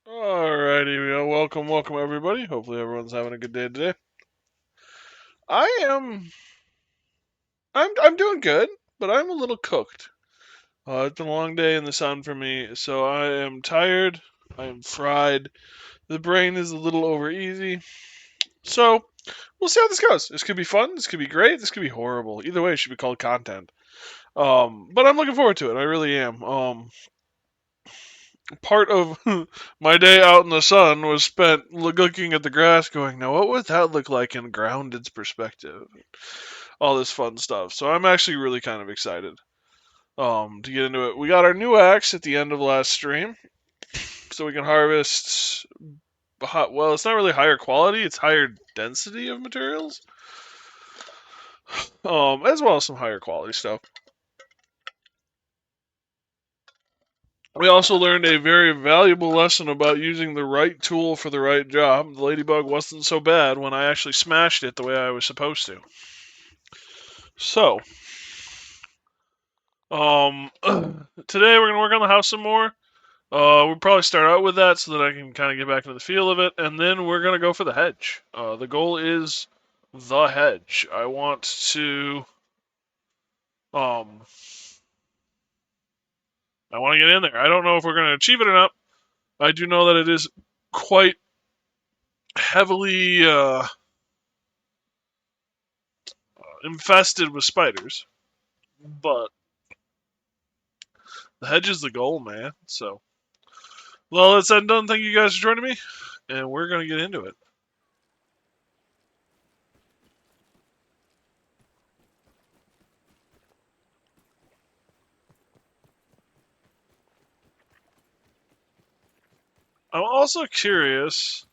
Alrighty, welcome everybody. Hopefully everyone's having a good day today. I am, I'm doing good, but I'm a little cooked. It's been a long day in the sun for me, so I am tired. I am fried. The brain is a little over easy. So we'll see how this goes. This could be fun. This could be great. This could be horrible. Either way, it should be called content. But I'm looking forward to it. I really am. Part of my day out in the sun was spent looking at the grass going, now what would that look like in grounded's perspective? All this fun stuff. So I'm actually really kind of excited to get into it. We got our new axe at the end of last stream, so we can harvest, well, it's not really higher quality, it's higher density of materials, as well as some higher quality stuff. We also learned a very valuable lesson about using the right tool for the right job. The ladybug wasn't so bad when I actually smashed it the way I was supposed to. So, today we're gonna work on the house some more. We'll probably start out with that so that I can kind of get back into the feel of it, and then we're gonna go for the hedge. The goal is the hedge. I want to, um, I want to get in there. I don't know if we're gonna achieve it or not. I do know that it is quite heavily infested with spiders, but the hedge is the goal, man. So, well, that's that done. Thank you guys for joining me, and we're gonna get into it. I'm also curious.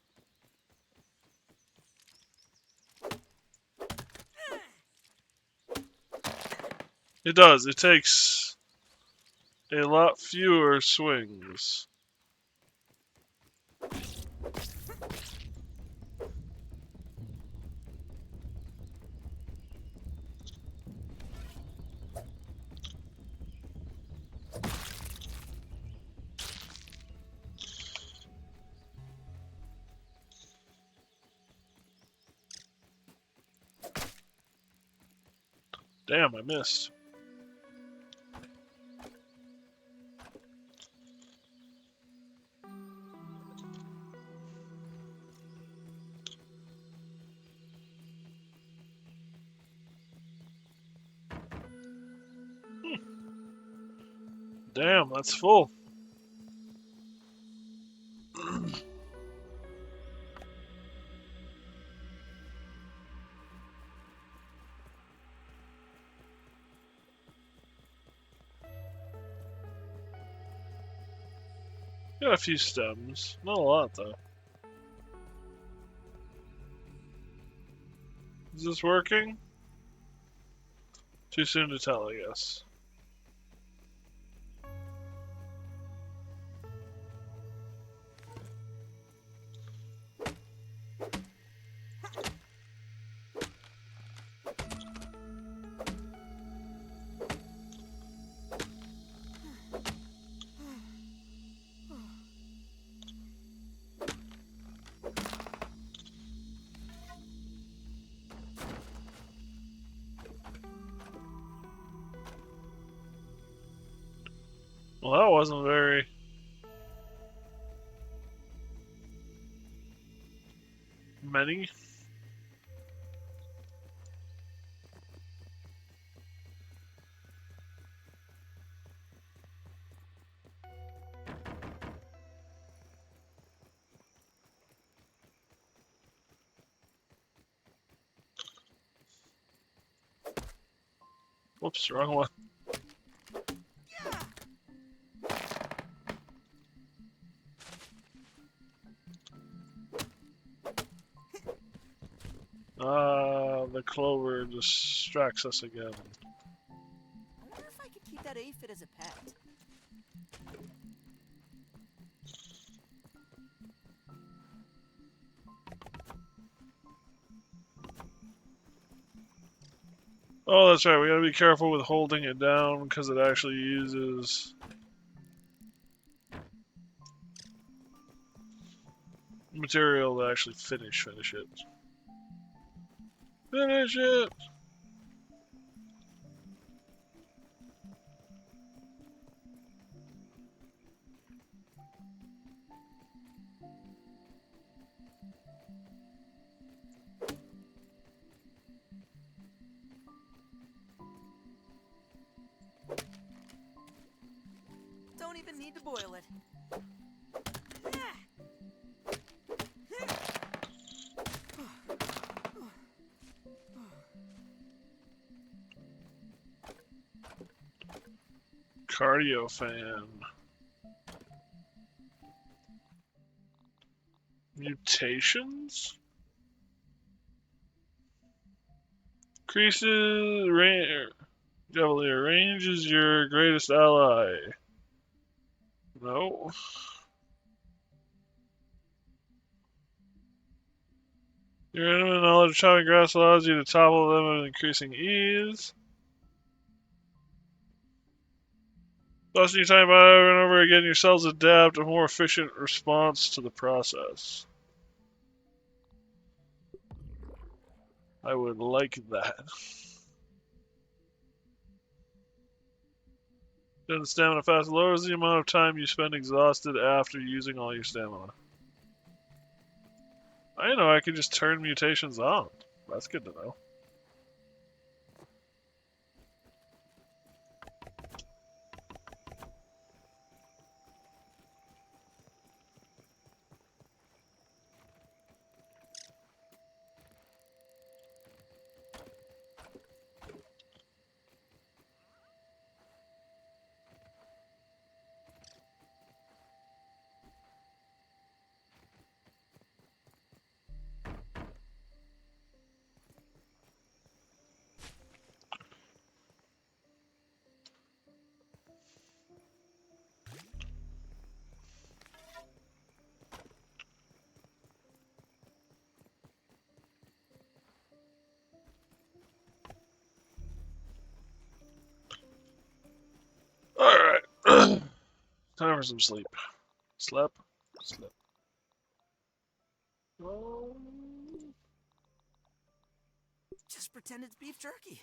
It does. It takes a lot fewer swings. Damn, I missed. Damn, that's full. Got a few stems. Not a lot, though. Is this working? Too soon to tell, I guess. Well, that wasn't very... many. Whoops, wrong one. The clover distracts us again. I wonder if I could keep that aphid as a pet. Oh, that's right. We gotta be careful with holding it down because it actually uses... material to actually finish it. Finish it! Don't even need to boil it. Cardio fan. Mutations? Increases range. Cavalier, range is your greatest ally. No. Your intimate knowledge of chopping grass allows you to topple them at increasing ease. Thus, you time over and over again, your cells adapt a more efficient response to the process. I would like that. Then the stamina fast lowers the amount of time you spend exhausted after using all your stamina. I know I can just turn mutations on. That's good to know. Alright. Time for some sleep. Slep. Slep. Just pretend it's beef jerky.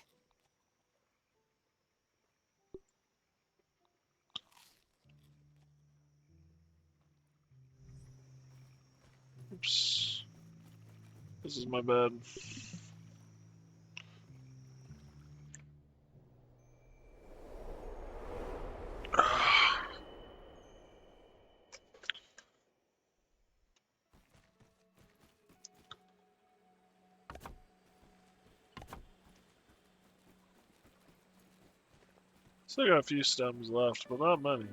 Oops. This is my bad. Still got a few stems left, but not many.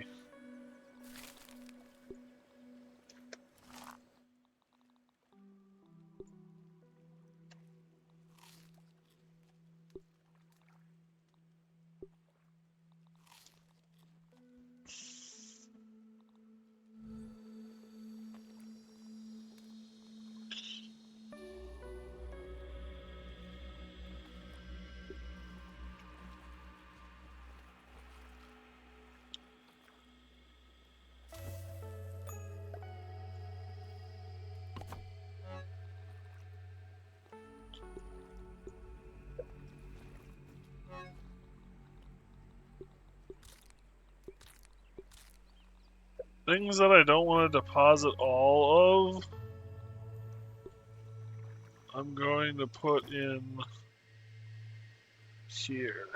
Things that I don't want to deposit all of, I'm going to put in here.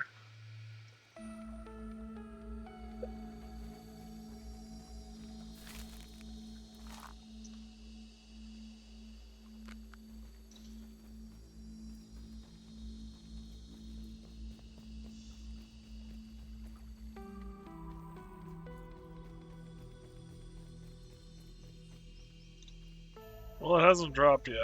Well, it hasn't dropped yet.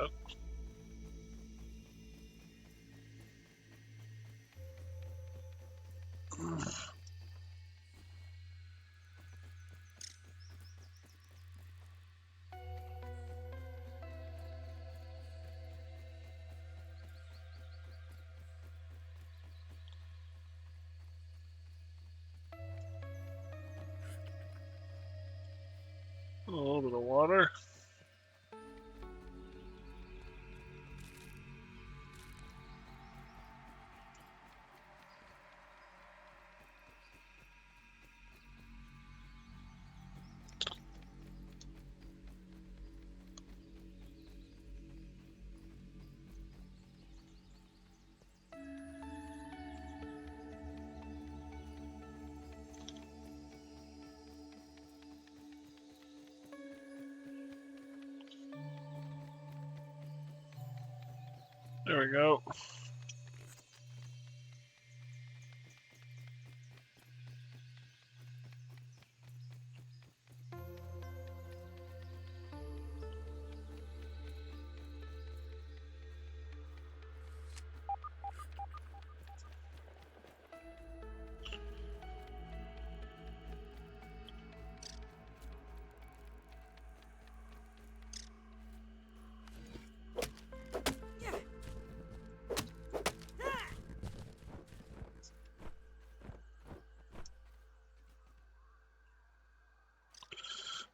A little bit of water. There we go.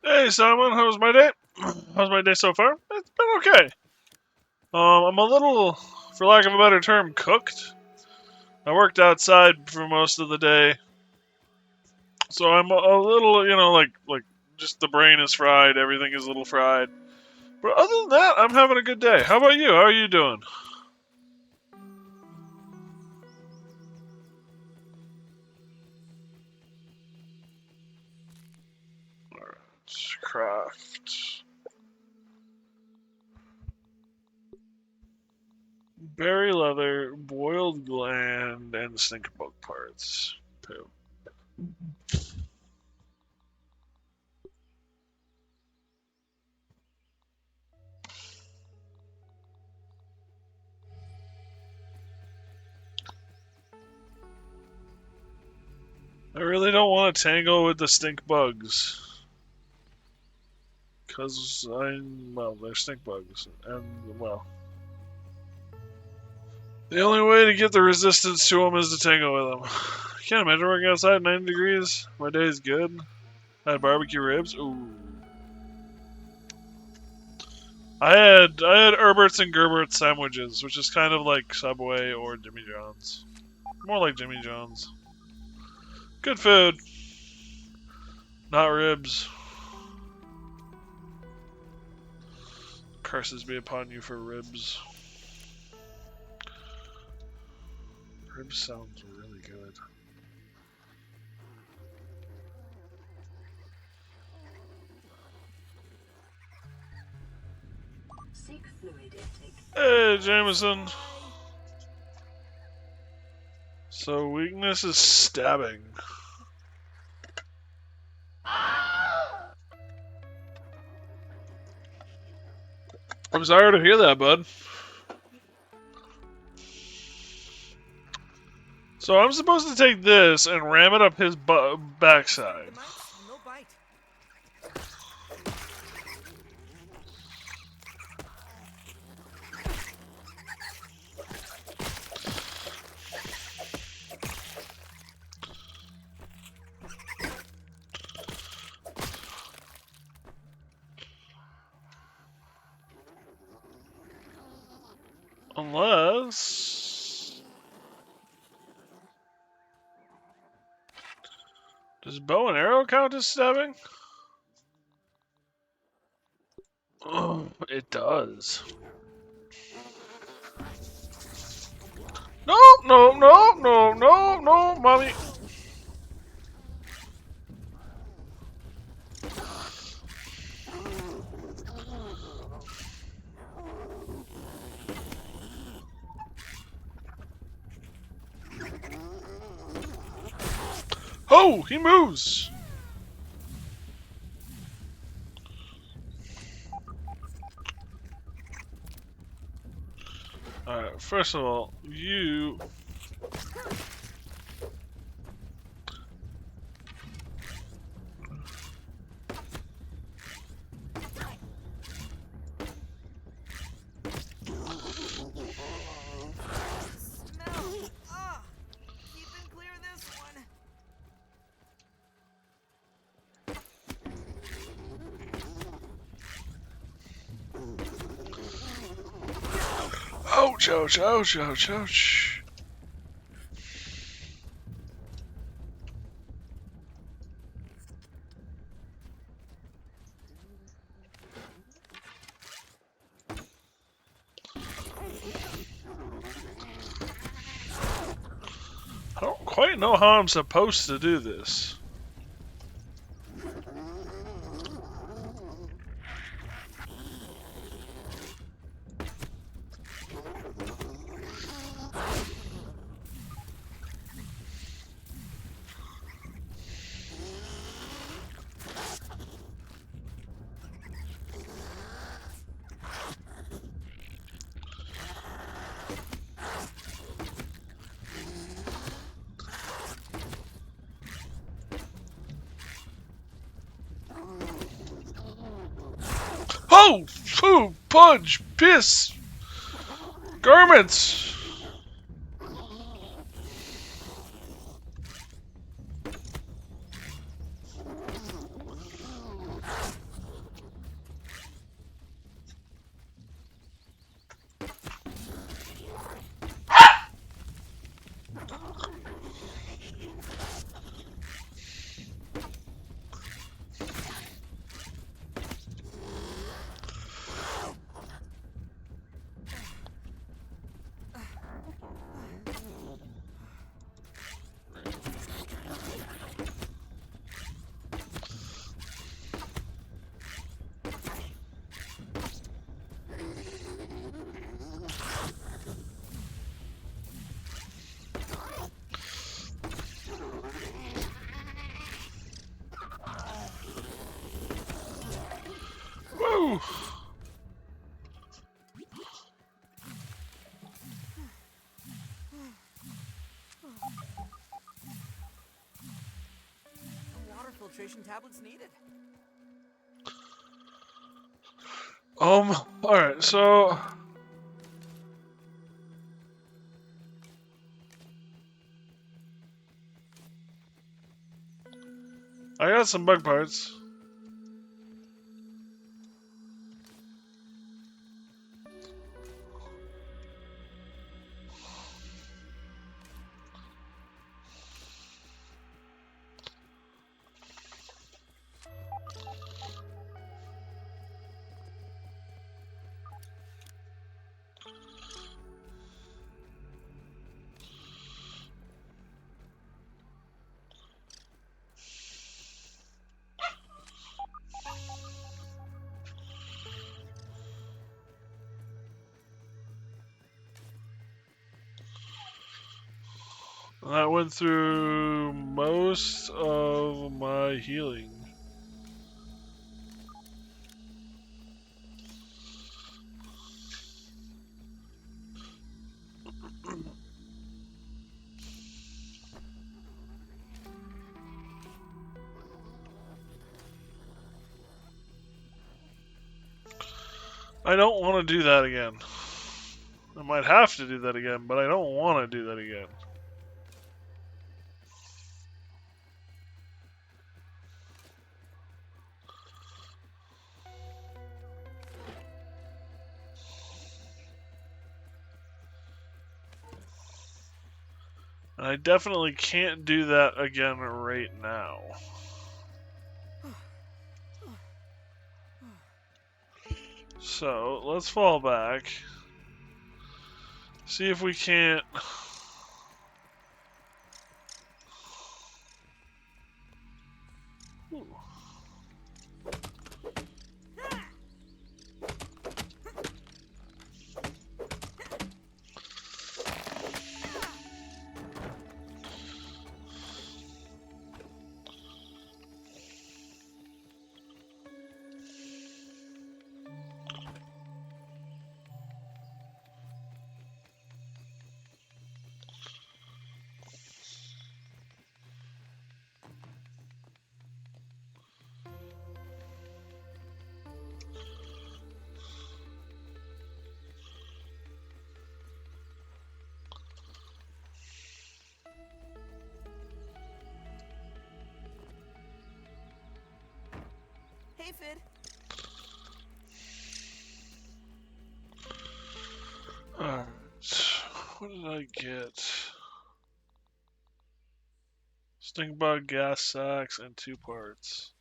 Hey Simon, how's my day? How's my day so far? It's been okay. I'm a little, for lack of a better term, cooked. I worked outside for most of the day, so I'm a little, like just the brain is fried, everything is a little fried. But other than that, I'm having a good day. How about you? How are you doing? Alright, craft. Berry leather, boiled gland, and stink bug parts. Poo. I really don't want to tangle with the stink bugs. Because they're stink bugs. And, well, the only way to get the resistance to them is to tangle with them. I can't imagine working outside at 90 degrees. My day is good. I had barbecue ribs. Ooh. I had Herbert's and Gerbert's sandwiches, which is kind of like Subway or Jimmy John's. More like Jimmy John's. Good food. Not ribs. Curses be upon you for ribs. Ribs sounds really good. Hey, Jameson. So weakness is stabbing. I'm sorry to hear that, bud. So I'm supposed to take this and ram it up his backside. No bite. Unless... Does bow and arrow count as stabbing? Oh, it does. No, no, no, no, no, no, mommy. Oh, he moves. Alright, first of all, you... Smell. Ah. Keep and clear this one. Ouch, ouch, ouch, ouch, ouch. I don't quite know how I'm supposed to do this. Oh! Poo! Pudge! Piss! Garments! Woo! Water filtration tablets needed. Alright, so I got some bug parts. That went through most of my healing. I don't want to do that again. I might have to do that again, but I don't want to do that again. And I definitely can't do that again right now. So, let's fall back. See if we can't... Ooh. Hey, Fid. Alright. What did I get? Stink bug, gas sacks, and 2 parts.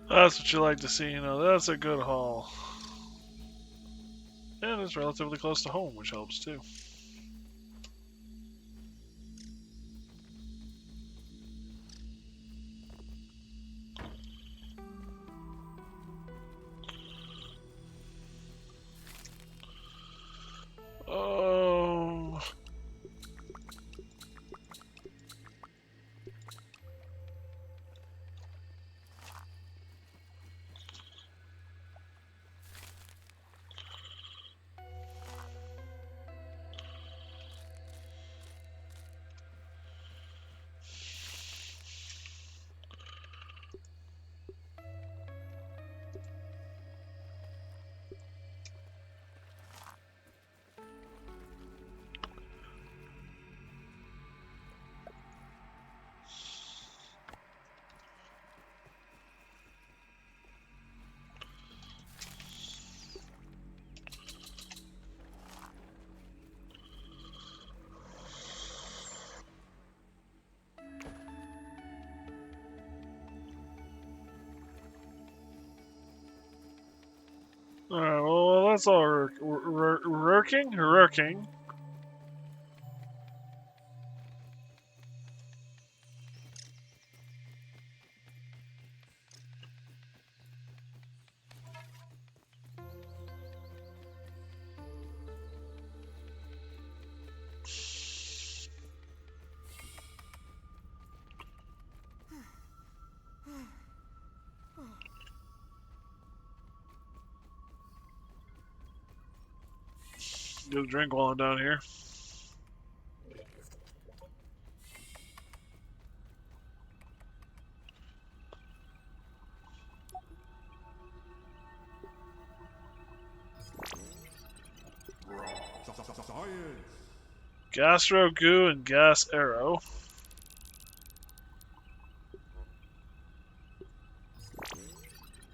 That's what you like to see, you know. That's a good haul. And it's relatively close to home, which helps too. Oh. Alright, well, that's all working. Get a drink while I'm down here. Gastro goo and gas arrow.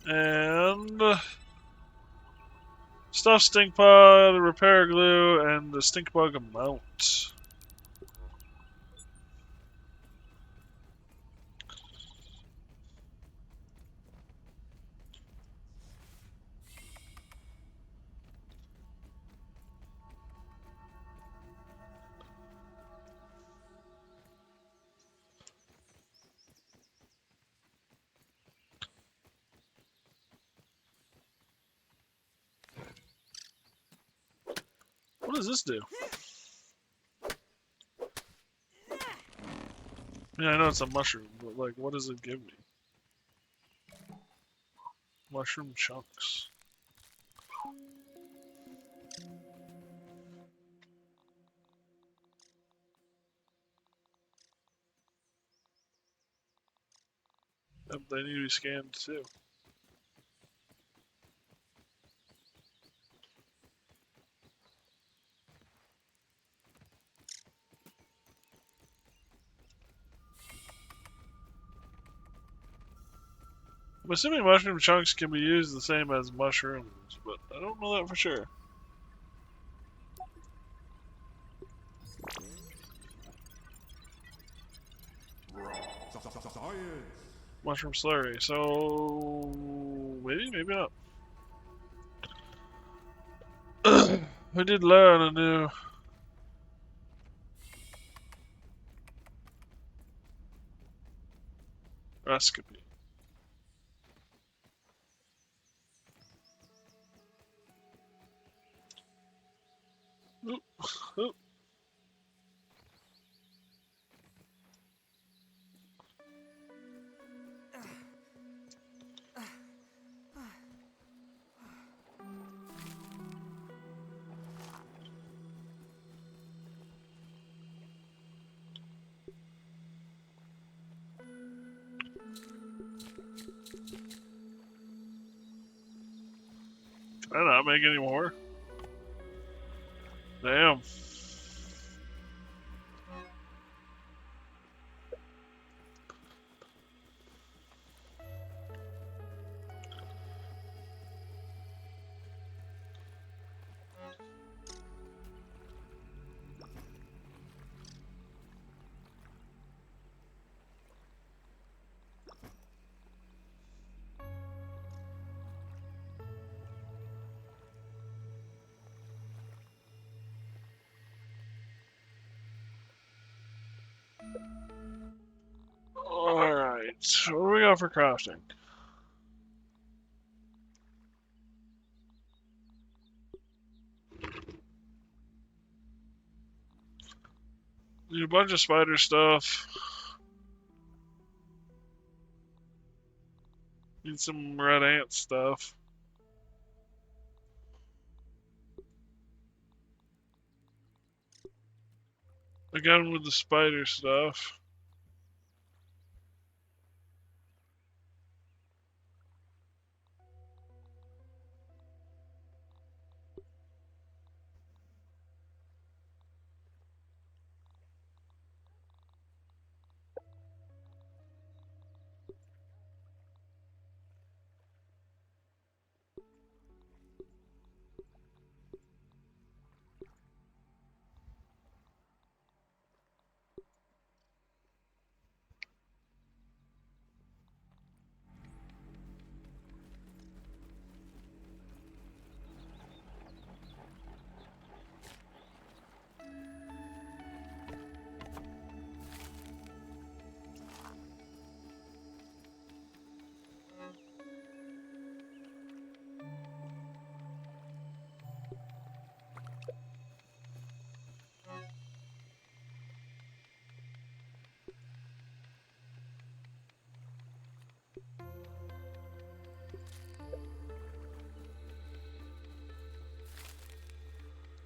And stuff stink pod, repair glue, and the stink bug mount. What does this do? Yeah, I know it's a mushroom, but like, what does it give me? Mushroom chunks. Yep, they need to be scanned too. I'm assuming mushroom chunks can be used the same as mushrooms, but I don't know that for sure. Mushroom slurry, so maybe, maybe not. We did learn a new recipe. Oop, oop. Can I not make any more? Damn. Alright, so what do we got for crafting? Need a bunch of spider stuff. Need some red ant stuff. Again with the spider stuff.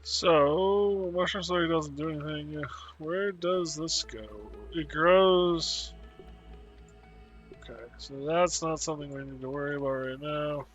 So, mushroom slurry doesn't do anything. Where does this go? It grows. Okay, so that's not something we need to worry about right now.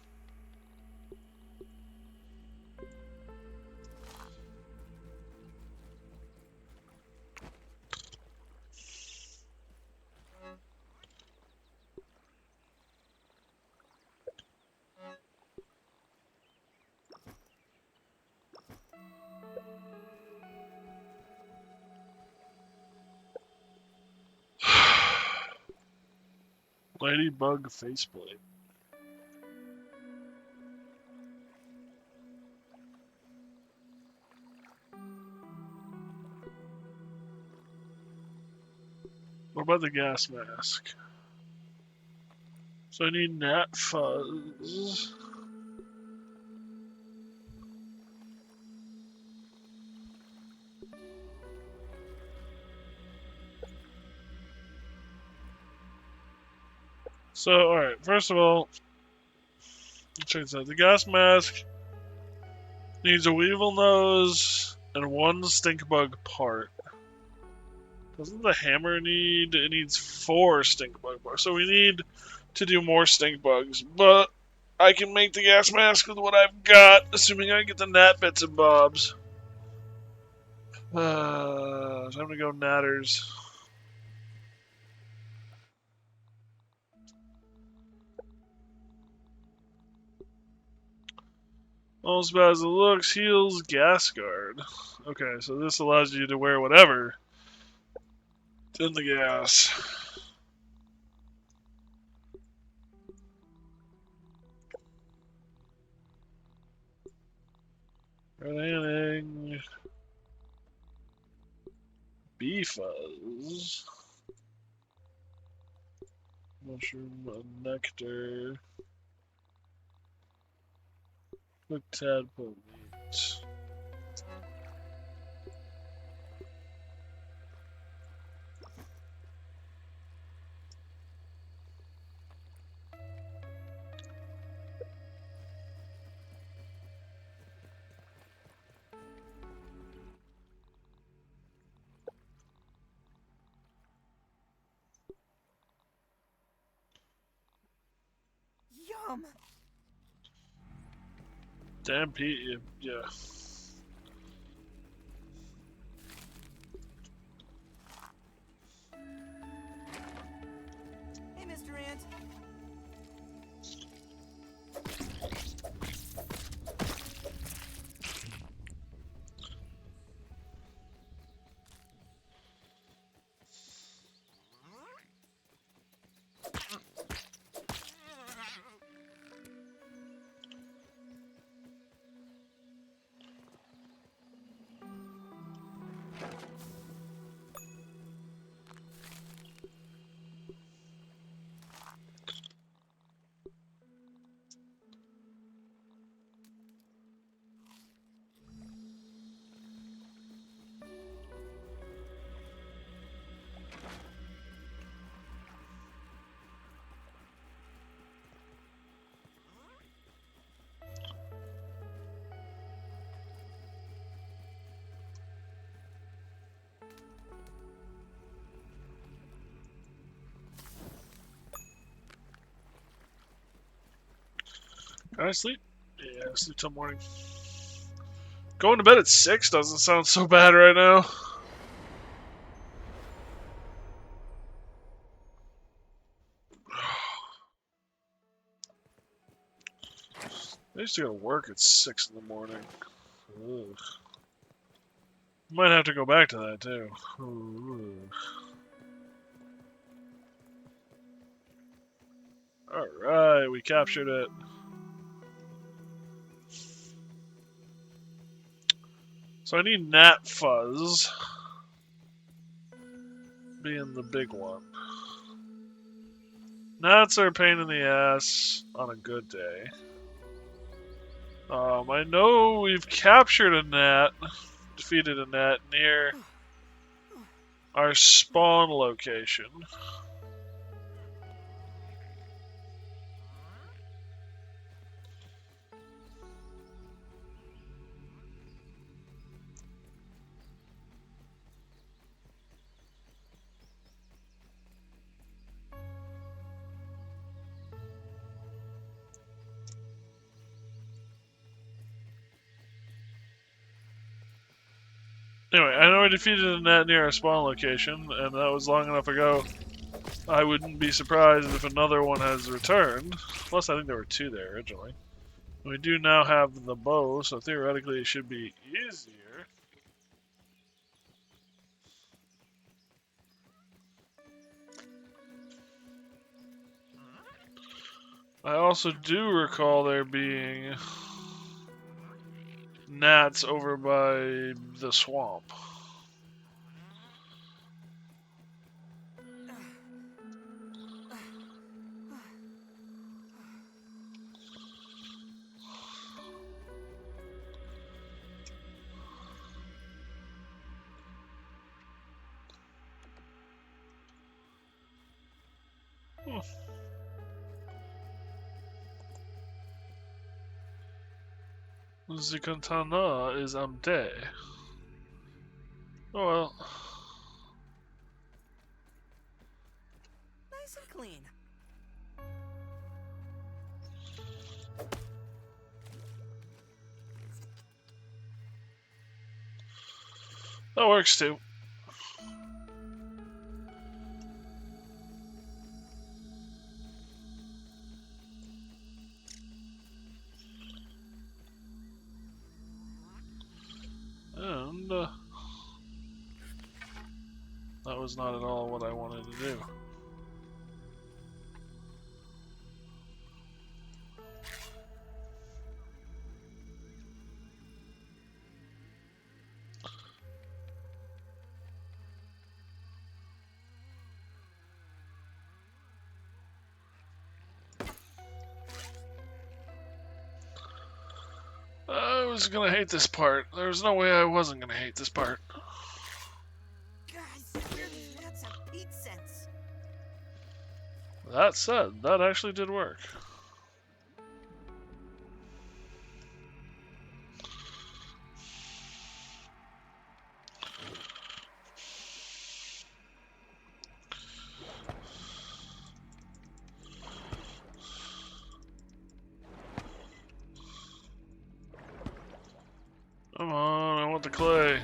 Ladybug faceplate. What about the gas mask? So I need gnat fuzz. So, alright, first of all, let's check this out. The gas mask needs a weevil nose and one stink bug part. Doesn't the hammer need... It needs 4 stink bug parts. So we need to do more stink bugs. But I can make the gas mask with what I've got, assuming I get the gnat bits and bobs. Time to go natters. Almost bad as it looks, heals gas guard. Okay, so this allows you to wear whatever in the gas. Running. Bee fuzz. Mushroom nectar. Quick tadpole meat. Yum! Damn Pete, yeah. Hey, Mr. Ant. Can I sleep? Yeah, sleep till morning. Going to bed at 6 doesn't sound so bad right now. I used to go to work at 6 in the morning. Ugh. Might have to go back to that too. Alright, we captured it. So I need Gnat Fuzz being the big one. Gnats are a pain in the ass on a good day. I know we've captured a gnat, defeated a gnat near our spawn location. Anyway, I know I defeated a gnat near our spawn location, and that was long enough ago. I wouldn't be surprised if another one has returned. Plus, I think there were 2 there originally. We do now have the bow, so theoretically it should be easier. I also do recall there being gnats over by the swamp. Zikantana is Amde. Oh well. Nice and clean. That works too. And that was not at all what I wanted to do. I was gonna hate this part. There was no way I wasn't gonna hate this part. God, I swear these gnats have Pete sense. That said, that actually did work. Come on, I want the clay.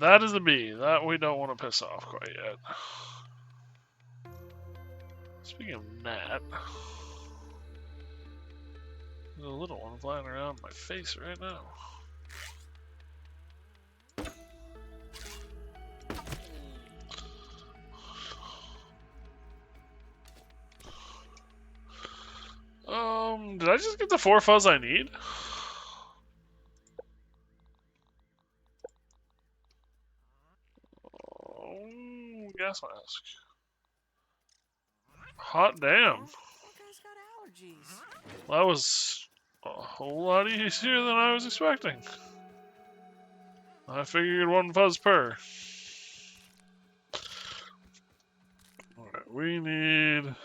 That is a bee. That we don't want to piss off quite yet. Speaking of gnat, there's a little one flying around my face right now. Did I just get the 4 fuzz I need? Gas mask. Hot damn. That guy's got allergies. That was a whole lot easier than I was expecting. I figured 1 fuzz per. Alright, we need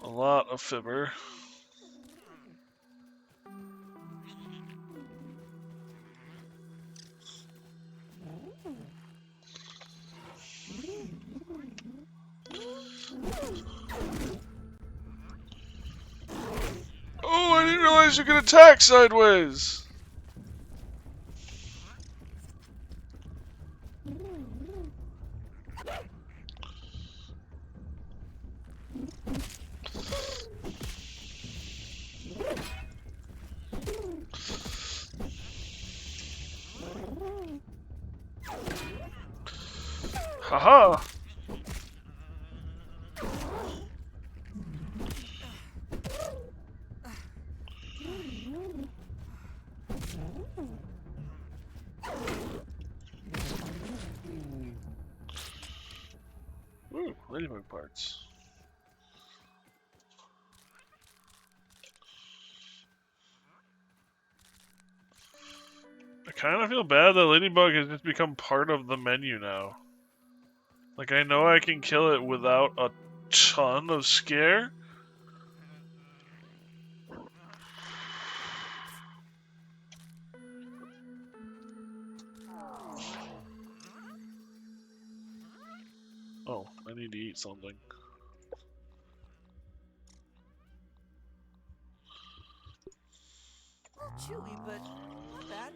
a lot a fibber. Oh, I didn't realize you could attack sideways. Haha. Ooh, ladybug parts. I kind of feel bad that ladybug has just become part of the menu now. Like, I know I can kill it without a ton of scare. Oh, I need to eat something. A little chewy, but not bad.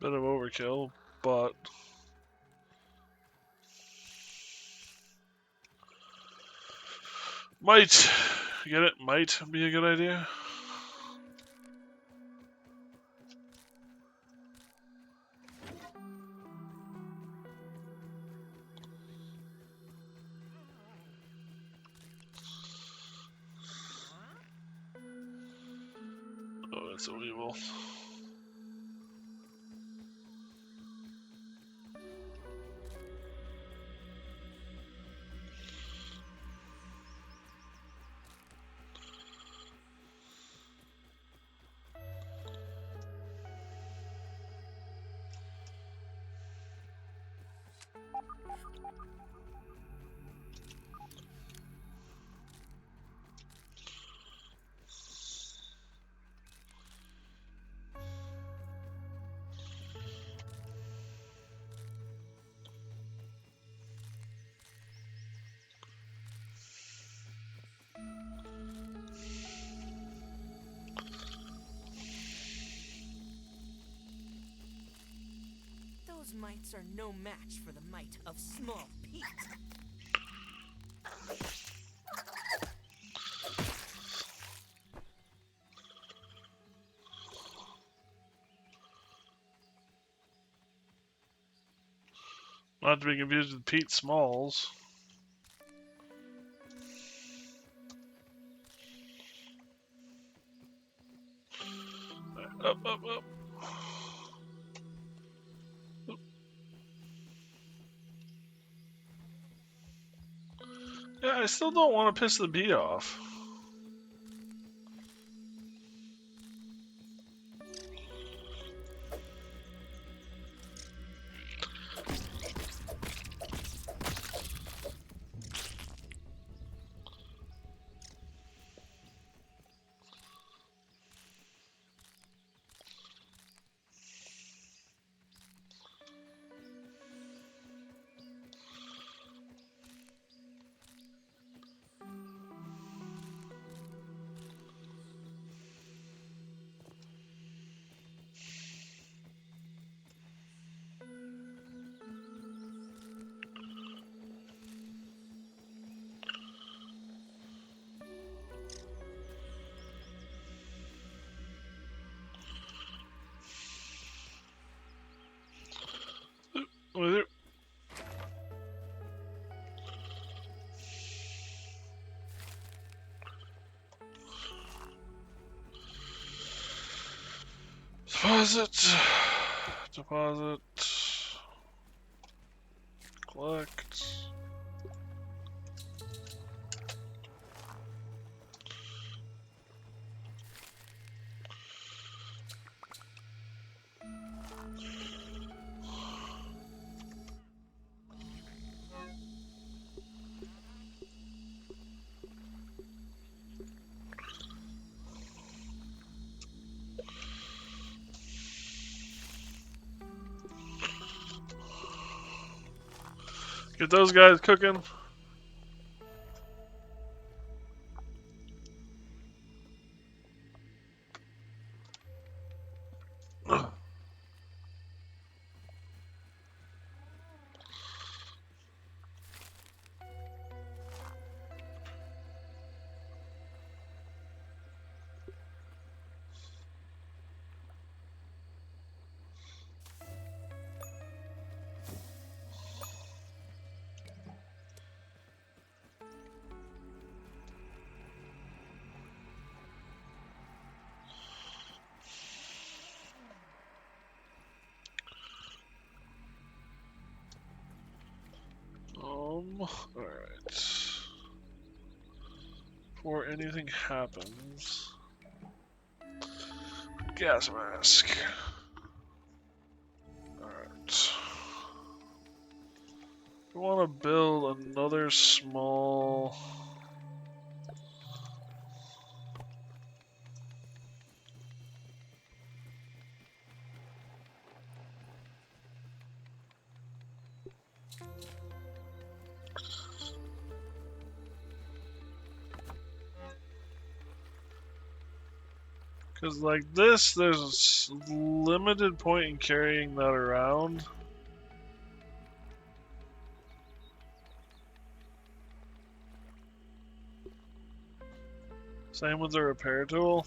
Bit of overkill, but might get it. Might be a good idea. Oh, it's a weevil. Those mites are no match for the might of Small Pete. Not to be confused with Pete Smalls. Up, up, up. Yeah, I still don't want to piss the bee off. With it. Deposit. deposit. Collect. Get those guys cooking. Alright. Before anything happens. Gas mask. Alright. We want to build another small... Because like this, there's a limited point in carrying that around. Same with the repair tool.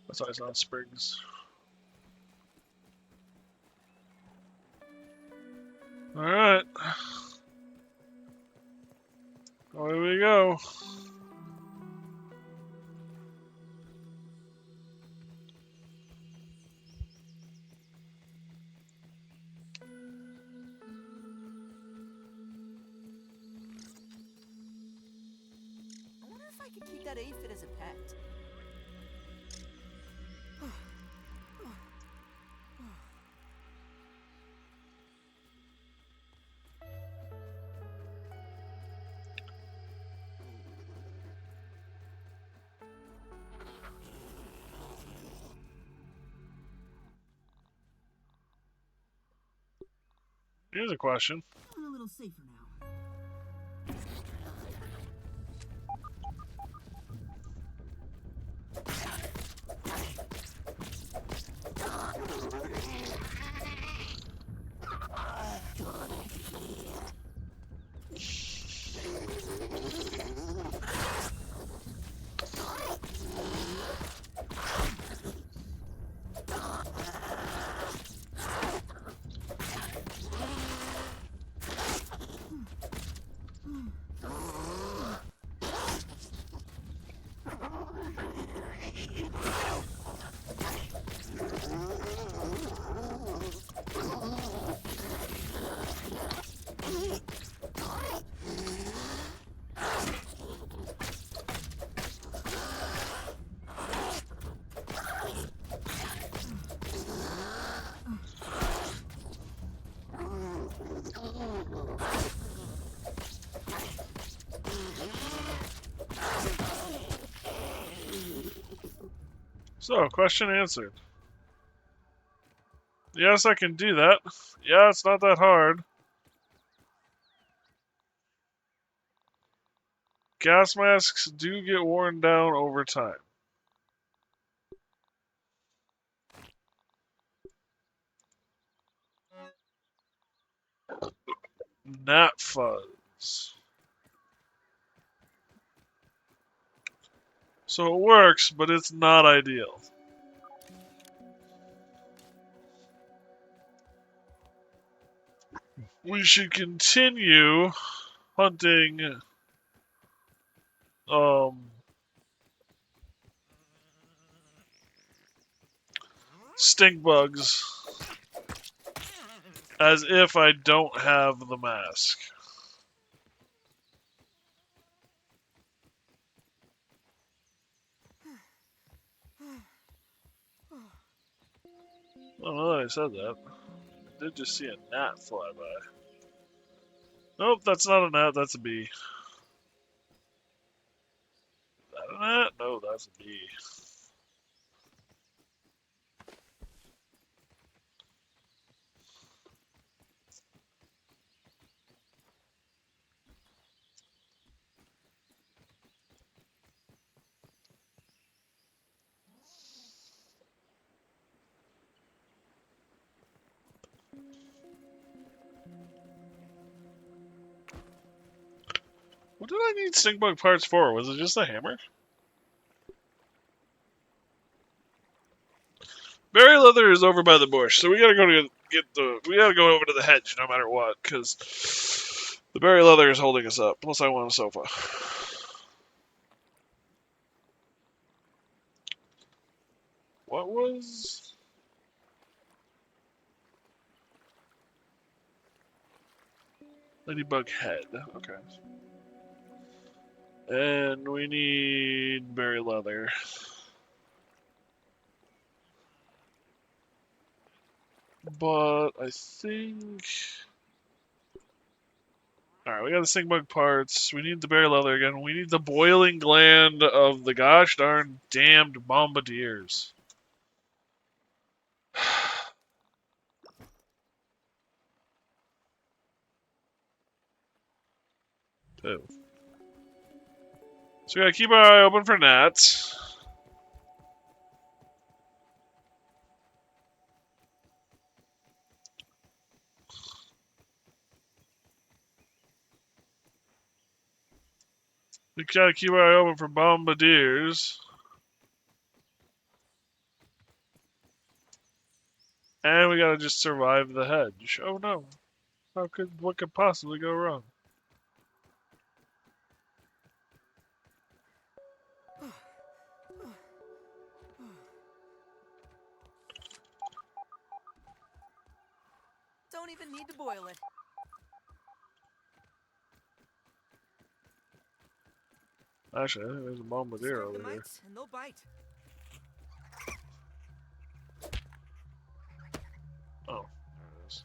That's why it's not sprigs. Alright. Away we go. I wonder if I could keep that aphid as a pet. Here's a question. Feeling a little safer now. So, question answered. Yes, I can do that. Yeah, it's not that hard. Gas masks do get worn down over time. Gnat fuzz. So it works, but it's not ideal. we should continue hunting stink bugs as if I don't have the mask. Oh, now that I said that, I did just see a gnat fly by. Nope, that's not a gnat, that's a bee. Is that a gnat? No, that's a bee. What did I need stink bug parts for? Was it just a hammer? Berry leather is over by the bush, so we gotta go to we gotta go over to the hedge no matter what, because the berry leather is holding us up. Plus, I want a sofa. What was ladybug head? Okay, and we need berry leather. But I think. Alright, we got the stink bug parts. We need the berry leather again. We need the boiling gland of the gosh darn damned bombardiers. Two. So we gotta keep our eye open for gnats. We gotta keep our eye open for bombardiers. And we gotta just survive the hedge. Oh no. What could possibly go wrong? Don't even need to boil it. Actually, I think there's a bombardier Disturb the over here. mites and they'll bite. Oh, there it is.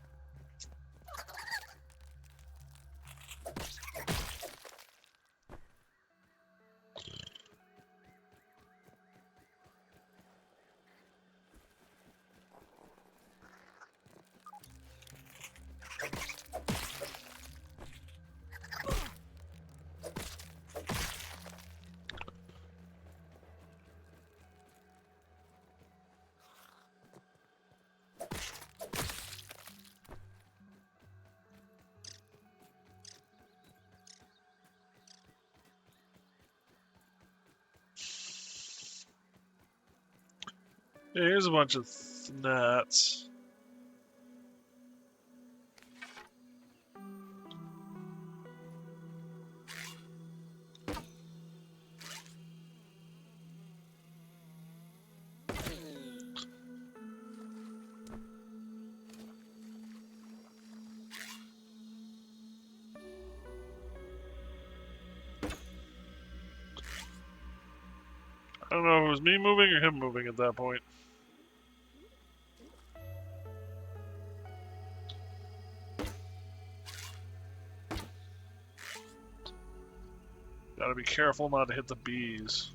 Yeah, here's a bunch of gnats. I don't know if it was me moving or him moving at that point. Gotta be careful not to hit the bees.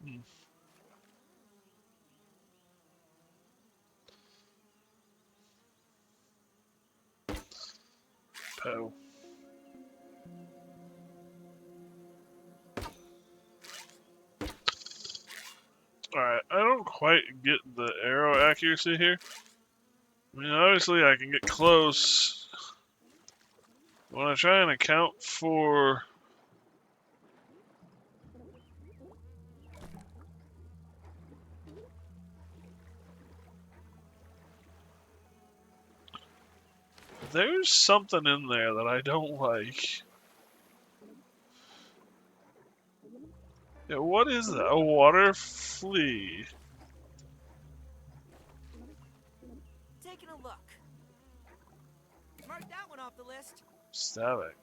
Hmm. Poe. quite get the arrow accuracy here. I mean, obviously I can get close. When I try and account for there's something in there that I don't like. Yeah, what is that? A water flea. Taking a look. Mark that one off the list. Static.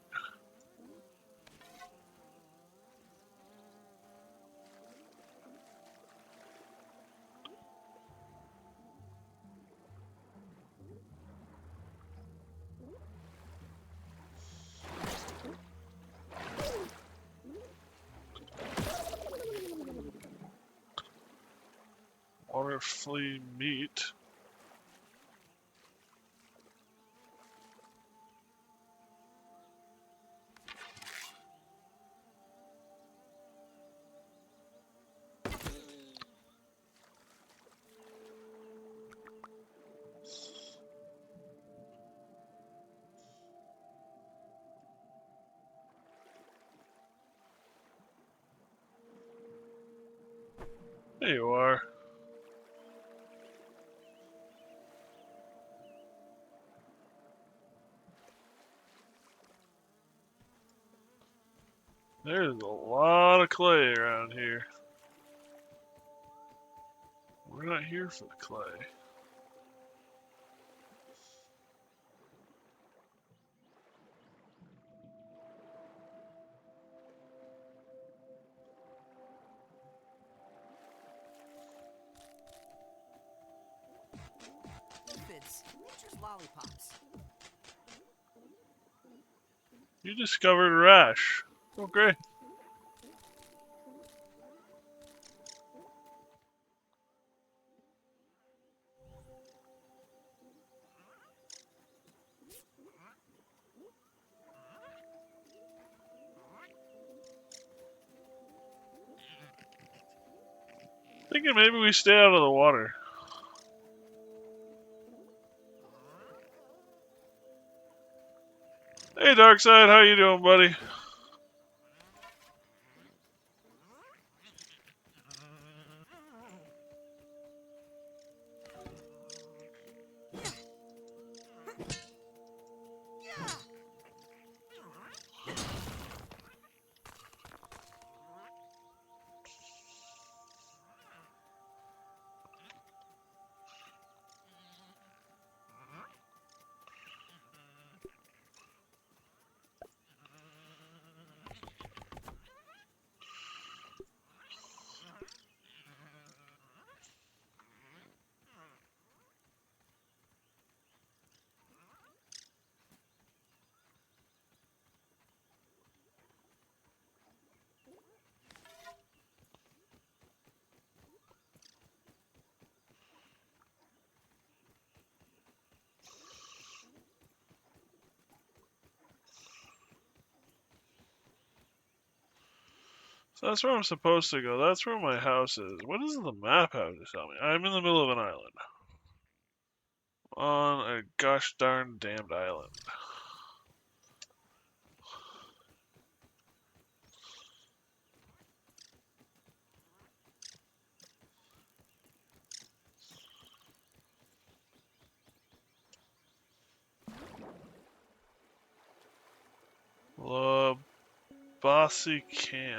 Water flea meat. There you are. There's a lot of clay around here. We're not here for the clay. Aphids. Nature's lollipops. You discovered a rash. Oh, great. Thinking maybe we stay out of the water. Hey, Darkside, how you doing, buddy? So that's where I'm supposed to go. That's where my house is. What does the map have to tell me? I'm in the middle of an island. On a gosh darn damned island. La Bossy Can.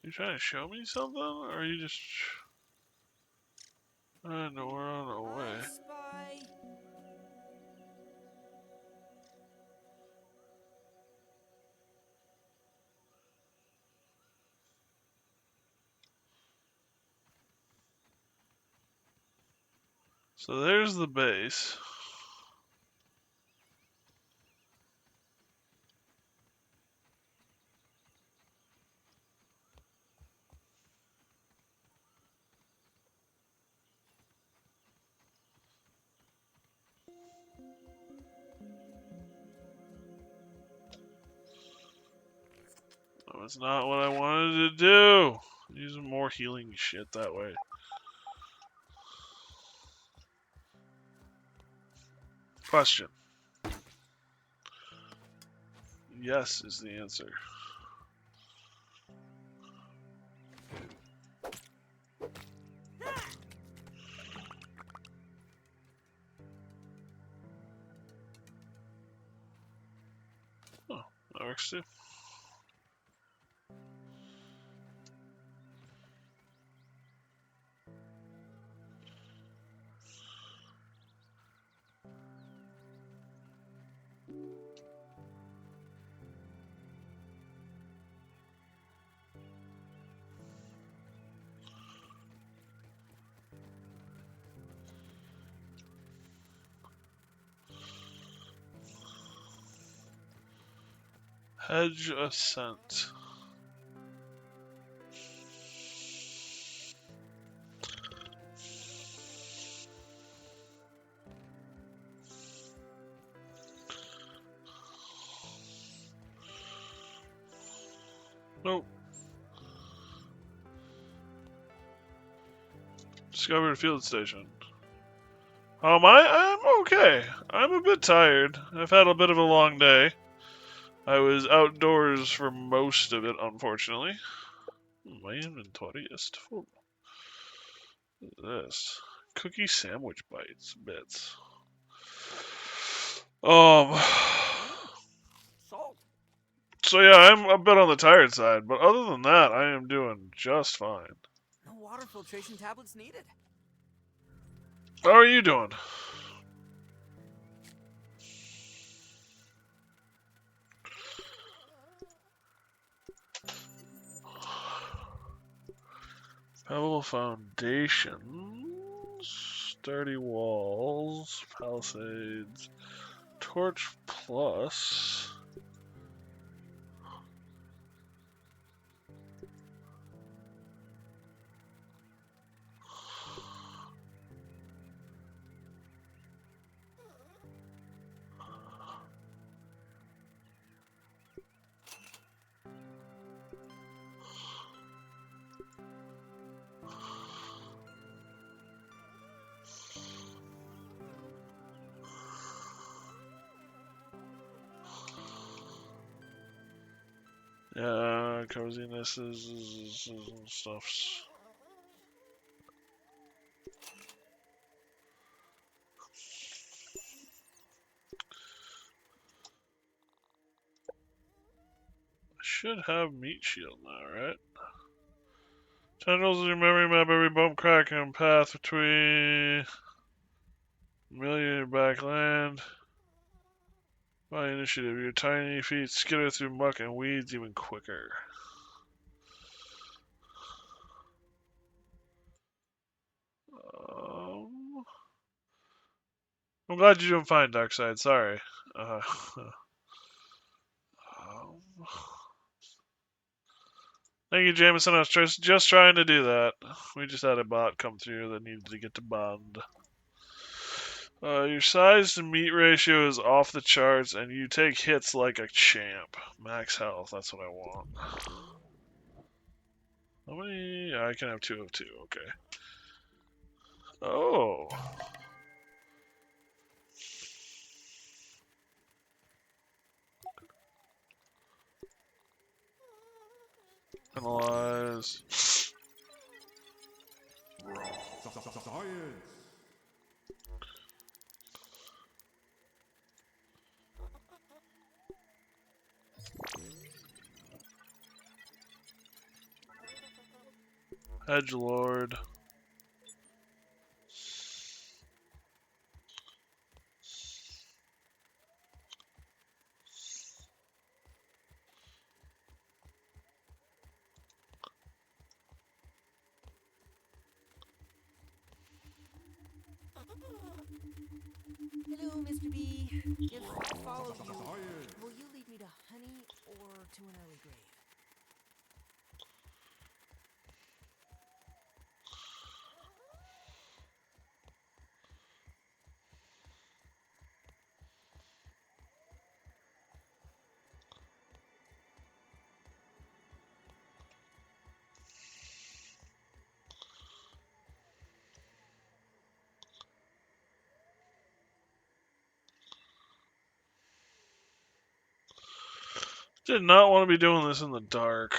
You trying to show me something? Or are you just... I know we're on our way. I spy. So there's the base. was not what I wanted to do. Using more healing shit that way. Question. Yes is the answer. Oh, that works too. Hedge Ascent. Nope. Discovered a field station. How am I? I'm okay. I'm a bit tired. I've had a bit of a long day. I was outdoors for most of it, unfortunately. My inventory is full. What is this? Cookie sandwich bites. Bits. Um. Salt. So yeah, I'm a bit on the tired side, but other than that, I am doing just fine. No water filtration tablets needed. How are you doing? Pebble foundations, sturdy walls, palisades, torch plus. Yeah, coziness is stuffs. Should have meat shield now, right? Tendrils of your memory map every bump, crack, and path between million backland. By initiative, your tiny feet skitter through muck and weeds even quicker. I'm glad you're doing fine, Darkseid. Sorry. Um, Thank you, Jameson. I was just trying to do that. We just had a bot come through that needed to get to bond. Your size to meat ratio is off the charts, and you take hits like a champ. Max health, that's what I want. How many? I can have 2 of 2, okay. Oh. Analyze. Science. Edgelord. Hello, Mr. B. If I follow you, Science. will you lead me to honey or to an early grave? Did not want to be doing this in the dark.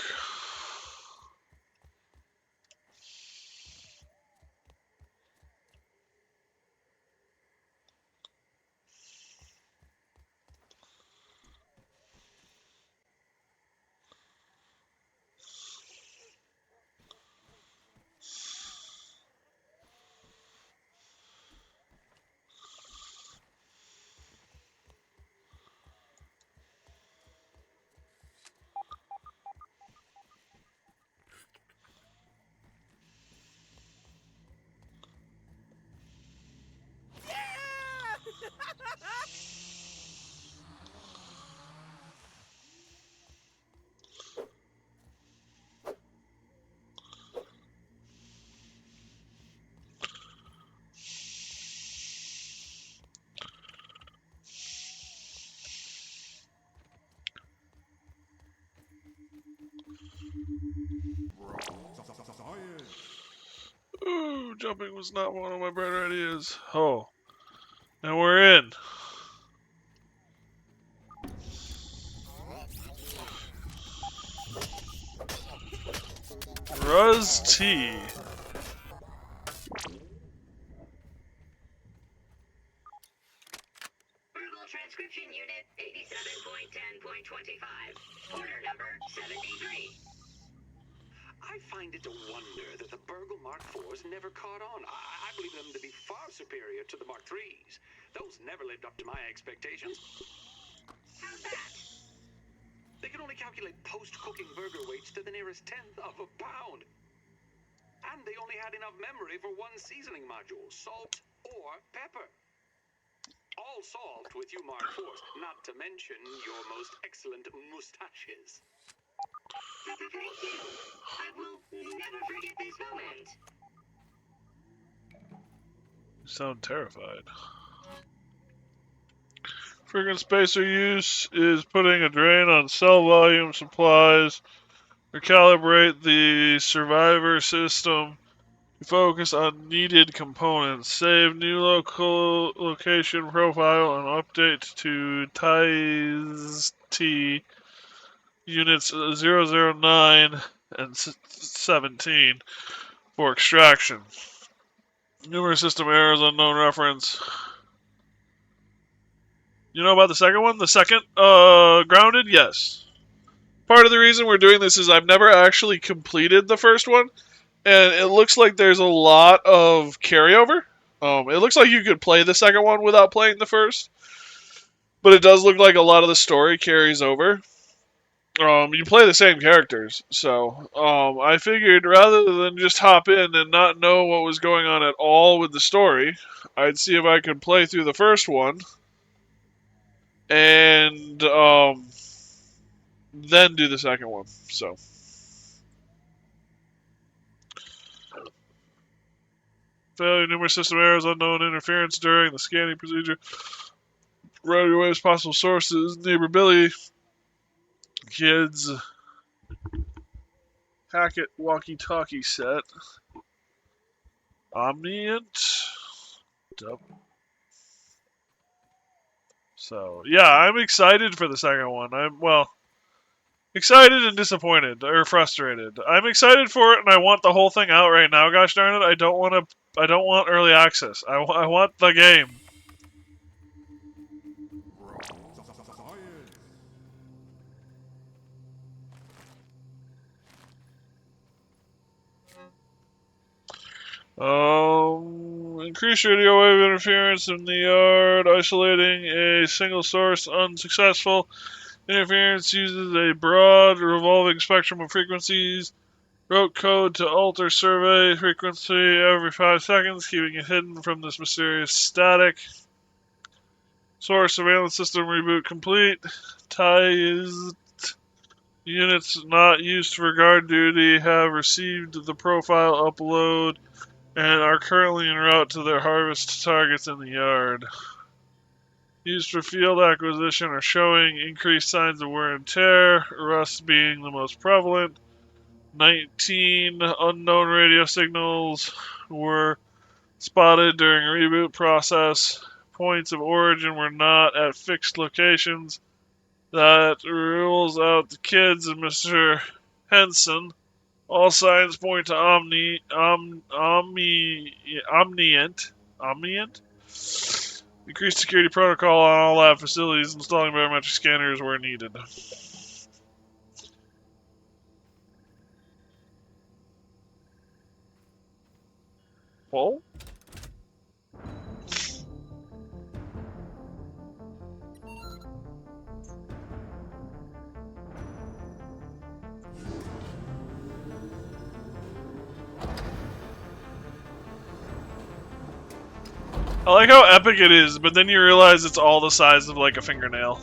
Science. Ooh, jumping was not one of my brighter ideas. Oh, and we're in. Ruz T. Verbal Transcription Unit 87.10.25. Order number 73. I find it a wonder that the Burgle Mark IVs never caught on. I believe them to be far superior to the Mark IIIs. Those never lived up to my expectations. How's that? They can only calculate post-cooking burger weights to the nearest tenth of a pound. And they only had enough memory for one seasoning module, salt or pepper. All solved with you Mark IVs, not to mention your most excellent mustaches. Thank you. I will never forget this moment. You sound terrified. Frequent spacer use is putting a drain on cell volume supplies. Recalibrate the survivor system to focus on needed components. Save new location profile and update to TIES-T units 009 and 17 for extraction. Numerous system errors, unknown reference. You know about the second one? The second, grounded? Yes. Part of the reason we're doing this is I've never actually completed the first one, and it looks like there's a lot of carryover. It looks like you could play the second one without playing the first, but it does look like a lot of the story carries over. You play the same characters, so I figured rather than just hop in and not know what was going on at all with the story, I'd see if I could play through the first one and then do the second one. So. Failure, numerous system errors, unknown interference during the scanning procedure, radio waves, possible sources, neighbor Billy, kids, Hackett walkie-talkie set, Omniant, Dub. So yeah, I'm excited for the second one. Excited and disappointed or frustrated. I'm excited for it, and I want the whole thing out right now. Gosh darn it, I don't want to. I don't want early access. I want the game. Science. Increase radio wave interference in the yard. Isolating a single source unsuccessful. Interference uses a broad revolving spectrum of frequencies. Wrote code to alter survey frequency every 5 seconds, keeping it hidden from this mysterious static. Source surveillance system reboot complete. Ties units not used for guard duty have received the profile upload and are currently en route to their harvest targets in the yard. Used for field acquisition are showing increased signs of wear and tear, rust being the most prevalent. 19 unknown radio signals were spotted during reboot process. Points of origin were not at fixed locations. That rules out the kids and Mr. Henson. All signs point to omniant. Increased security protocol on all lab facilities, installing biometric scanners where needed. Well, I like how epic it is, but then you realize it's all the size of like a fingernail.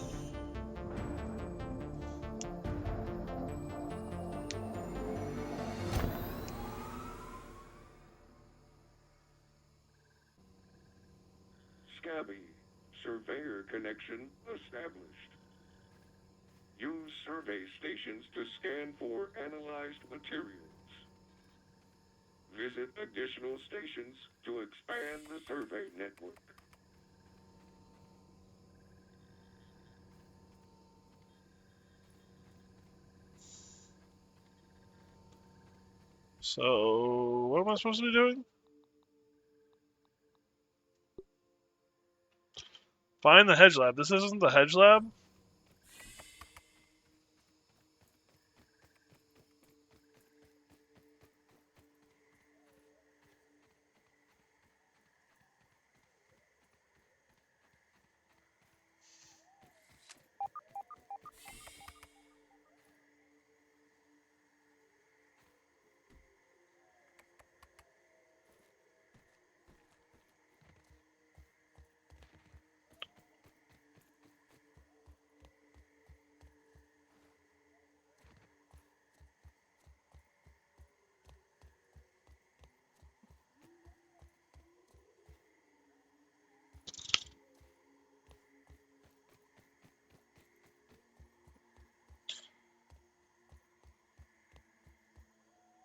Scabby. Surveyor connection established. Use survey stations to scan for analyzed materials. Visit additional stations to expand the survey network. So, what am I supposed to be doing? Find the hedge lab. This isn't the hedge lab?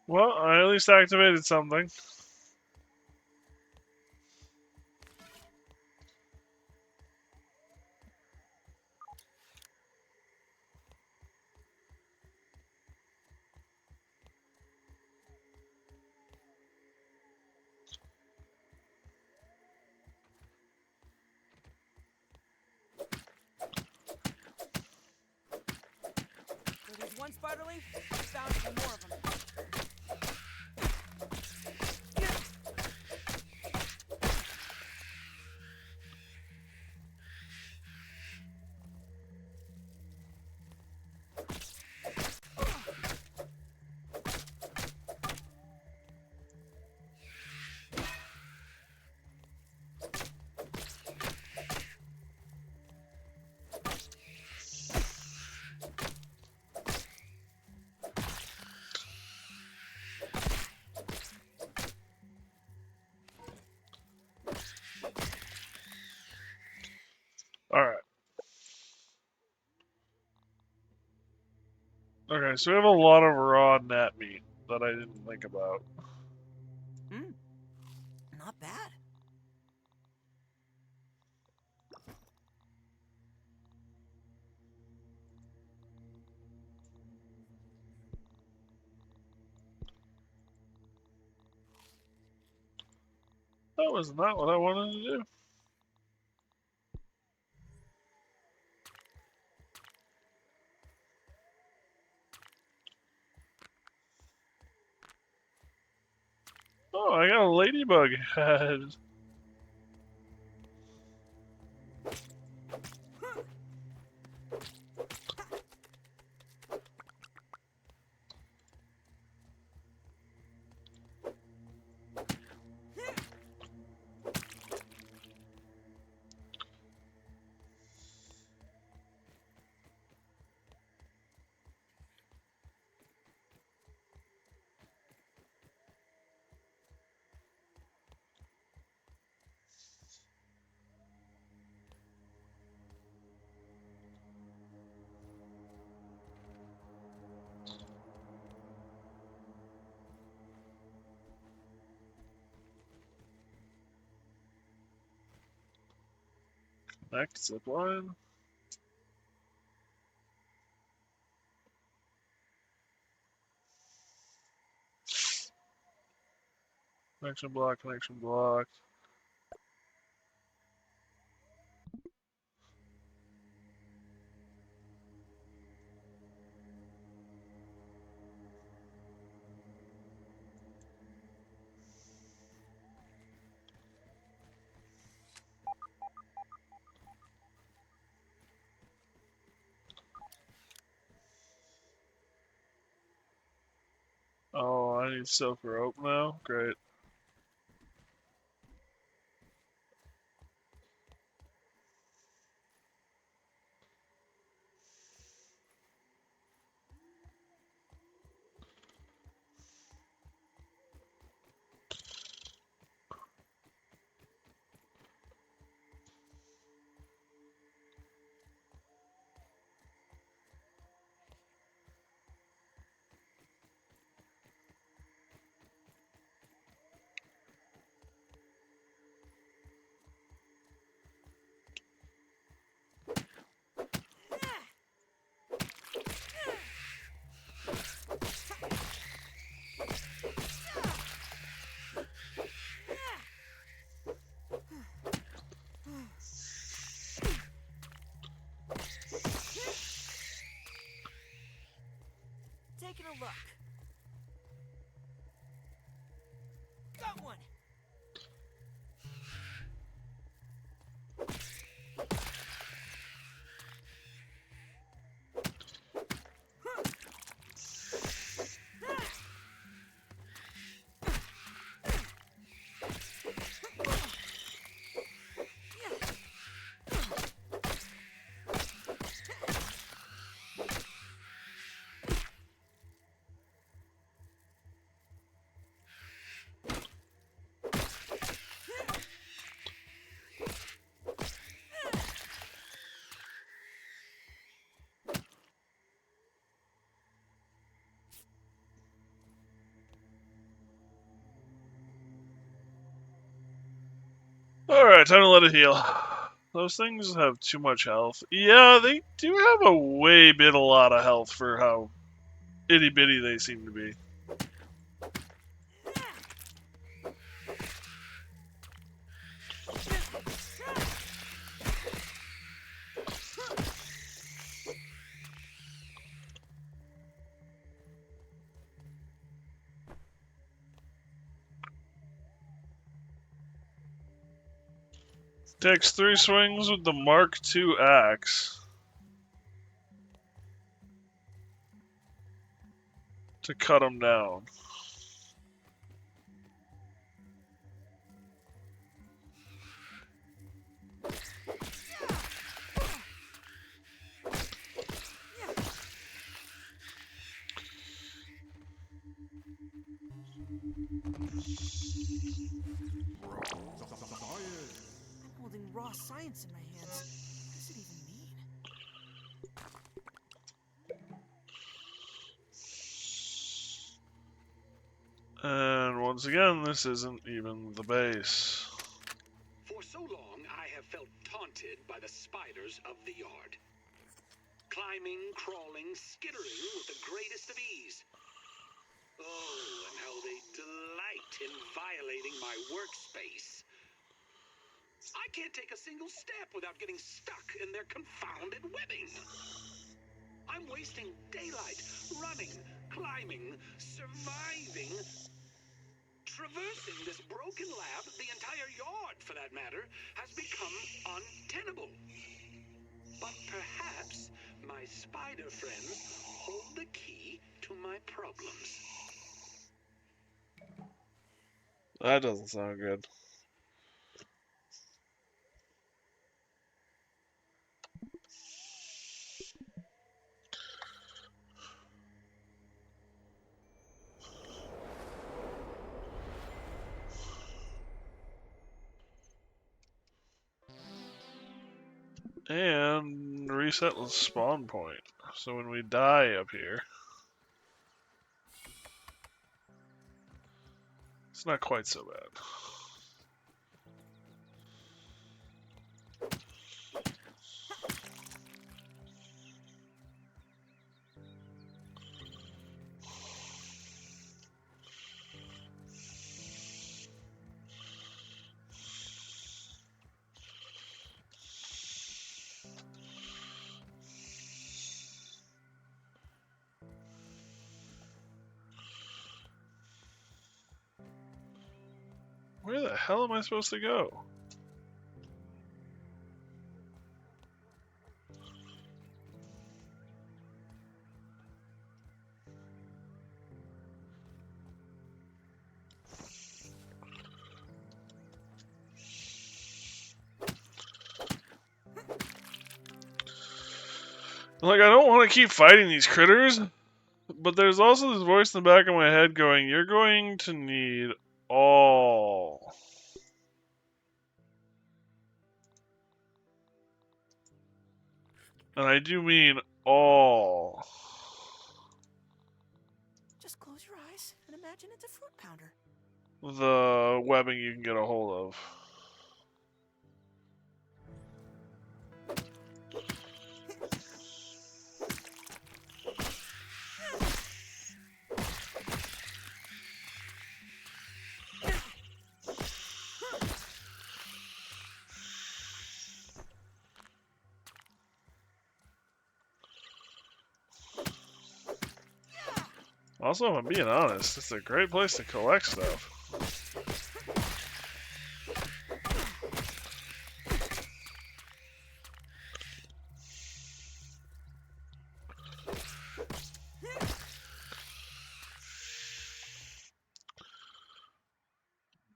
Well, I at least activated something. So there's one spider leaf, there's bound to be more of them. Alright. Okay, so we have a lot of raw net meat that I didn't think about. Not bad. That was not what I wanted to do. Oh, I got a ladybug head. Next zip line. Connection blocked, connection blocked. Oh, I need silk rope now? Great. Taking a look. Got one. Alright, time to let it heal. Those things have too much health. Yeah, they do have a a lot of health for how itty bitty they seem to be. Takes 3 swings with the Mark II axe to cut him down. Science. I'm holding raw science in my hands. What does it even mean? And once again, this isn't even the base. For so long, I have felt taunted by the spiders of the yard. Climbing, crawling, skittering with the greatest of ease. Oh, and how they delight in violating my workspace. I can't take a single step without getting stuck in their confounded webbing. I'm wasting daylight, running, climbing, surviving, traversing this broken lab. The entire yard, for that matter, has become untenable. But perhaps my spider friends hold the key to my problems. That doesn't sound good. And reset the spawn point. So when we die up here, it's not quite so bad. hell am I supposed to go? Like, I don't want to keep fighting these critters, but there's also this voice in the back of my head going, you're going to need all. And I do mean all. Just close your eyes and imagine it's a fruit pounder. The webbing you can get a hold of. Also, if I'm being honest, it's a great place to collect stuff.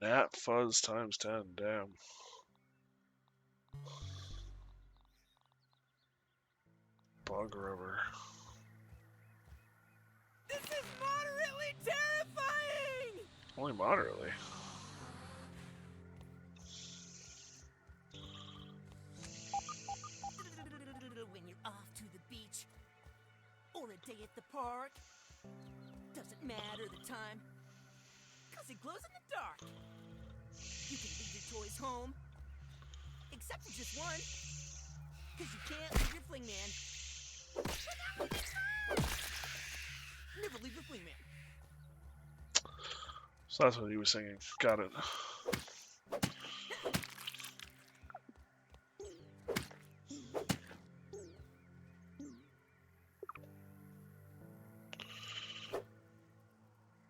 Nat fuzz times 10, damn. Bug rubber. This is moderately terrifying! Only moderately. When you're off to the beach or a day at the park, doesn't matter the time, cause it glows in the dark. You can leave your toys home, except for just one, cause you can't leave your fling man. Never leave the fling man. So that's what he was singing. Got it.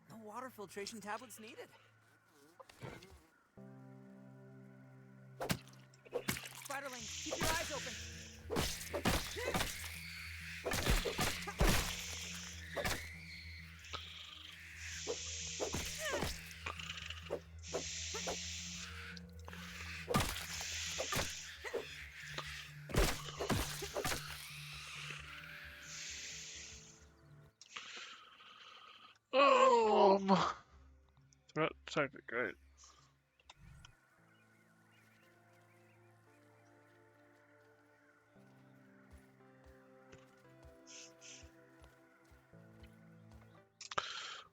No water filtration tablets needed. Spiderling, keep your eyes open. Threat detected, great.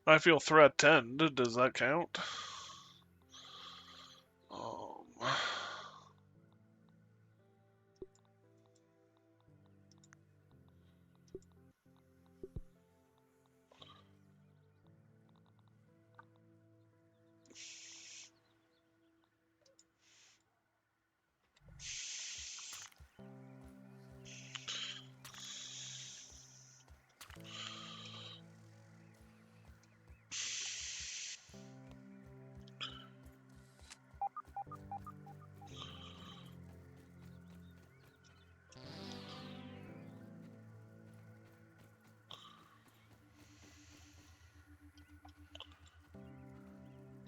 I feel threatened. Does that count?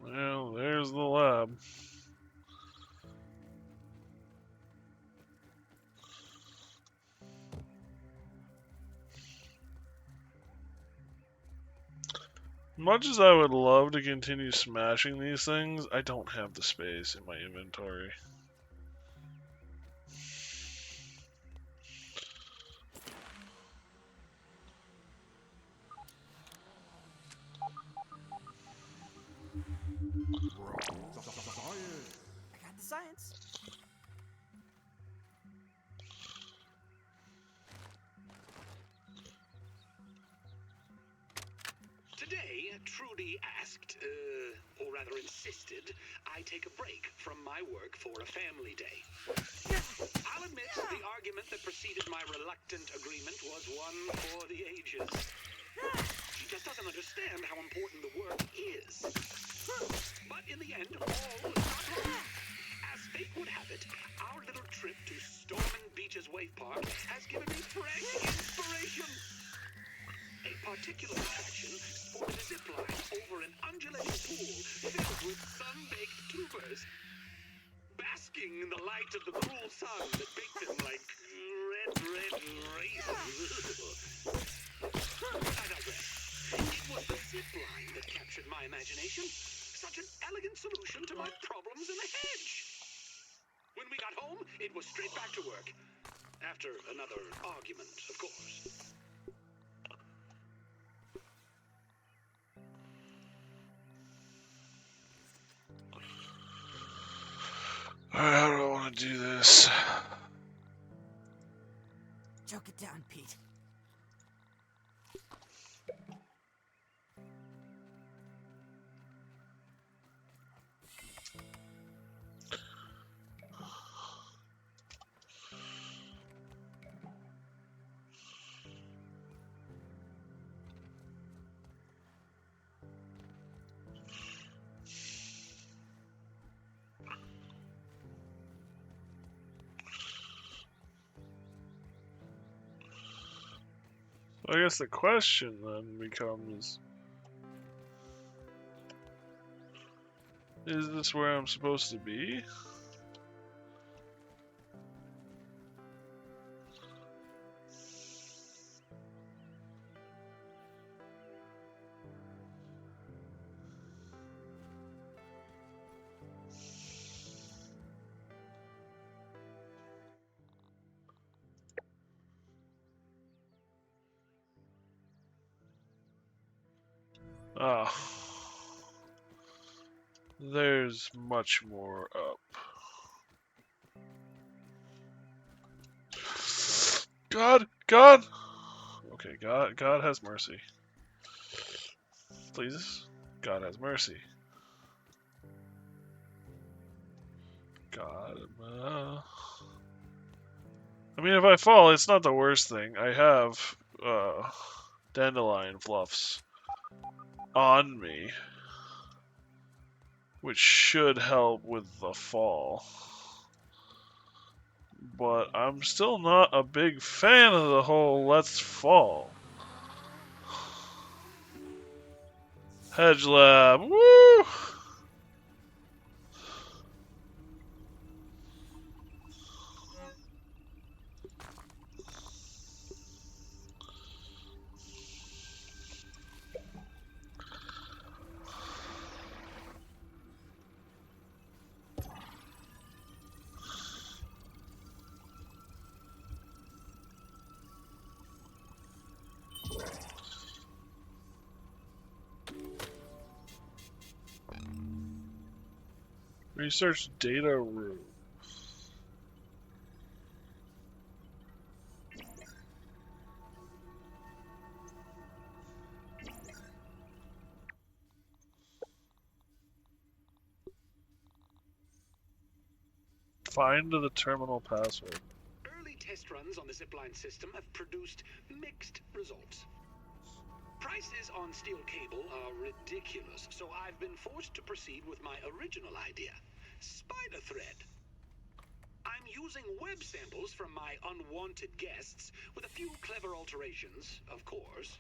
Well, there's the lab. Much as I would love to continue smashing these things, I don't have the space in my inventory. Science. I got the science. Today, Trudy asked, or rather insisted, I take a break from my work for a family day. I'll admit the argument that preceded my reluctant agreement was one for the ages. She just doesn't understand how important the work is. But in the end, all was not lost. As fate would have it, our little trip to Stormin Beach's Wave Park has given me fresh inspiration. A particular attraction sported a zip line over an undulating pool filled with sun-baked tubers. Basking in the light of the cruel sun that baked them like red raisins. I digress. It was the zip line that captured my imagination. Such an elegant solution to my problems in the hedge. When we got home, it was straight back to work. After another argument, of course. Alright, how do I want to do this? Choke it down, Pete. I guess the question then becomes, is this where I'm supposed to be? Ah, there's much more up. God, God. Okay, God has mercy. Please, God has mercy. God, I mean, if I fall, it's not the worst thing. I have dandelion fluffs on me, which should help with the fall. But I'm still not a big fan of the whole let's fall. Hedge lab, woo! Research data room. Find the terminal password. Early test runs on the zipline system have produced mixed results. Prices on steel cable are ridiculous, so I've been forced to proceed with my original idea, spider thread. I'm using web samples from my unwanted guests with a few clever alterations, of course.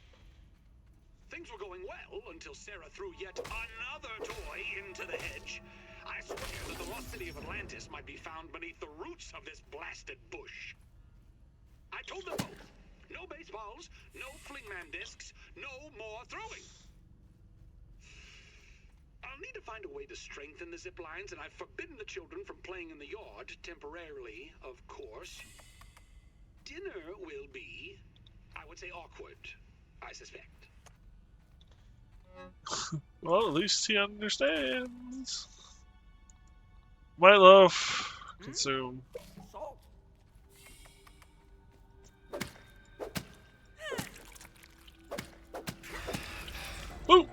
Things were going well until Sarah threw yet another toy into the hedge. I swear that the lost city of Atlantis might be found beneath the roots of this blasted bush. I told them both. No baseballs, no flingman discs, no more throwing. I'll need to find a way to strengthen the zip lines, and I've forbidden the children from playing in the yard, temporarily, of course. Dinner will be, I would say, awkward, I suspect. Well, at least he understands. Might loaf. Consume. Salt. Woo!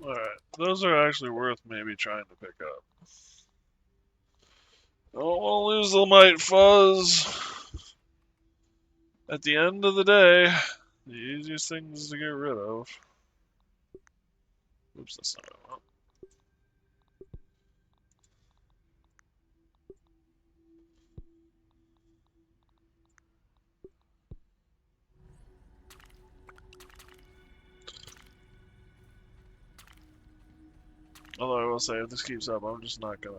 Alright, those are actually worth maybe trying to pick up. I don't want to lose the Might Fuzz. At the end of the day, the easiest things to get rid of. Oops, that's not what I want. Although I will say, if this keeps up, I'm just not gonna.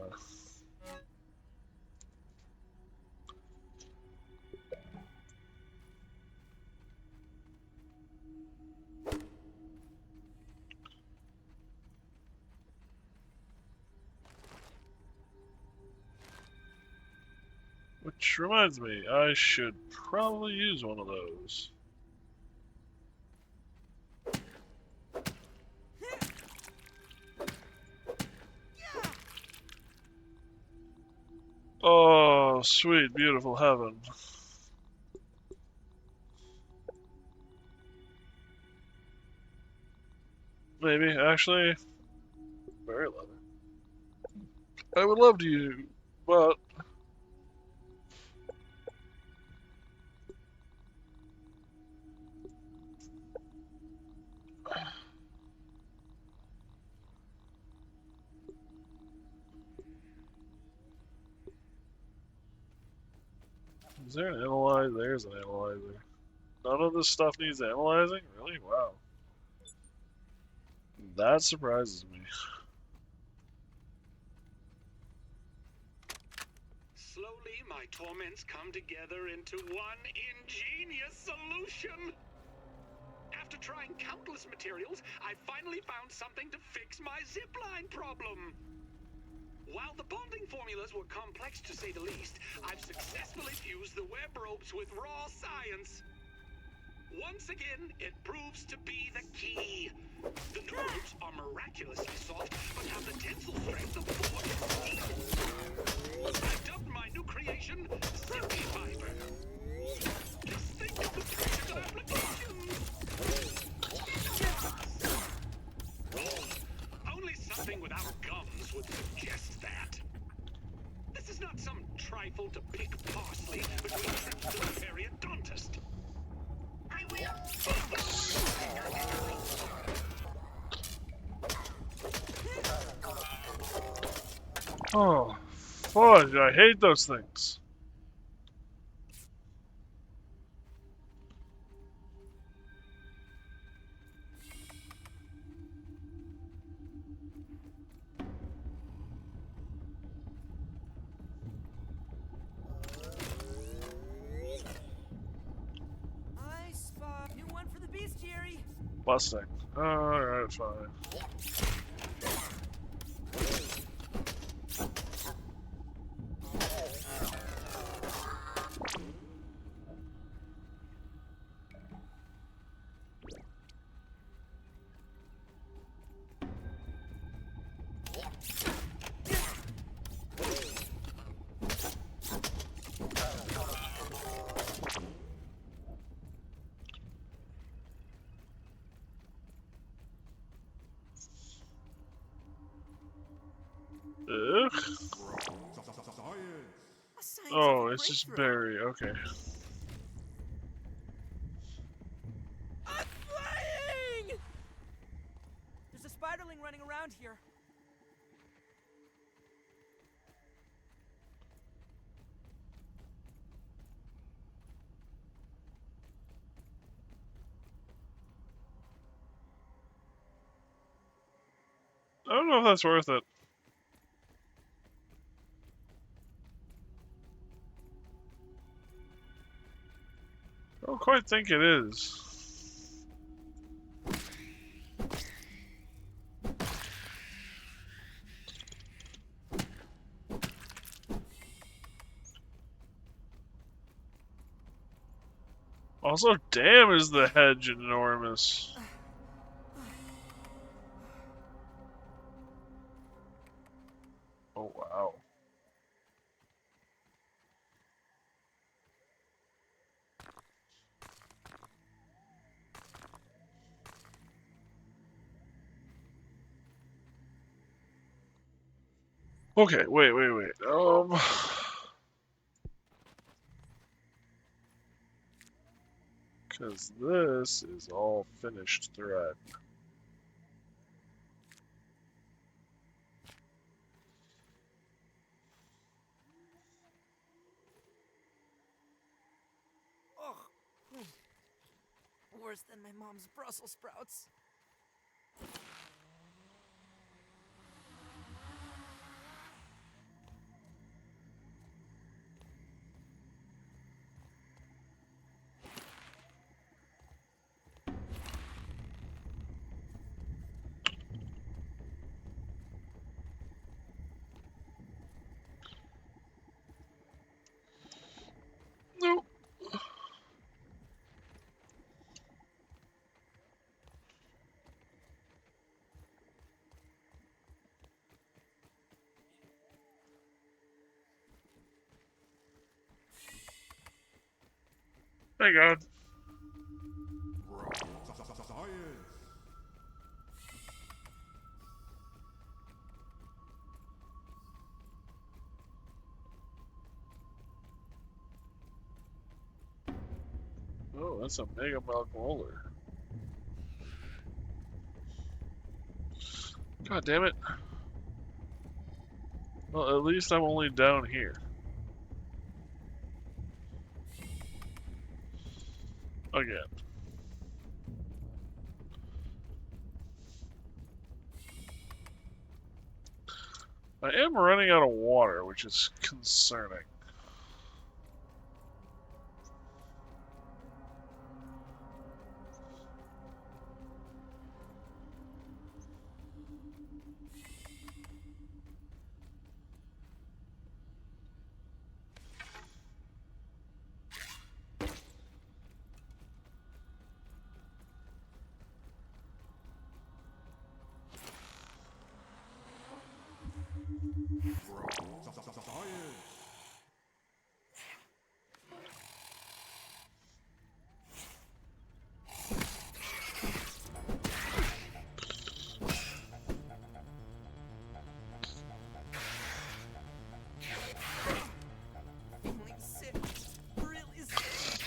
Which reminds me, I should probably use one of those. Oh, sweet, beautiful heaven. Maybe, actually, very leather. I would love to use, but is there an analyzer? There's an analyzer. None of this stuff needs analyzing? Really? Wow. That surprises me. Slowly, my torments come together into one ingenious solution. After trying countless materials, I finally found something to fix my zipline problem. While the bonding formulas were complex to say the least, I've successfully fused the web ropes with raw science. Once again, it proves to be the key. The new ropes are miraculously soft, but have the tensile strength of 4 steel. I've dubbed my new creation Zippy Fiber. Just think of the practical applications. Only something without gums would suggest that. This is not some trifle to pick parsley between trips to the periodontist. I will. Oh, fudge, I hate those things. I spot new one for the bestiary. Busting. Alright, fine. Ugh. Science. A scientific Oh, it's just breakthrough. berry. Okay. I'm flying! There's a spiderling running around here. I don't know if that's worth it. I don't quite think it is. Also, damn, is the hedge enormous. Oh, wow. Okay, wait. Because this is all finished thread. Ugh. Worse than my mom's Brussels sprouts. Nope. Thank God. Science. Oh, that's a mega milk roller. God damn it. Well, at least I'm only down here. Again. I am running out of water, which is concerning. Science. Really sick. Really sick.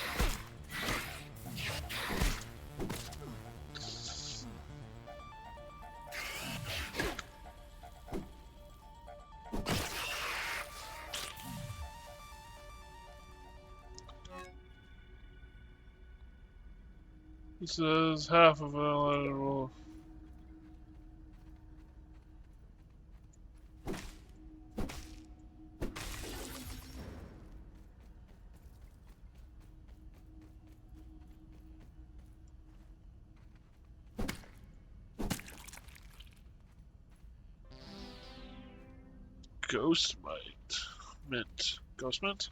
This is half of a ghost mite. Mint. Ghost mint?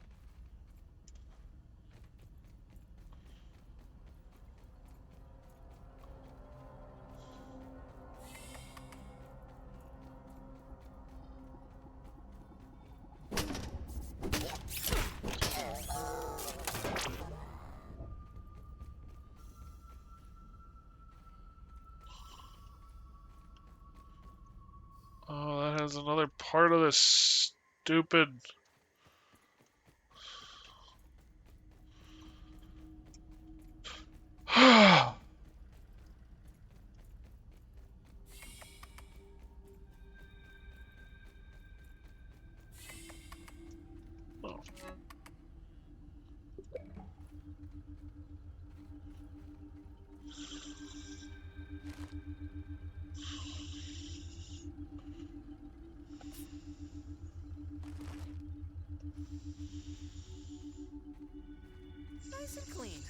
Oh, that has another part of this stupid. Oh. Nice and clean.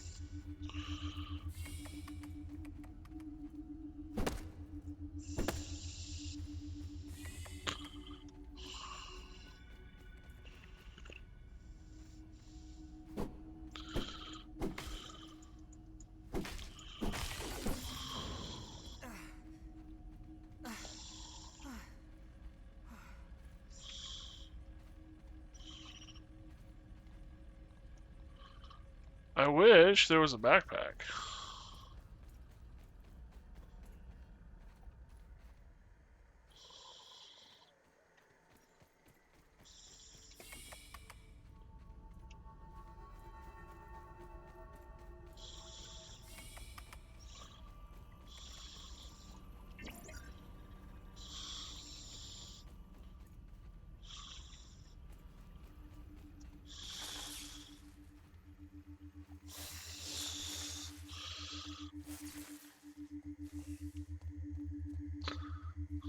I wish there was a backpack.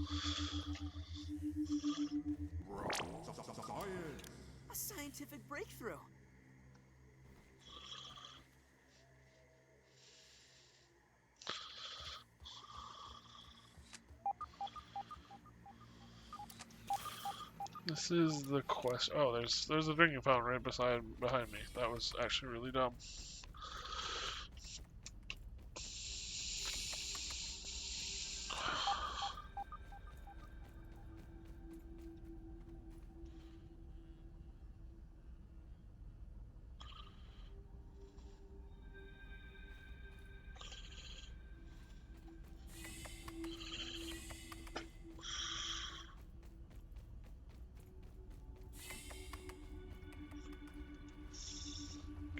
Science. A scientific breakthrough. This is the quest. Oh, there's a drinking fountain right behind me. That was actually really dumb.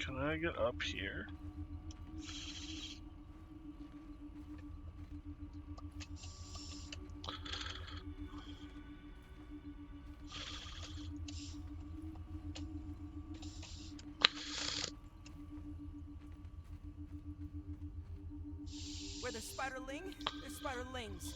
Can I get up here? Where there's spiderling, there's spiderlings.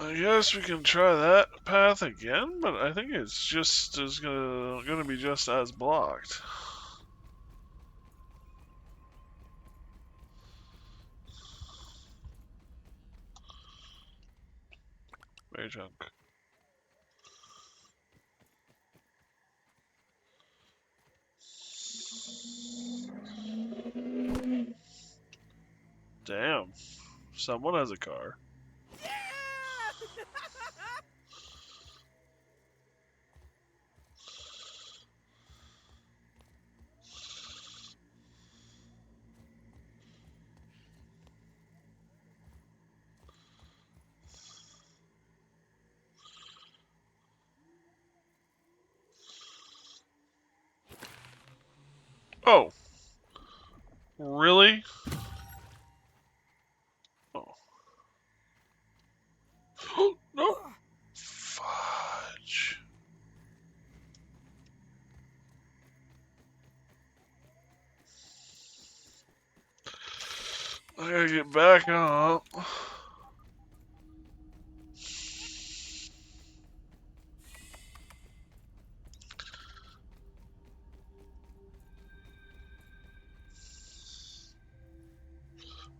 I guess we can try that path again, but I think it's just is gonna be just as blocked. Very junk. Damn, someone has a car. Yeah! Oh, really? Oh, no. Fudge. I gotta get back up.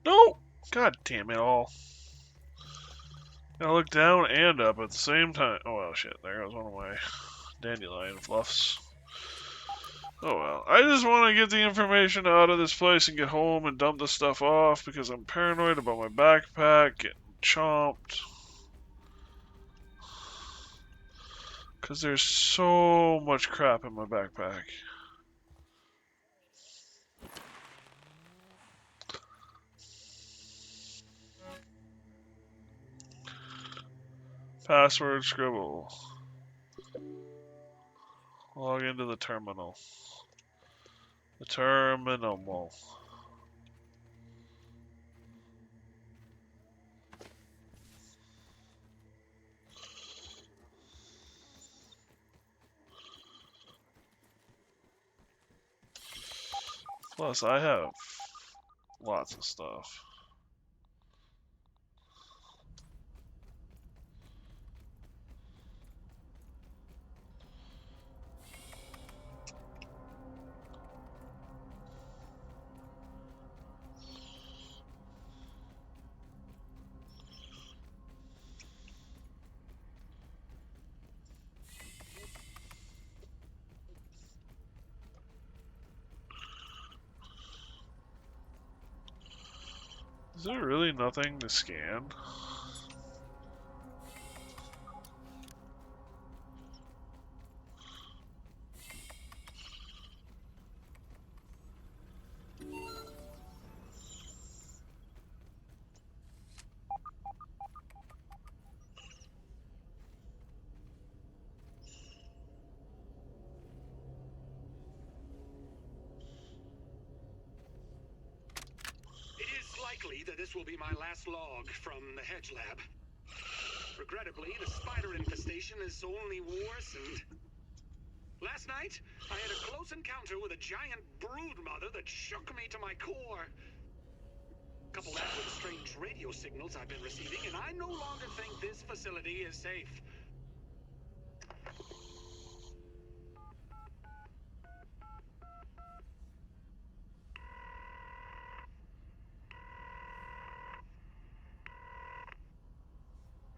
No! God damn it all. Gotta look down and up at the same time. Oh well, shit. There goes one of my dandelion fluffs. Oh well. I just want to get the information out of this place and get home and dump the stuff off because I'm paranoid about my backpack getting chomped. Because there's so much crap in my backpack. Password scribble. Log into the terminal. The terminal. Plus, I have lots of stuff. Is there really nothing to scan? It is likely that this will be my last log from the hedge lab. Regrettably, the spider infestation has only worsened. Last night, I had a close encounter with a giant brood mother that shook me to my core. Couple that with strange radio signals I've been receiving, and I no longer think this facility is safe.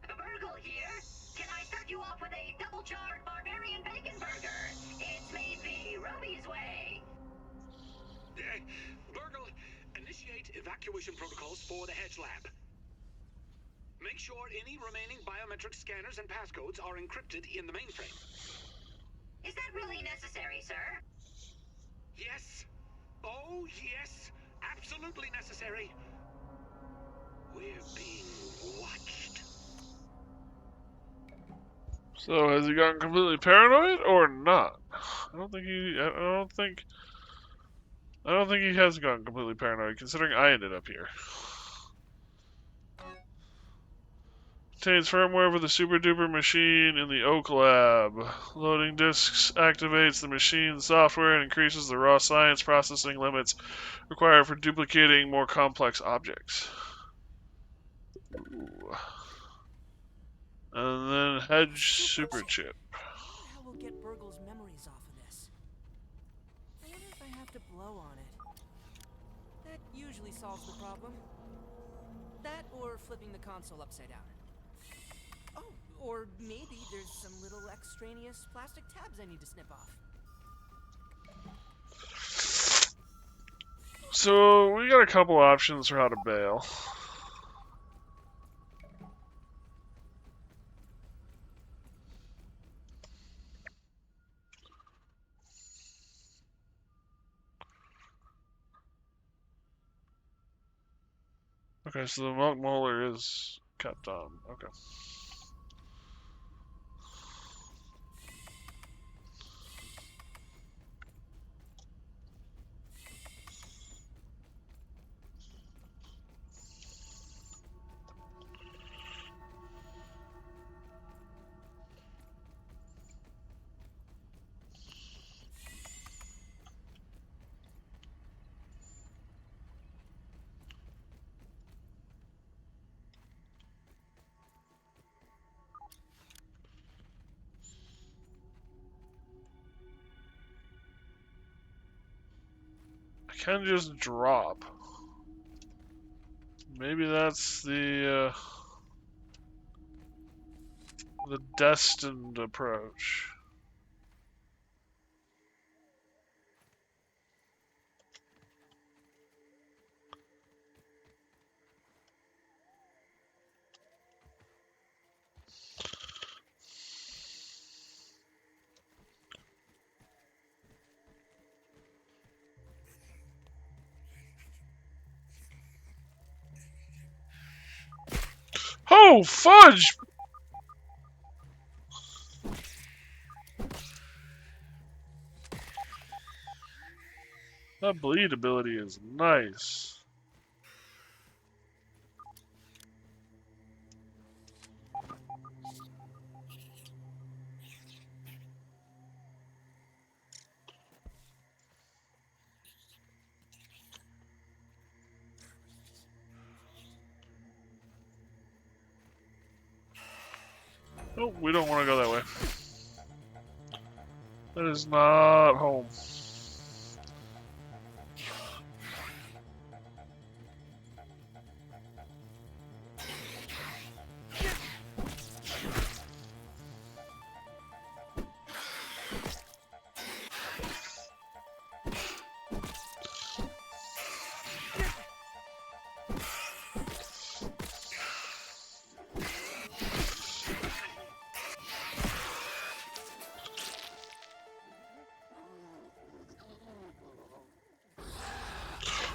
Burgle here. Can I start you off with a double-charred barbarian bacon burger? It's made the Roby's way. Burgle, initiate evacuation protocols for the hedge lab. Make sure any remaining biometric scanners and passcodes are encrypted in the mainframe. Is that really necessary, sir? Yes. Oh, yes. Absolutely necessary. We're being watched. So has he gotten completely paranoid or not? I don't think he. I don't think he has gotten completely paranoid, considering I ended up here. Contains firmware for the super duper machine in the Oak Lab. Loading disks activates the machine's software and increases the raw science processing limits required for duplicating more complex objects. Ooh. And then hedge super chip. I wonder how we'll get Burgle's memories off of this. I wonder if I have to blow on it. That usually solves the problem. That or flipping the console upside down. Oh, or maybe there's some little extraneous plastic tabs I need to snip off. So we got a couple options for how to bail. Okay, so the milk molar is kept on. Okay. I can just drop. Maybe that's the destined approach. Oh, fudge! That bleed ability is nice. Oh, we don't want to go that way. That is not home.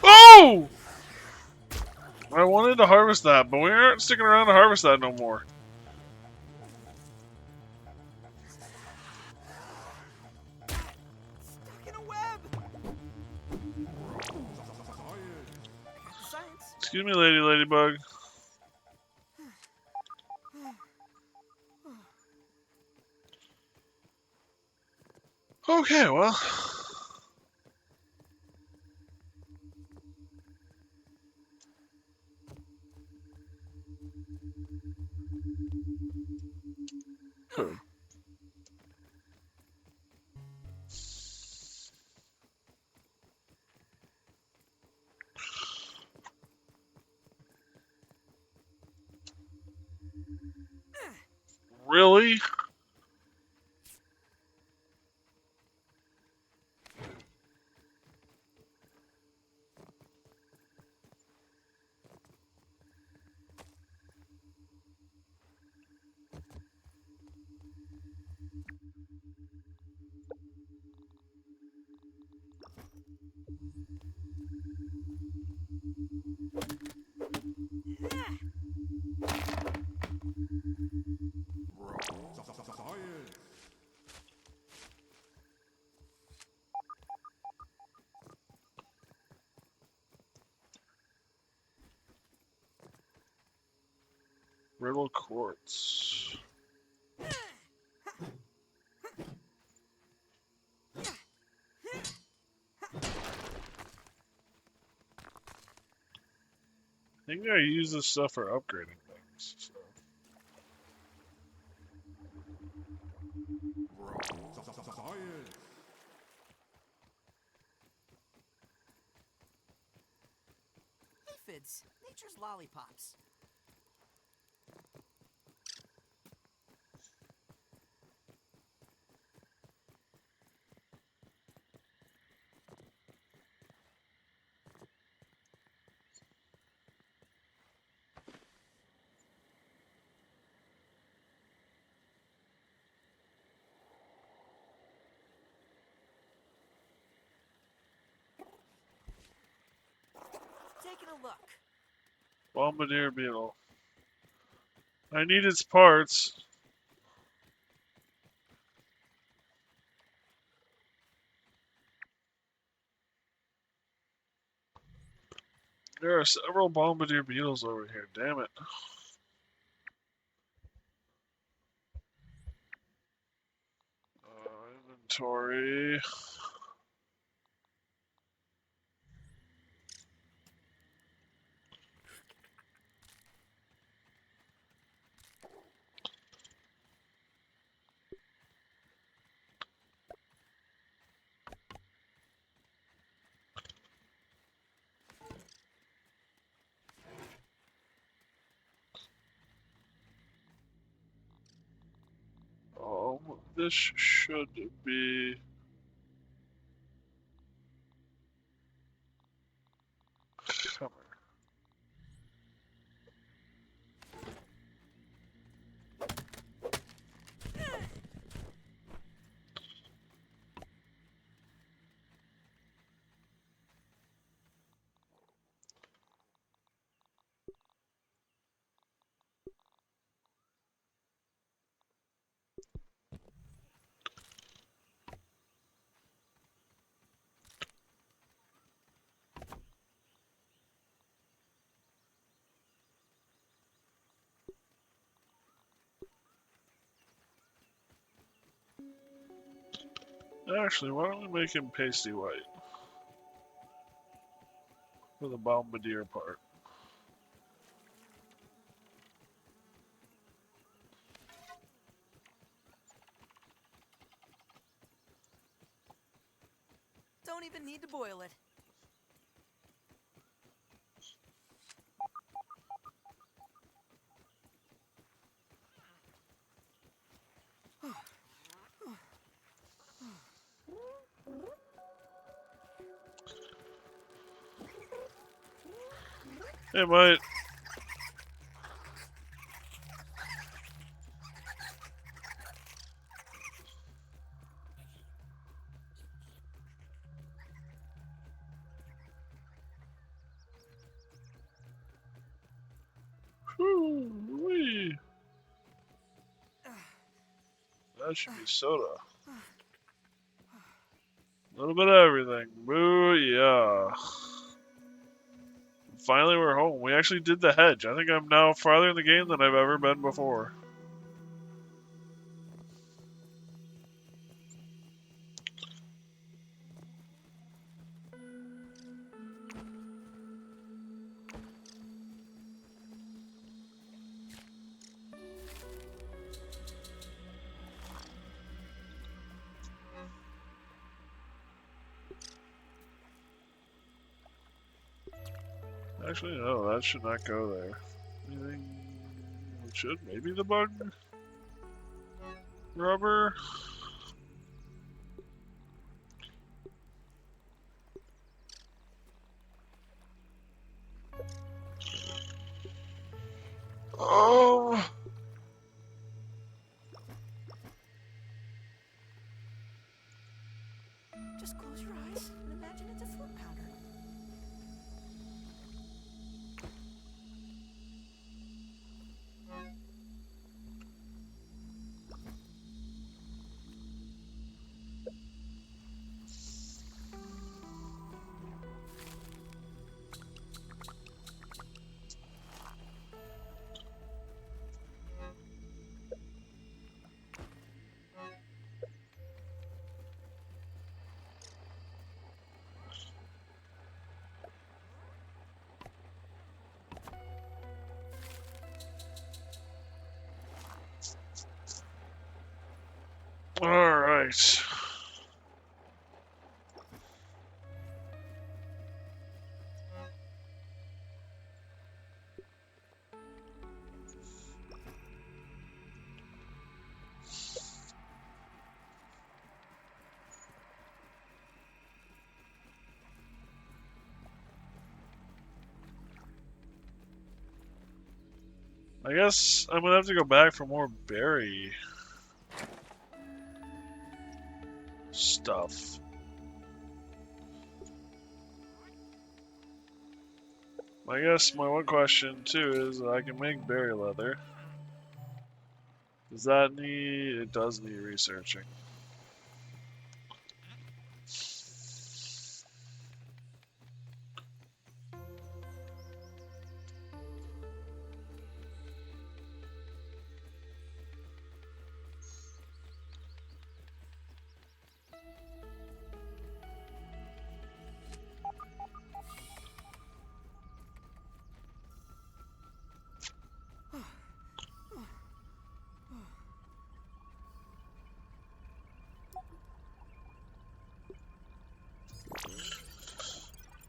Oh! I wanted to harvest that, but we aren't sticking around to harvest that no more. Stuck in a web! Science. Excuse me, ladybug. Okay, well. Huh. Really? Science. Riddle quartz. I think I use this stuff for upgrading things. So. Science. Aphids, nature's lollipops. Taking a look. Bombardier beetle. I need its parts. There are several bombardier beetles over here. Damn it. Inventory. This should be. Come here. Actually, why don't we make him pasty white for the bombardier part? Don't even need to boil it. It might. Whoo-wee. That should be soda. A little bit of everything. Booyah. Finally, we're home. We actually did the hedge. I think I'm now farther in the game than I've ever been before. Actually, no, that should not go there. Anything? It should. Maybe the bug rubber. Oh. Just close your eyes and imagine it's a fruit powder. All right. I guess I'm gonna have to go back for more berry stuff. I guess my one question too is I can make berry leather. Does that need? It does need researching.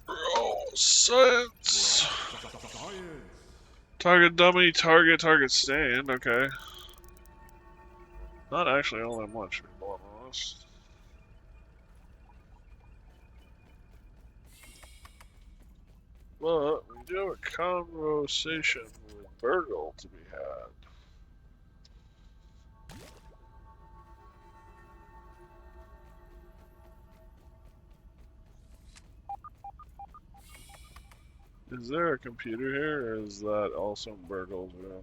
Roll science. Science. Target dummy, target stand. Okay. Not actually all that much, to be blunt honest. But we do have a conversation with Burgle to be had. Is there a computer here, or is that also in Burgle's room?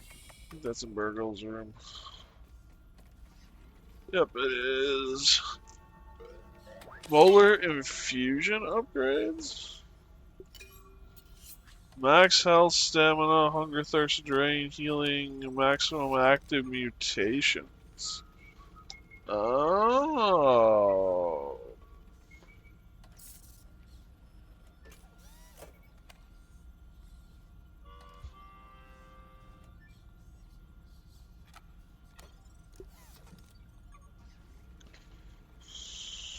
I think that's in Burgle's room. Yep, it is. Molar infusion upgrades? Max health, stamina, hunger, thirst, drain, healing, maximum active mutations. Oh.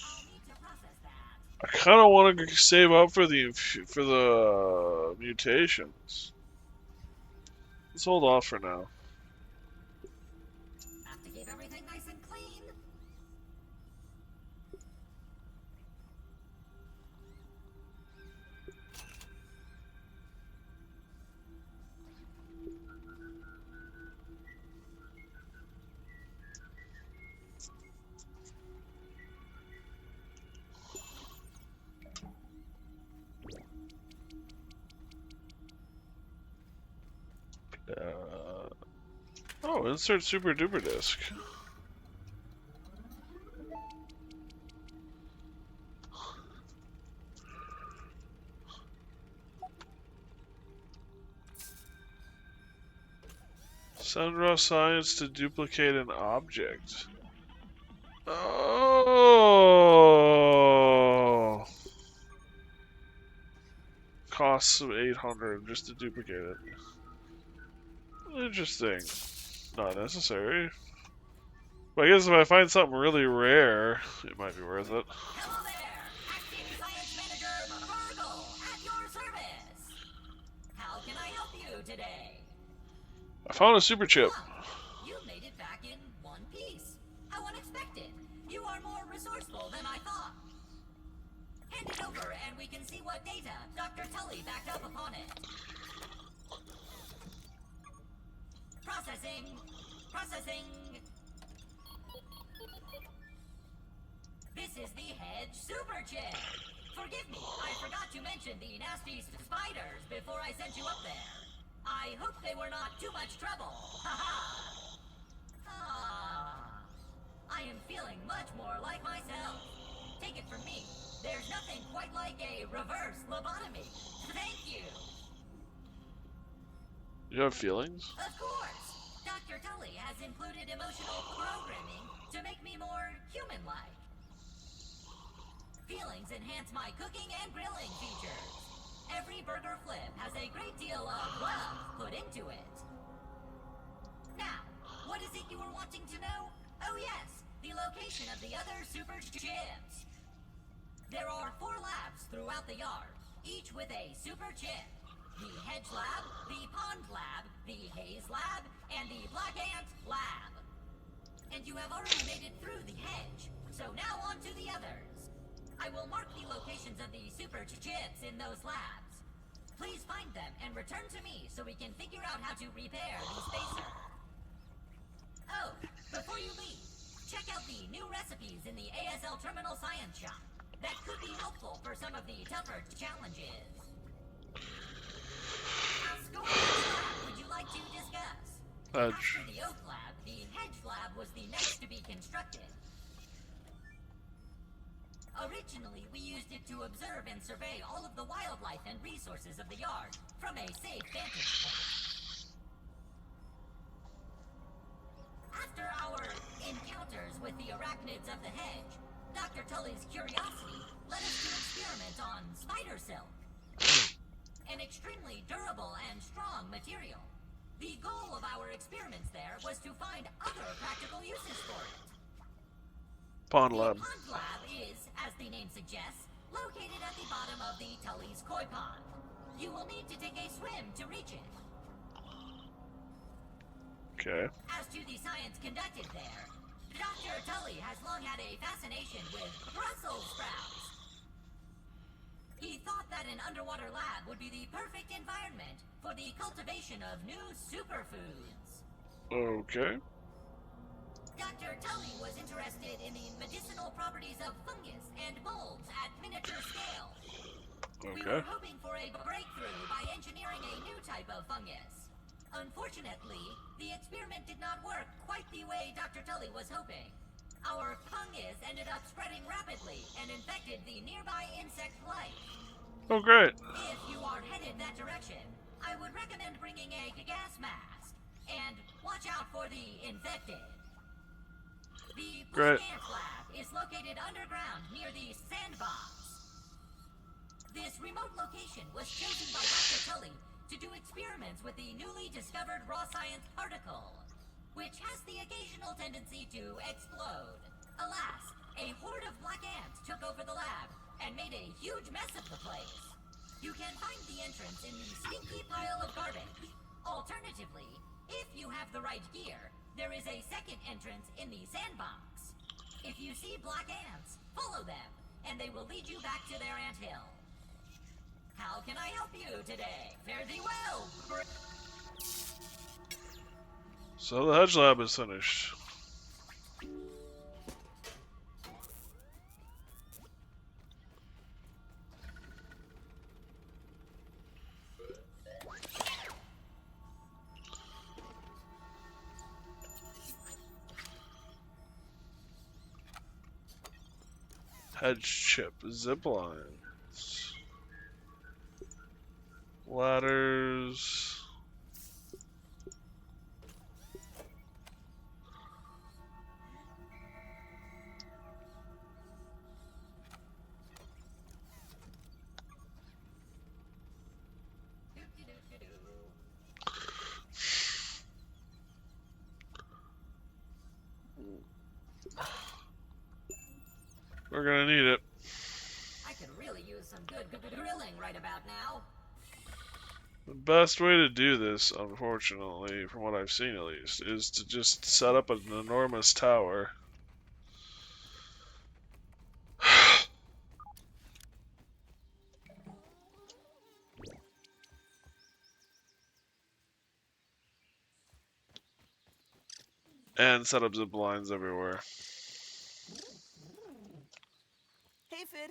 I'll need to process that. I kind of want to save up for the mutations. Let's hold off for now. Have to keep everything nice and clean. Oh, insert super duper disc. Send raw science to duplicate an object. Oh. Costs of 800 just to duplicate it. Interesting. Not necessary. But I guess if I find something really rare, it might be worth it. Hello there, acting science manager Virgil at your service. today? I found a super chip. Wow, you made it back in one piece. How unexpected. You are more resourceful than I thought. Hand it over and we can see what data Dr. Tully backed up upon it. Processing. Processing. This is the hedge super chip. Forgive me, I forgot to mention the nasty spiders before I sent you up there. I hope they were not too much trouble. Haha. I am feeling much more like myself. Take it from me, there's nothing quite like a reverse lobotomy. Thank you. You have feelings? Of course. Dr. Tully has included emotional programming to make me more human-like. Feelings enhance my cooking and grilling features. Every burger flip has a great deal of love put into it. Now, what is it you were wanting to know? Oh yes, the location of the other super chips. There are 4 labs throughout the yard, each with a super chip. The hedge lab, the pond lab, the haze lab, and the black ant lab. And you have already made it through the hedge, so now on to the others. I will mark the locations of the super chips in those labs. Please find them and return to me so we can figure out how to repair the spacer. Oh, before you leave, check out the new recipes in the ASL Terminal Science Shop. That could be helpful for some of the tougher challenges. Now, score which lab would you like to discuss? Hedge. After the oak lab, the hedge lab was the next to be constructed. Originally, we used it to observe and survey all of the wildlife and resources of the yard from a safe vantage point. After our encounters with the arachnids of the hedge, Dr. Tully's curiosity led us to experiment on spider silk, an extremely durable and strong material. The goal of our experiments there was to find other practical uses for it. Pond The lab. pond lab is, as the name suggests, located at the bottom of the Tully's koi pond. You will need to take a swim to reach it. Okay. As to the science conducted there, Dr. Tully has long had a fascination with Brussels sprouts. He thought that an underwater lab would be the perfect environment for the cultivation of new superfoods. Okay. Dr. Tully was interested in the medicinal properties of fungus and molds at miniature scale. We Okay. were hoping for a breakthrough by engineering a new type of fungus. Unfortunately, the experiment did not work quite the way Dr. Tully was hoping. Our fungus ended up spreading rapidly and infected the nearby insect life. Oh, great. If you are headed that direction, I would recommend bringing a gas mask. And watch out for the infected. The Great. Black Ant Lab is located underground near the sandbox. This remote location was chosen by Dr. Tully to do experiments with the newly discovered raw science particle, which has the occasional tendency to explode. Alas, a horde of black ants took over the lab and made a huge mess of the place. You can find the entrance in the stinky pile of garbage. Alternatively, if you have the right gear, there is a second entrance in the sandbox. If you see black ants, follow them, and they will lead you back to their anthill. How can I help you today? Fare thee well. So the hedge lab is finished. Hedge chip, zip lines, ladders. We're gonna need it. I could really use some good grilling right about now. The best way to do this, unfortunately, from what I've seen at least, is to just set up an enormous tower. And set up zip lines everywhere. Hey, Fid.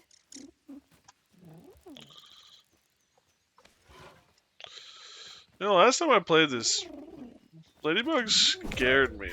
You know, last time I played this, ladybugs scared me.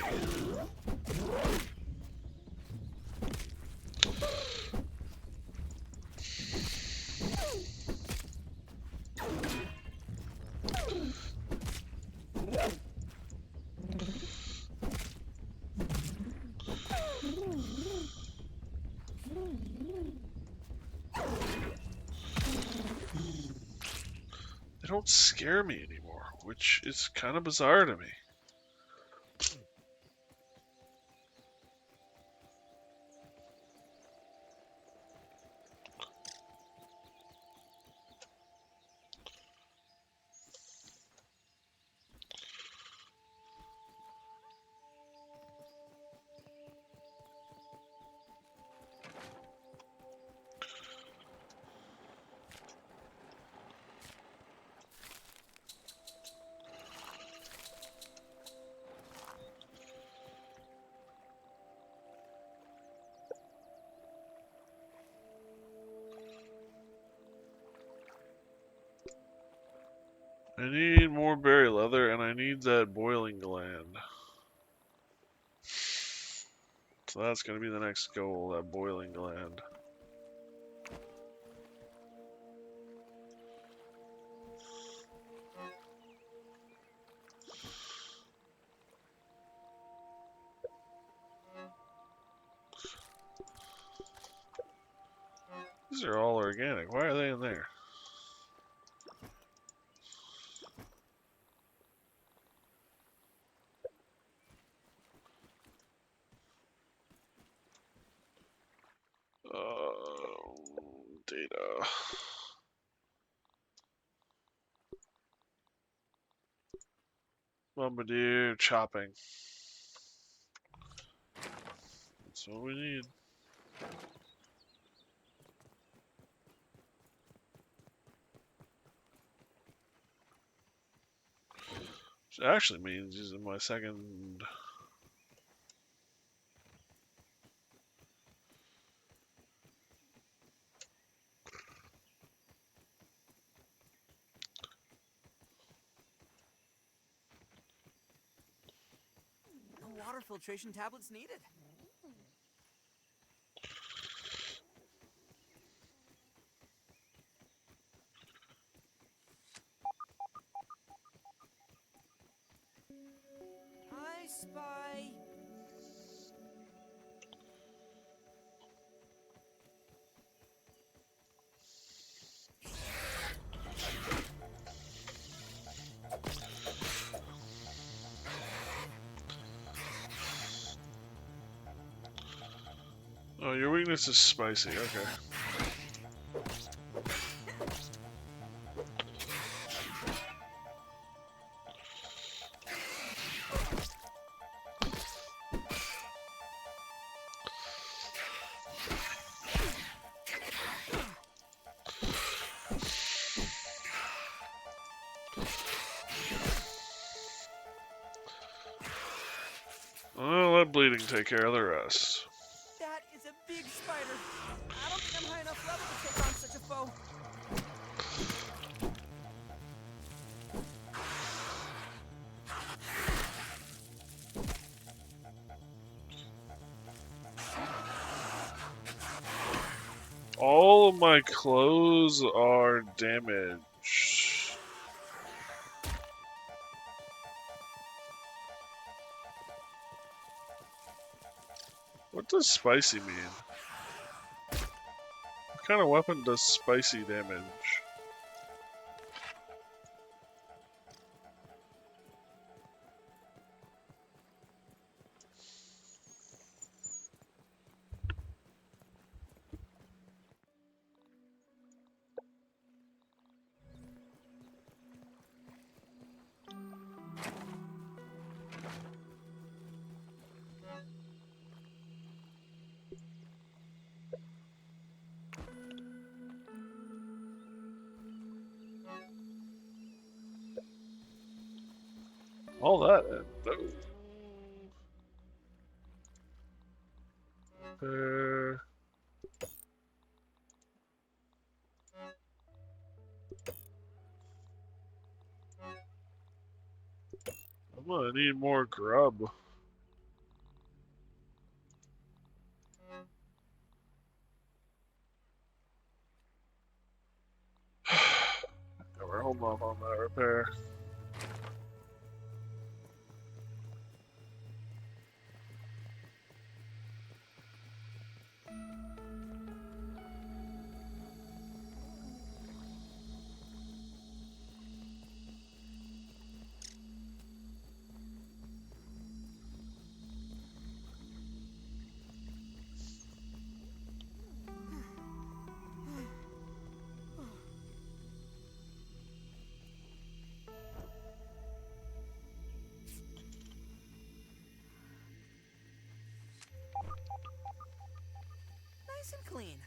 They don't scare me anymore, which is kind of bizarre to me. I need more berry leather, and I need that boiling gland. So that's going to be the next goal, that boiling gland. These are all organic. Why are they in there? Data. Bombardier chopping. That's what we need. Which actually means using my second. No water filtration tablets needed. I spy. Oh, your weakness is spicy. Okay. I'll let bleeding take care of the rest. That is a big spider. I don't think I'm high enough level to take on such a foe. All of my clothes are damaged. What does spicy mean? What kind of weapon does spicy damage? All that and no. I'm gonna need more grub. Yeah, we're holding off on that repair. Nice and clean.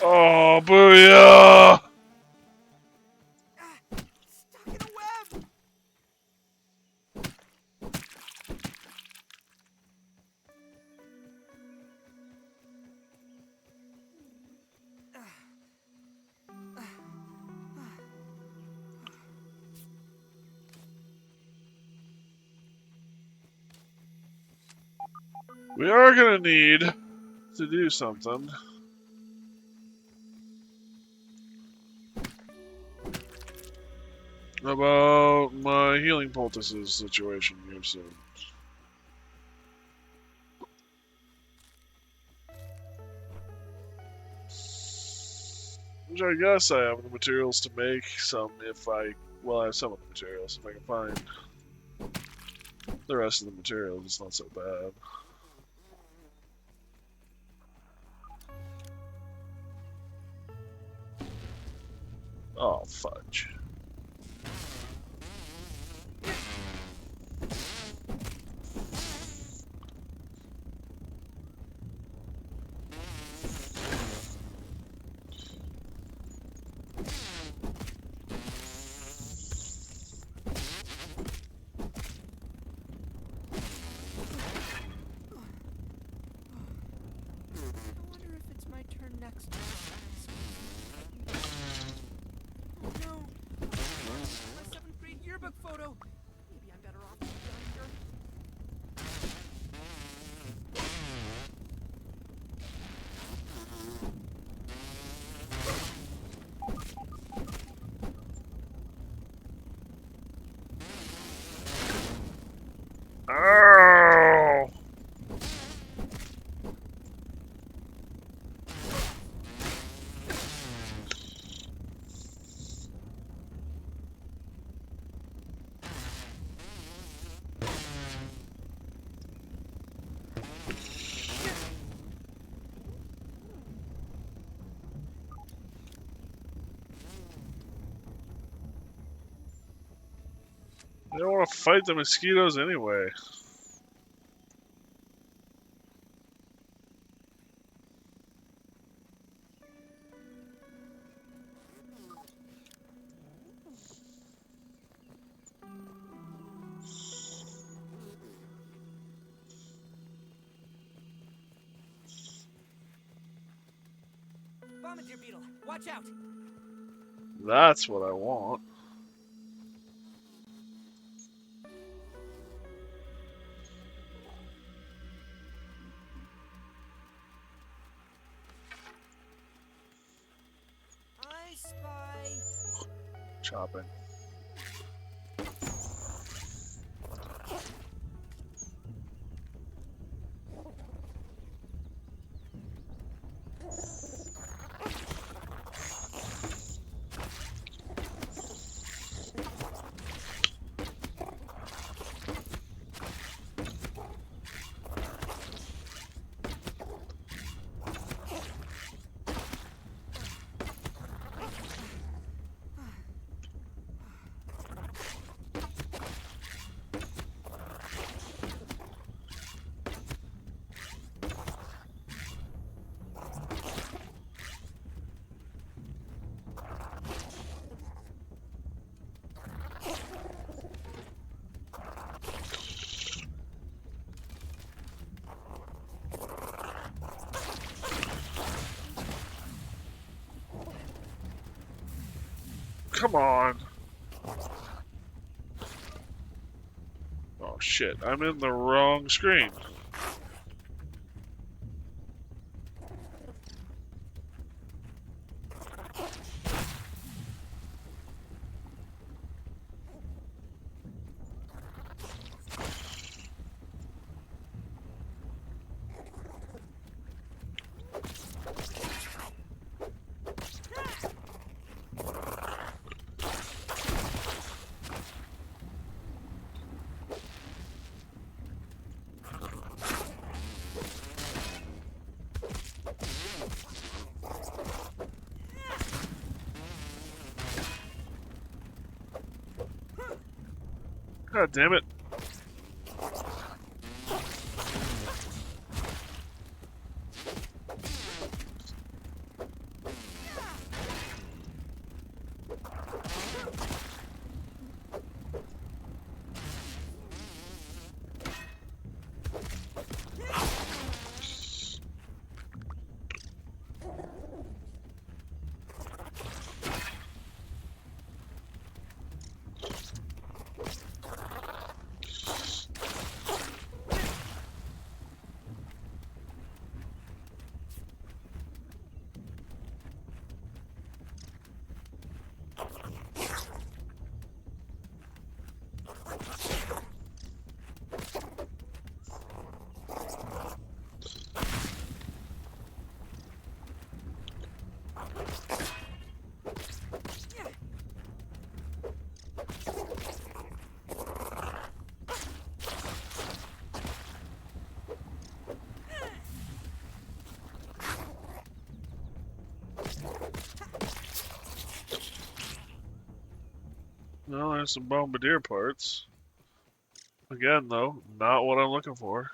Oh, booyah! Stuck in a web! We are gonna need to do something about my healing poultices situation here soon. Which I guess I have the materials to make some if I, well, I have some of the materials. If I can find the rest of the materials, it's not so bad. Oh, fudge. I wonder if it's my turn next. Oh no! My 7th grade yearbook photo! Maybe I'm better off younger. Ow! I don't want to fight the mosquitoes anyway. Bombardier beetle, watch out! That's what I want. chopping. Come on. Oh shit, I'm in the wrong screen. God damn it. Well, there's some bombardier parts. Again, though, not what I'm looking for.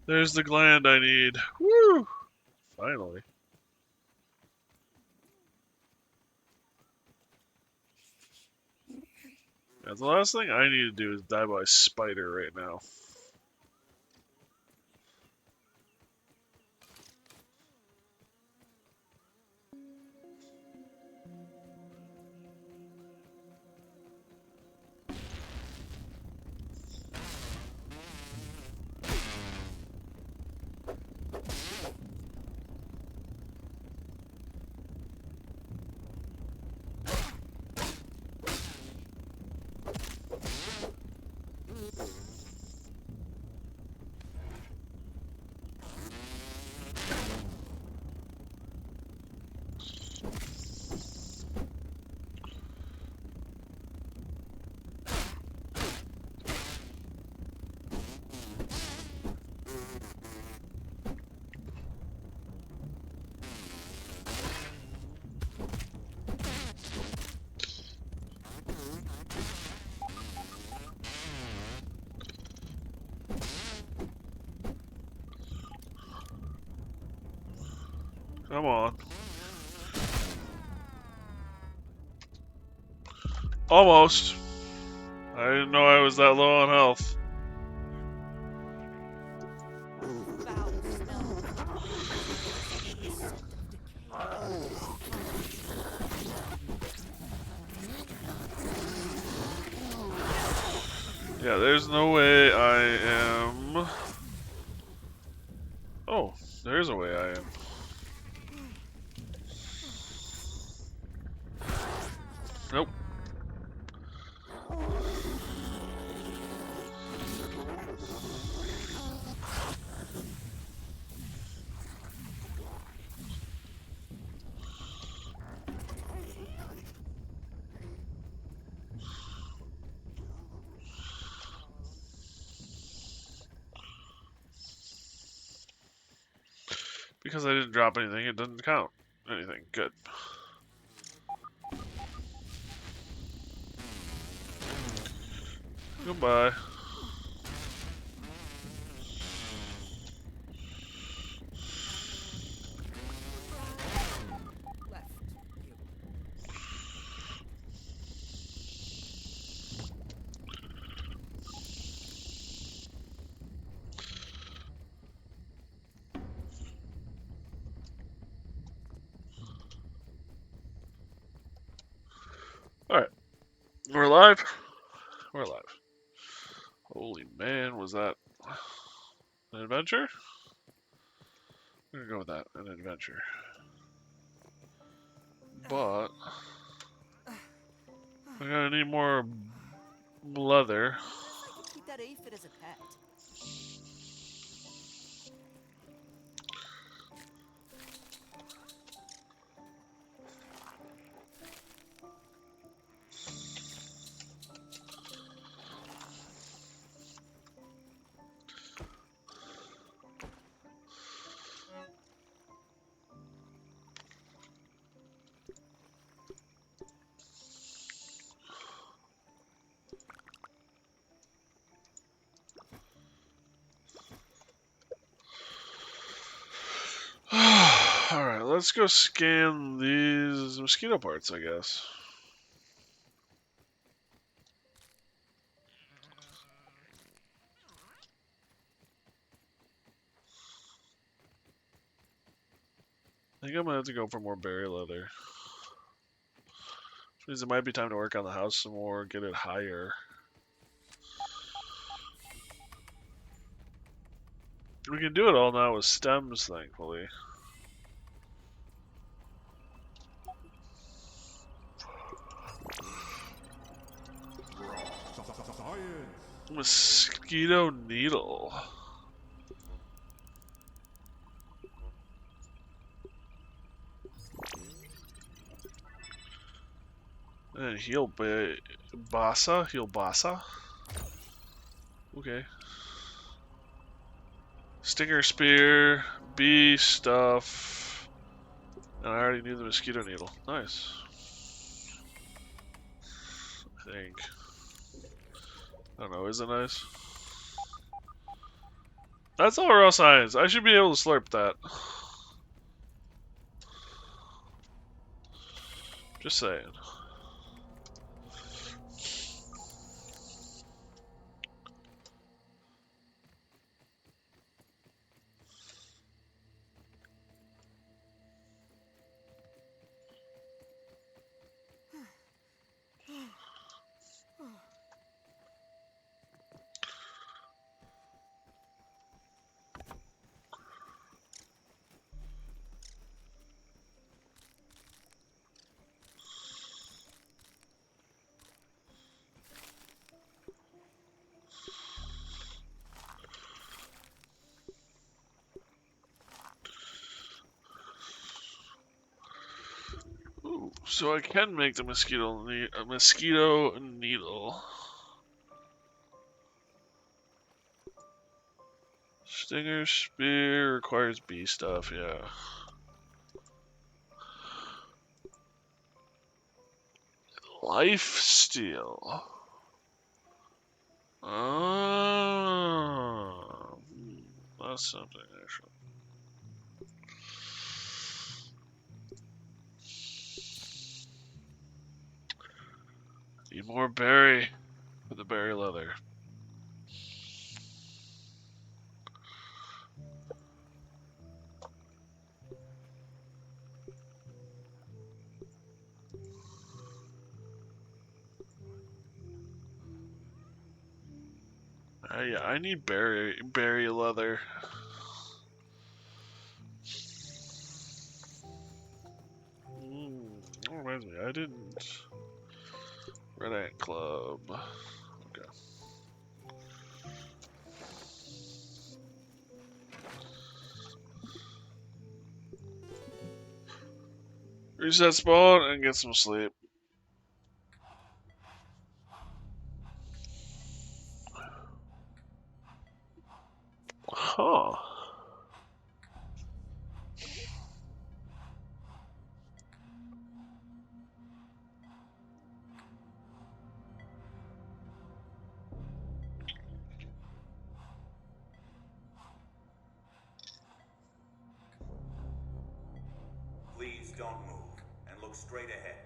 There's the gland I need. Woo! Finally. Yeah, the last thing I need to do is die by a spider right now. Come on. Almost. I didn't know I was that low on health. Foul smell. The scent of decay. Yeah, there's no way I am. Oh, there's a way I am. Nope. Because I didn't drop anything, it doesn't count. Anything. Good. Goodbye. Left. You. Alright. We're alive. We're alive. Holy man, was that an adventure? I'm gonna go with that. An adventure. But I'm gonna need more leather. Guess I could keep that aphid as a pet. Alright, let's go scan these mosquito parts, I guess. I think I'm gonna have to go for more berry leather. Which means it might be time to work on the house some more, get it higher. We can do it all now with stems, thankfully. Science. Mosquito needle. And heal basa? Heal basa? Okay. Stinger spear, bee stuff. And I already knew the mosquito needle. Nice. I think. I don't know, is it nice? That's all raw science. I should be able to slurp that. Just saying. Ooh, so I can make the mosquito needle. Stinger spear requires bee stuff, yeah. Life steal. Oh, that's something actually. Need more berry for the berry leather. Yeah, I need berry leather. That reminds me, I didn't. Red Ant Club. Okay. Reset spawn and get some sleep. Huh. Please don't move and look straight ahead.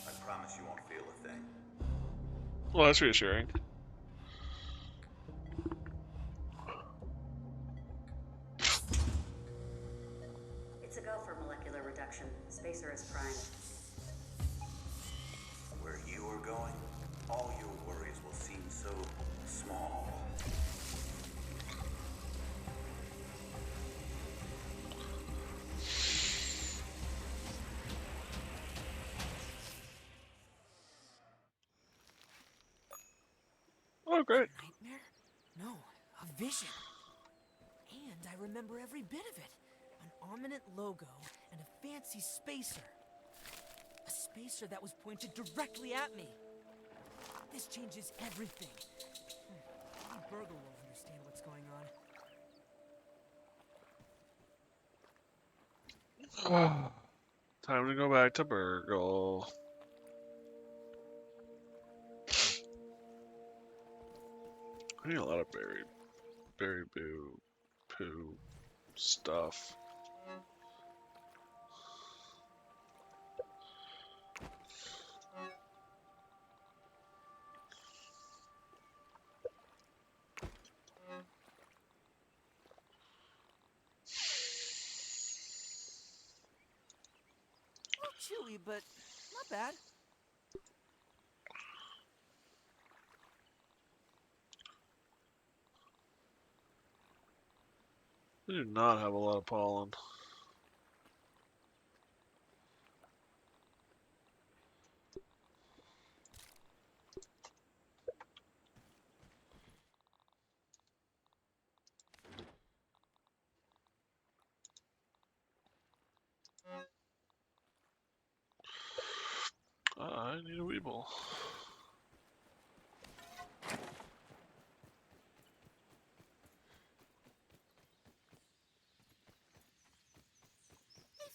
I promise you won't feel a thing. Well, that's reassuring. It's a go for molecular reduction. Spacer is primed. Where you are going, all your worries will seem so small. Oh, great. Nightmare? No, a vision. And I remember every bit of it. An Armament logo and a fancy spacer. A spacer that was pointed directly at me. This changes everything. Maybe Burger will understand what's going on. Time to go back to Burgle. I need a lot of berry poo stuff. A little chewy, but not bad. I do not have a lot of pollen. I need a Weeble.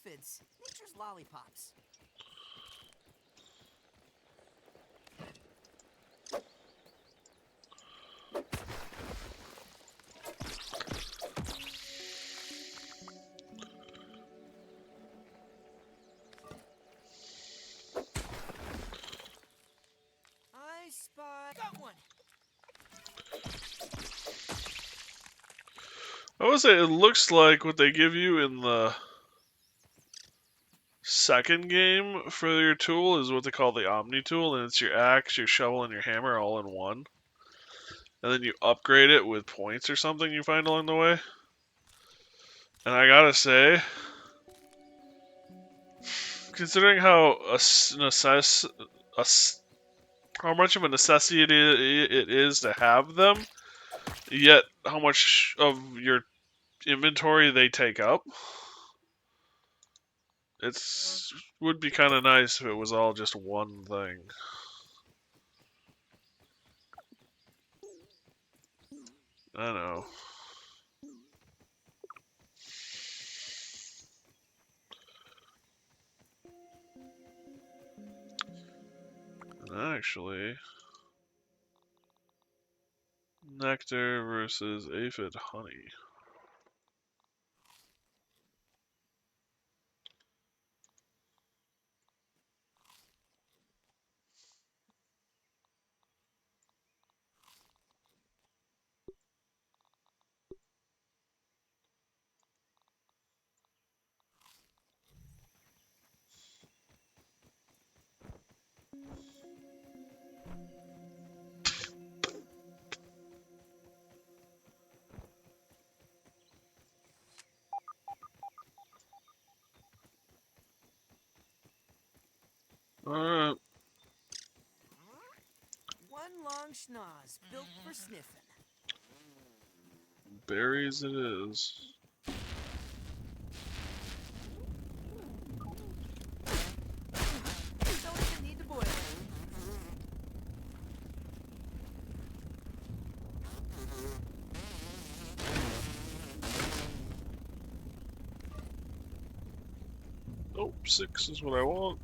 Aphids, nature's lollipops. I spy. Got one. I would say it looks like what they give you in the second game for your tool is what they call the Omni tool, and it's your axe, your shovel, and your hammer all in one. And then you upgrade it with points or something you find along the way. And I gotta say, considering how how much of a necessity it is to have them, yet how much of your inventory they take up, it's would be kind of nice if it was all just one thing. I know. Actually, nectar versus aphid honey. Alright, One long schnoz built for sniffing. berries it is. So it need to boil. Oh, 6 is what I want.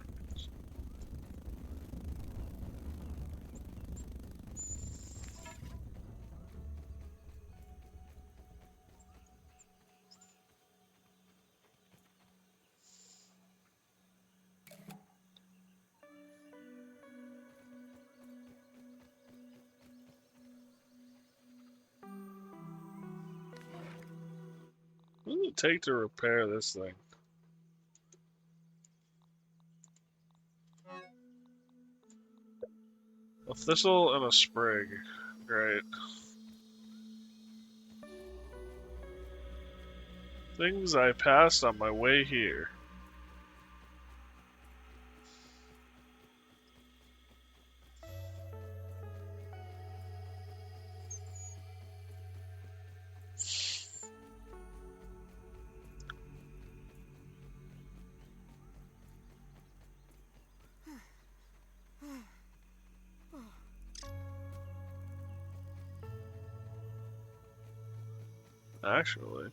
What does it take to repair this thing? A thistle and a sprig. Right. Things I passed on my way here. Actually.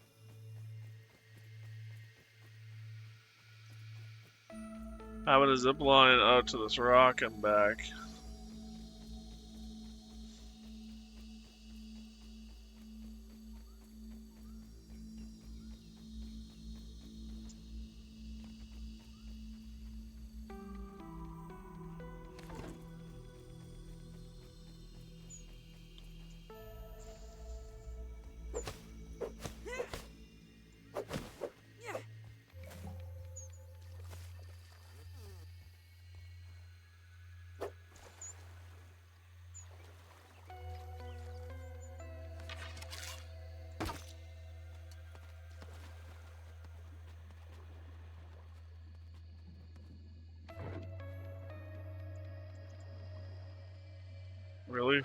How about a zip line out to this rock and back? Really?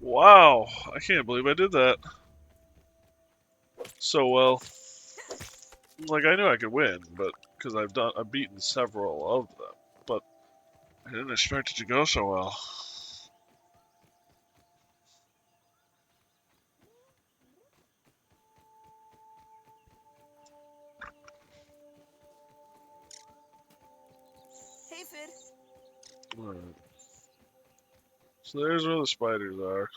Wow, I can't believe I did that so well. Like I knew I could win, but because I've beaten several of them, but I didn't expect it to go so well. Hey, Fid. Alright. So there's where the spiders are.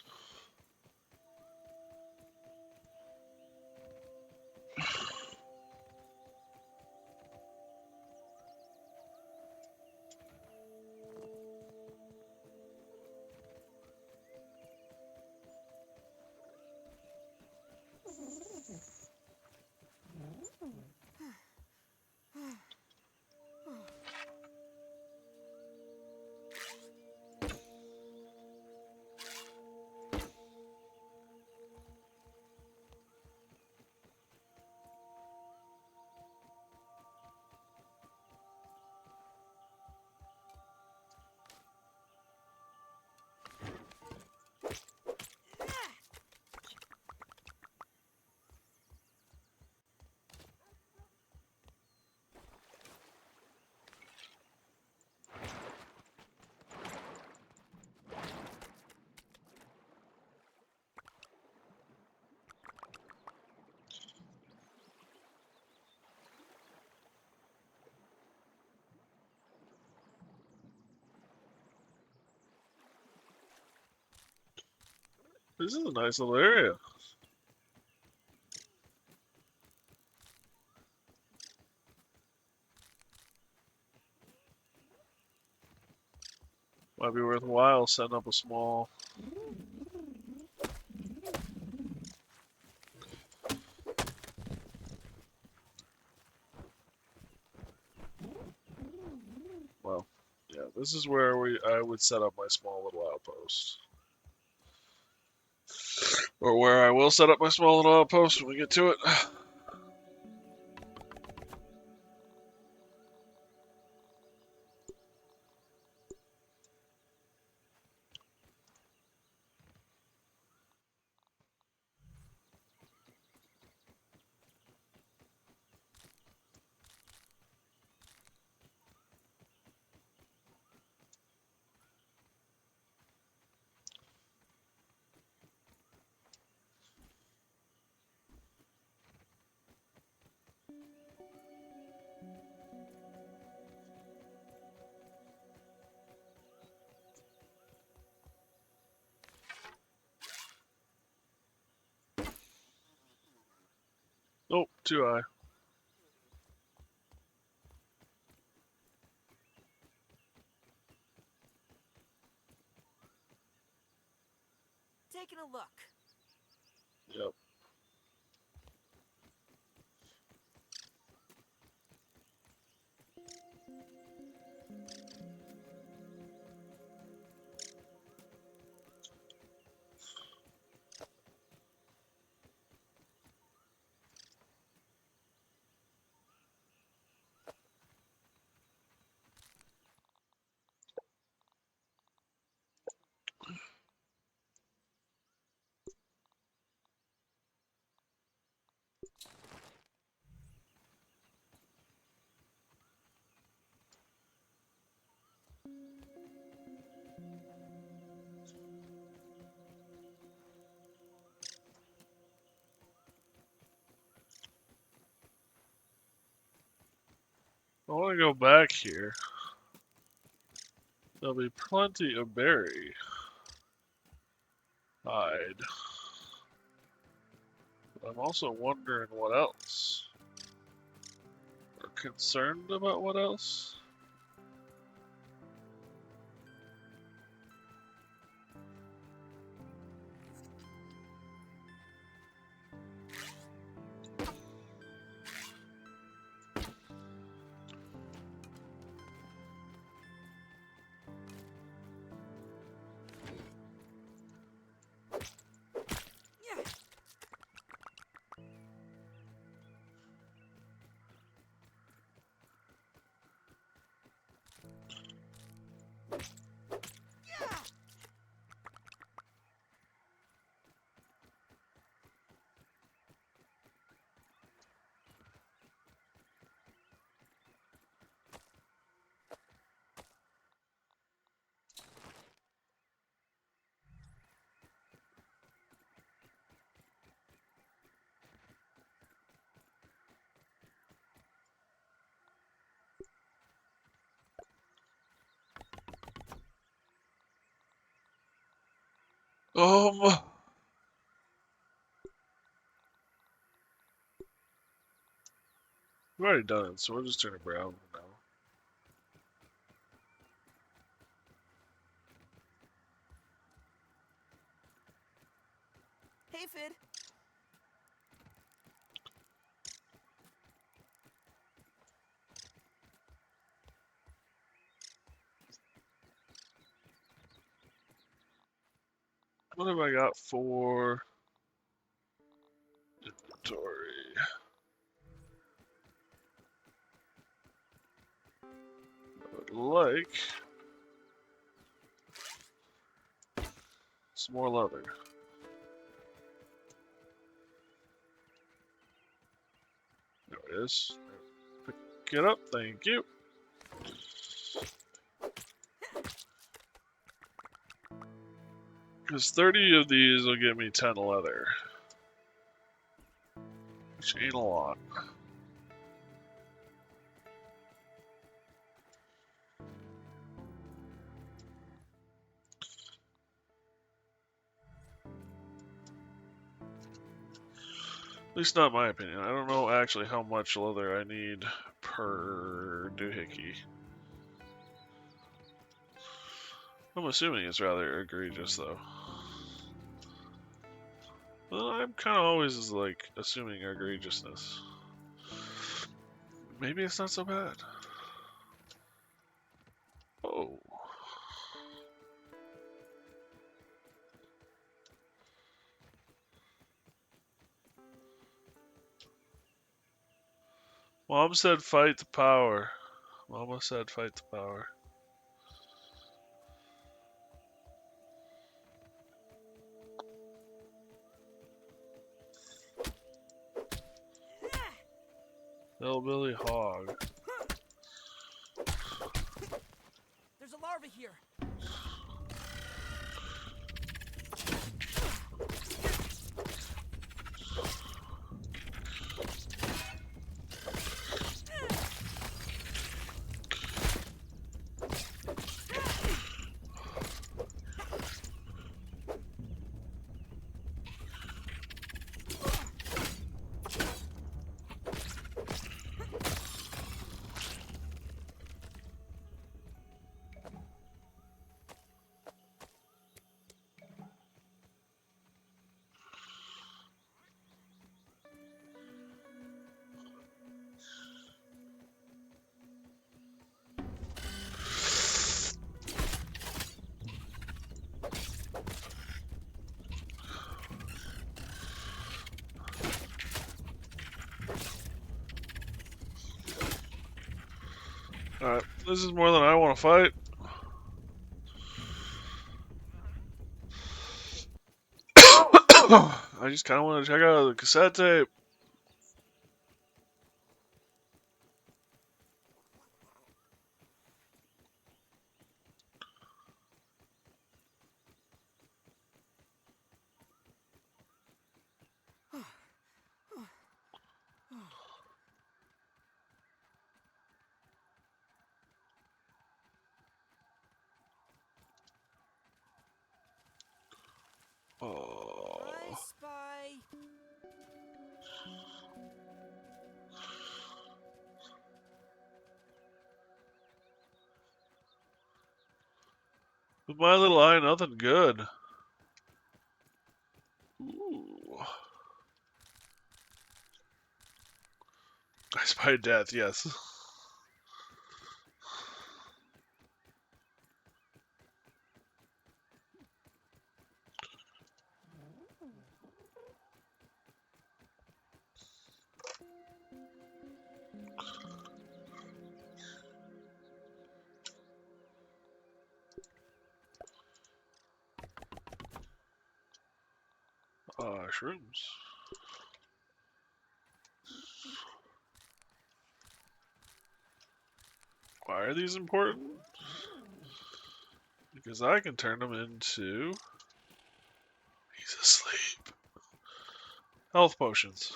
This is a nice little area. Might be worthwhile setting up a small. Well, yeah, this is where I would set up my small little outpost. Or where I will set up my small little outpost when we get to it. Oh, too high. Taking a look. Yep. I want to go back here. There'll be plenty of berry. Hide. But I'm also wondering what else. Or concerned about what else. Um, we've already done it, so we'll just turn it brown for now. Hey, Fid. What have I got for inventory? I would like some more leather. There it is. Pick it up, thank you. Because 30 of these will give me 10 leather. Which ain't a lot. At least not my opinion. I don't know actually how much leather I need per doohickey. I'm assuming it's rather egregious though. Well, I'm kind of always like assuming egregiousness. Maybe it's not so bad. Oh. Mom said fight the power. Mama said fight the power. Hillbilly hog. There's a larva here. Alright, this is more than I want to fight. I just kind of want to check out the cassette tape. Oh. I spy. With my little eye, nothing good. Ooh. I spy death, yes. Shrooms. Why are these important? Because I can turn them into... He's asleep. Health potions.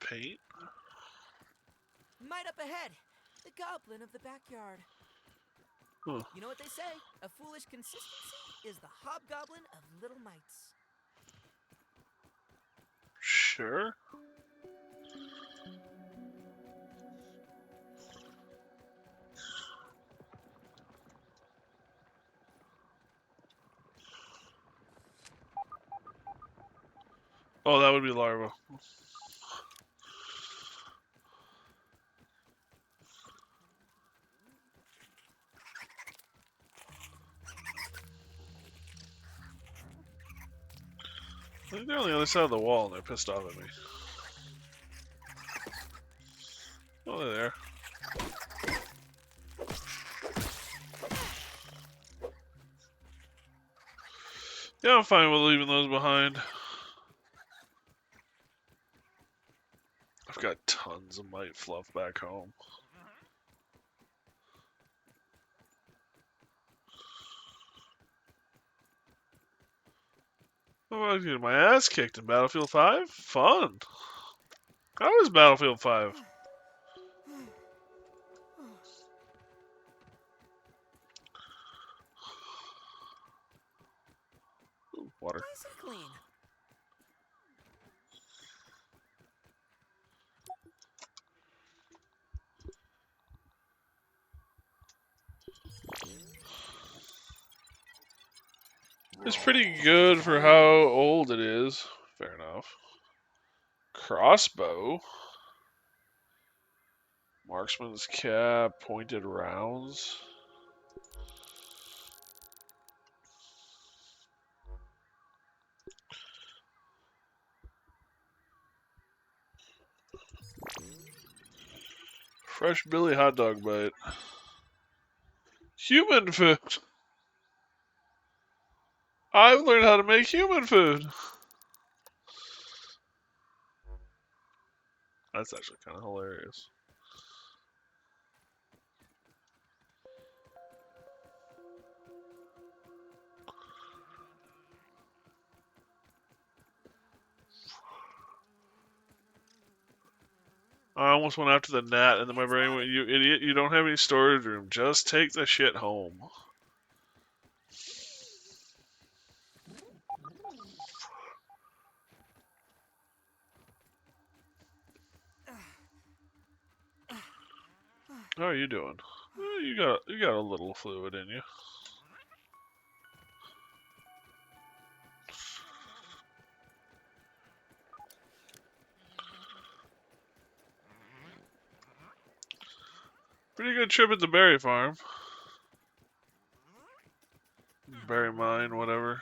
Paint? Might up ahead. The goblin of the backyard. Huh. You know what they say? A foolish consistency is the hobgoblin of little mites. Sure. Oh, that would be larva. I think they're on the other side of the wall and they're pissed off at me. Oh, they're there. Yeah, I'm fine with leaving those behind. I've got tons of mite fluff back home. Oh, I was getting my ass kicked in Battlefield 5? Fun. How was Battlefield 5? Ooh, water. Nice and clean. It's pretty good for how old it is. Fair enough. Crossbow. Marksman's cap, pointed rounds. Fresh Billy hot dog bite. Human food. I've learned how to make human food. That's actually kind of hilarious. I almost went after the gnat, and then my brain went, "You idiot! You don't have any storage room. Just take the shit home." How are you doing? You got a little fluid in you. Pretty good trip at the berry farm. Berry mine, whatever.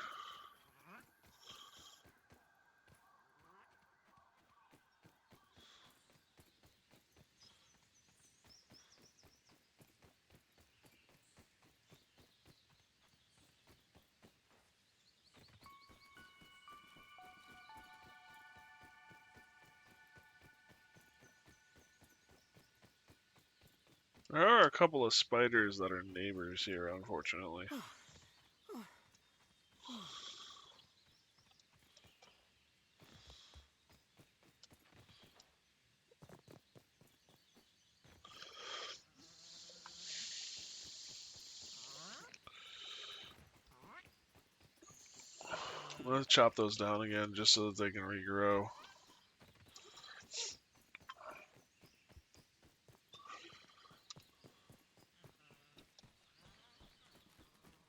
There are a couple of spiders that are neighbors here, unfortunately. Let's chop those down again just so that they can regrow.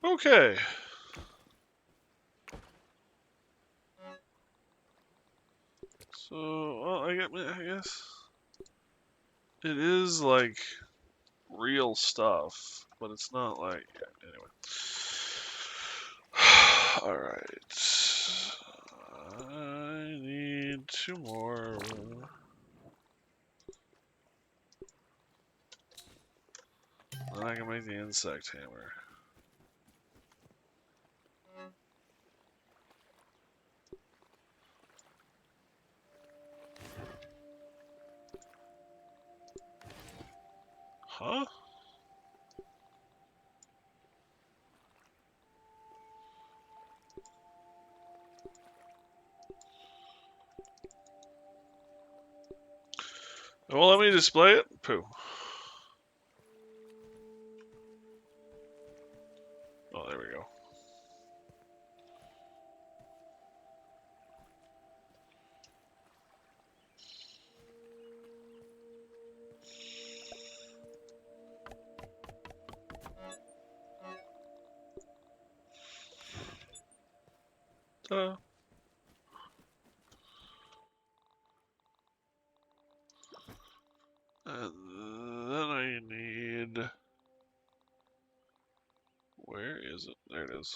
Okay. So, well, I guess it is like real stuff, but it's not like, yeah, anyway. Alright. I need 2 more. Then I can make the insect hammer. Huh? Well, let me display it. Pooh. Oh, there we go. Ta-da. And then I need... Where is it? There it is.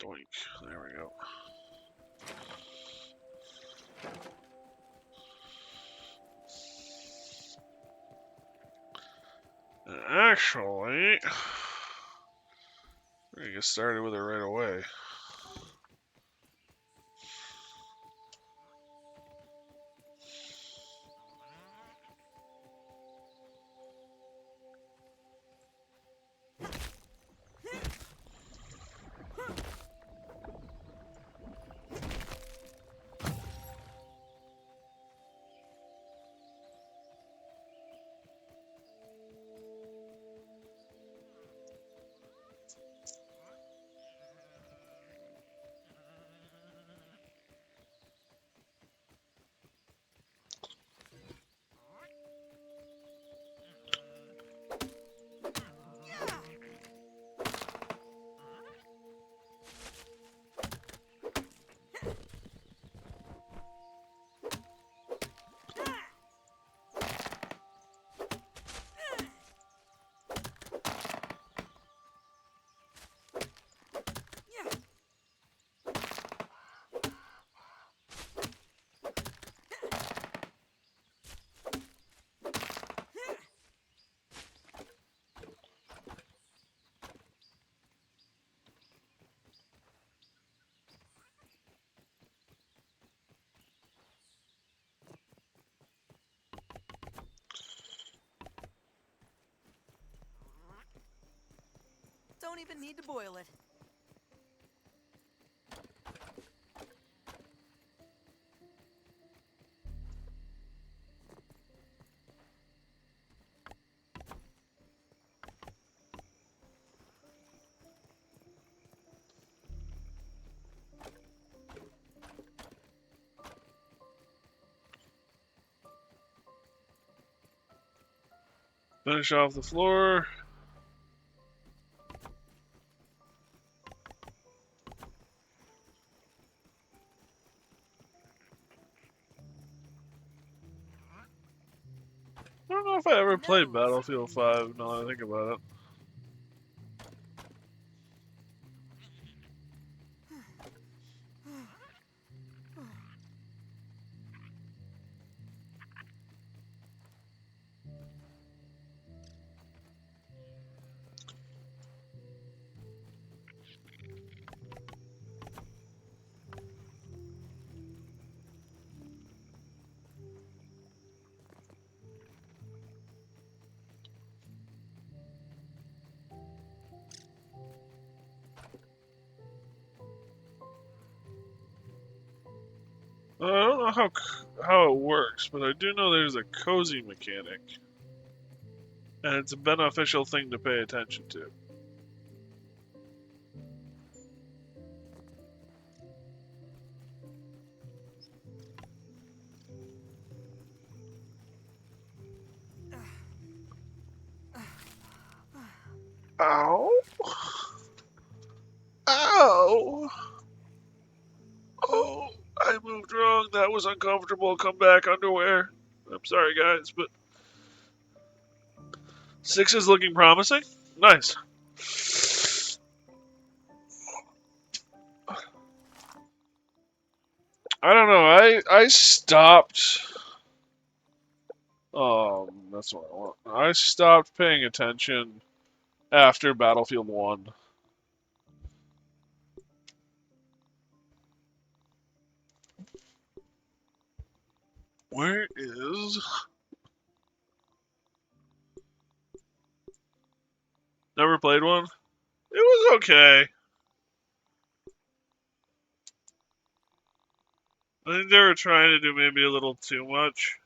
Doink. There we go. And actually, we're gonna get started with it right away. don't even need to boil it. Finish off the floor. I don't know if I ever played Battlefield 5, now that I think about it. I don't know how it works, but I do know there's a cozy mechanic, and it's a beneficial thing to pay attention to. Ow! Ow! Oh, I moved wrong. That was uncomfortable. Come back, underwear. I'm sorry, guys, but 6 is looking promising. Nice. I don't know. I stopped. That's what I want. I stopped paying attention after Battlefield 1. Where is? Never played one? It was okay. I think they were trying to do maybe a little too much.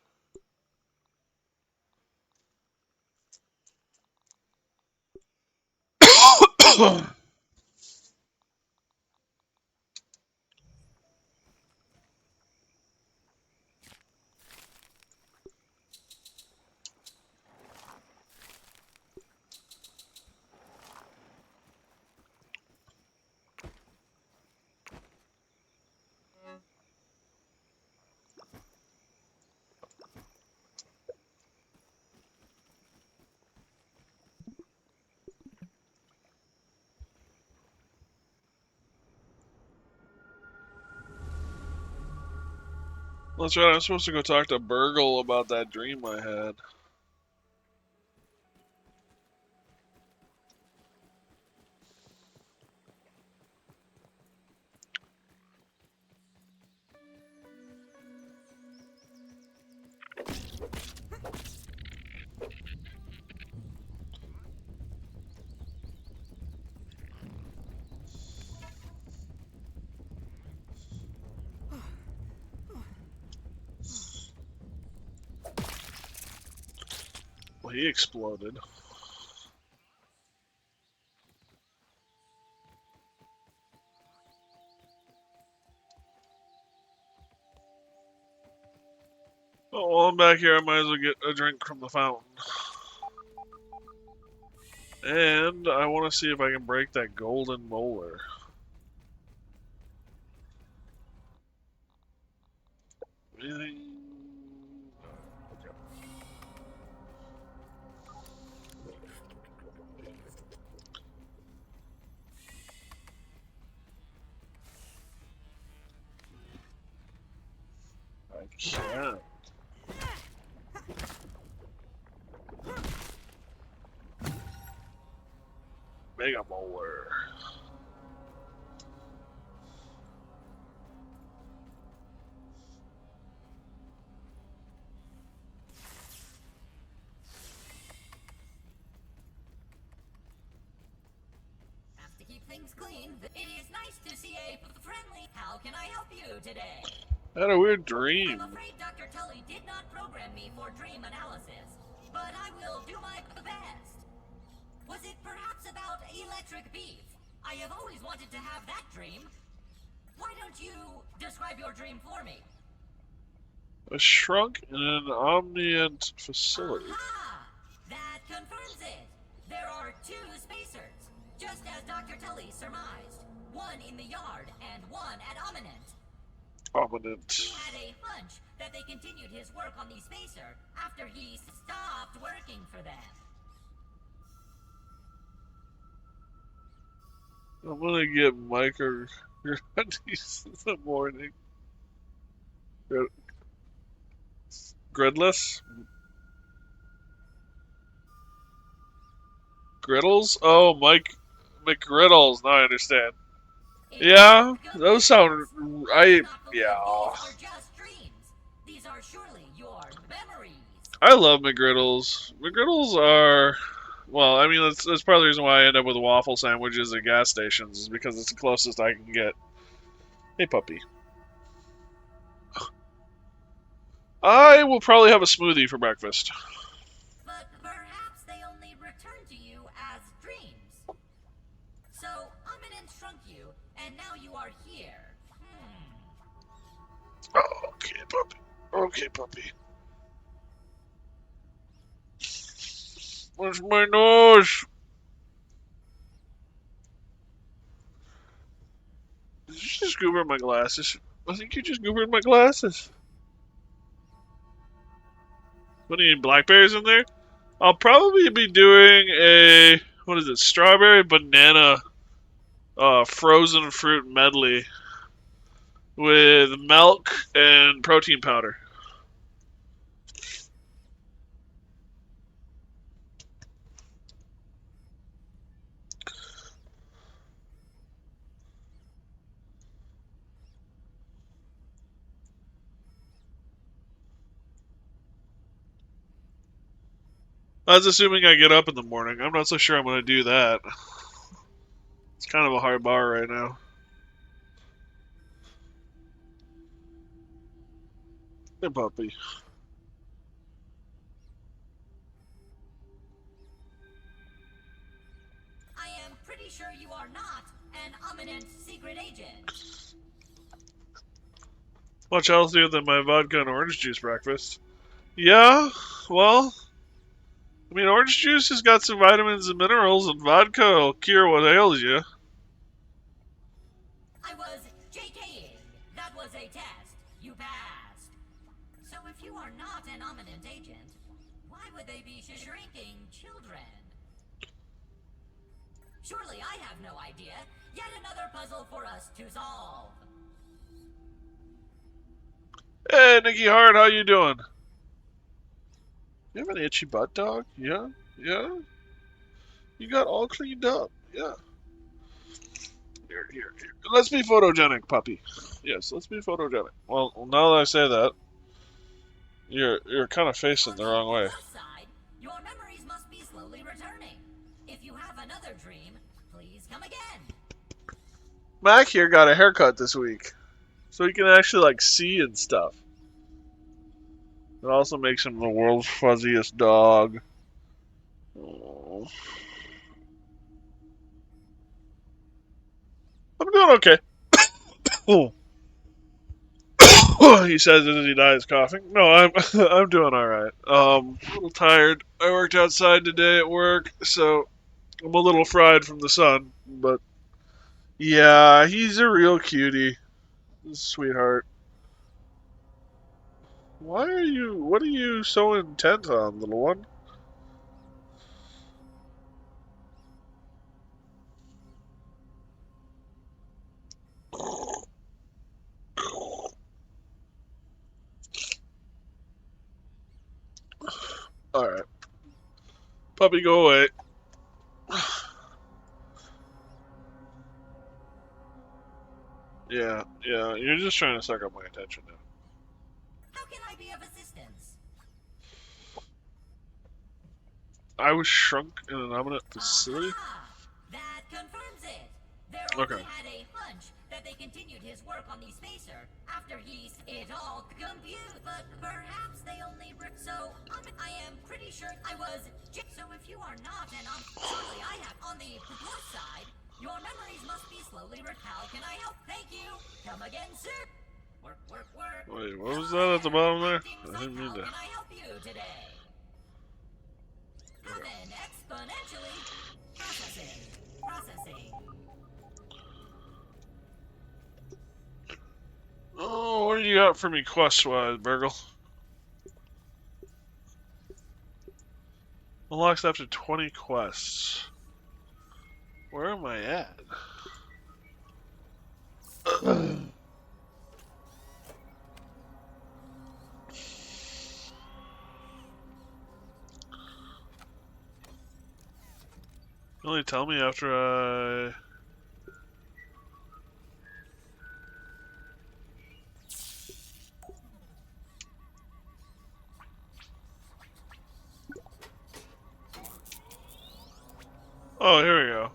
That's right, I'm supposed to go talk to Burgle about that dream I had. Well, he exploded. Oh, while I'm back here, I might as well get a drink from the fountain. And I want to see if I can break that golden molar. Anything? I can't. Mega molar. things clean. It is nice to see a friendly. How can I help you today? I had a weird I'm dream. afraid Dr. Tully did not program me for dream analysis, but I will do my best. Was it perhaps about electric beef? I have always wanted to have that dream. Why don't you describe your dream for me? A shrunk in an omniant facility. Aha! That confirms it. There are two spacers, just as Dr. Tully surmised. One in the yard and one at Ominent. Omniant. He had a hunch that they continued his work on the spacer after he stopped working for them. I'm gonna get micro in the morning. Gridless? Griddles? Oh, Mike McGriddles. Now I understand. Yeah, those sound. Yeah. These are just dreams. These are surely your memories. I love McGriddles. McGriddles are. Well, I mean, that's part of the reason why I end up with waffle sandwiches at gas stations, is because it's the closest I can get. Hey, puppy. I will probably have a smoothie for breakfast. But perhaps they only return to you as dreams. So, Ominent shrunk you, and now you are here. Okay, puppy. Okay, puppy. Where's my nose? Did you just goober my glasses? I think you just goobered my glasses. What do you need, blackberries in there? I'll probably be doing a, what is it, strawberry banana frozen fruit medley with milk and protein powder. That's assuming I get up in the morning. I'm not so sure I'm going to do that. It's kind of a high bar right now. Hey, puppy. I am pretty sure you are not an Ominent secret agent. Much healthier than my vodka and orange juice breakfast. Yeah, well, I mean, orange juice has got some vitamins and minerals, and vodka will cure what ails you. I was JKing. That was a test. You passed. So if you are not an Ominent agent, why would they be shrinking children? Surely I have no idea. Yet another puzzle for us to solve. Hey, Nicky Hart, how you doing? You have an itchy butt, dog? Yeah? Yeah? You got all cleaned up. Yeah. Here. Let's be photogenic, puppy. Yes, let's be photogenic. Well, now that I say that, you're kind of facing the wrong way. Plus side, your memories must be slowly returning. If you have another dream, please come again. Mac here got a haircut this week, so he can actually like see and stuff. It also makes him the world's fuzziest dog. Oh. I'm doing okay. He says as he dies coughing. No, I'm doing all right. A little tired. I worked outside today at work, so I'm a little fried from the sun. But yeah, he's a real cutie, sweetheart. Why are you? What are you so intent on, little one? All right, puppy, go away. Yeah, you're just trying to suck up my attention now. How can I be of assistance? I was shrunk in an ominous facility. Aha! That confirms it. There Okay. only had a hunch that they continued his work on the spacer after he's it all compute, but perhaps they only so I am pretty sure I was so if you are not and surely I have on the plus side, your memories must be slowly how can I help? Thank you. Come again, sir. Work, work, work. Wait, what was Hello that at the there. bottom there? Acting I psych, didn't mean how to. can I help you today? Happen exponentially. Processing. Processing. Oh, what do you got for me quest-wise, Burgle? Unlocks after 20 quests. Where am I at? Only tell me after I... Oh, here we go.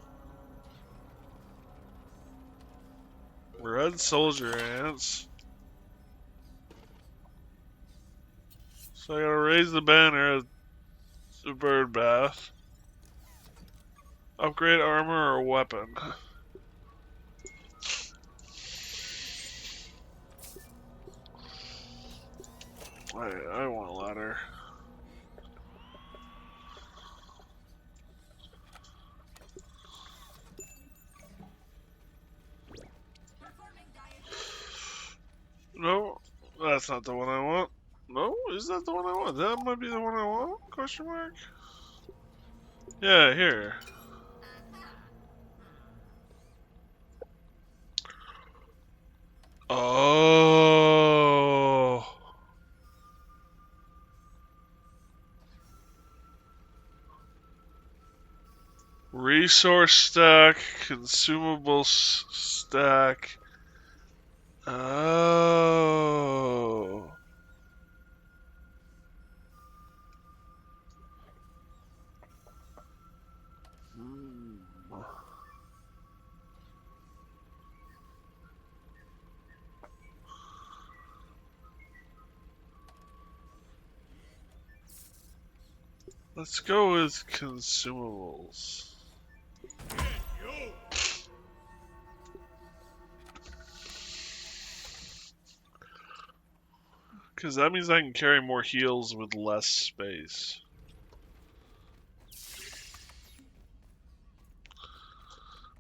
Red soldier ants. So I gotta raise the banner at the bird bath. Upgrade armor or weapon. I want a ladder. No, that's not the one I want. No, is that the one I want? That might be the one I want? Question mark? Yeah, here. Oh. Resource stack, consumable stack. Oh. Hmm. Let's go with consumables. Because that means I can carry more heals with less space.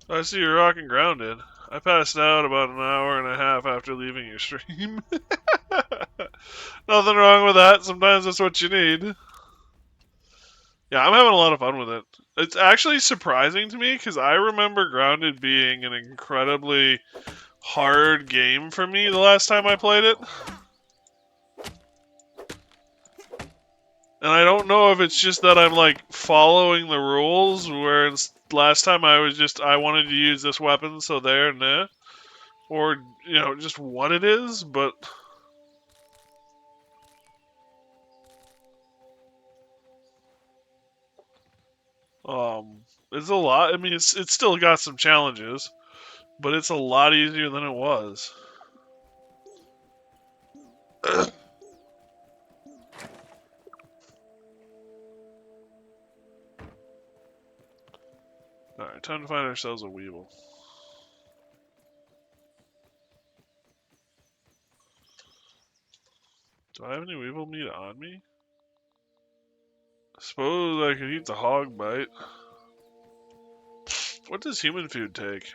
I see you're rocking grounded. I passed out about an hour and a half after leaving your stream. Nothing wrong with that. Sometimes that's what you need. Yeah, I'm having a lot of fun with it. It's actually surprising to me because I remember Grounded being an incredibly hard game for me the last time I played it. And I don't know if it's just that I'm like following the rules, where last time I wanted to use this weapon, so there and there, or just what it is. But it's a lot. I mean, it's still got some challenges, but it's a lot easier than it was. Alright, time to find ourselves a Weevil. Do I have any Weevil meat on me? I suppose I could eat the hog bite. What does human food take?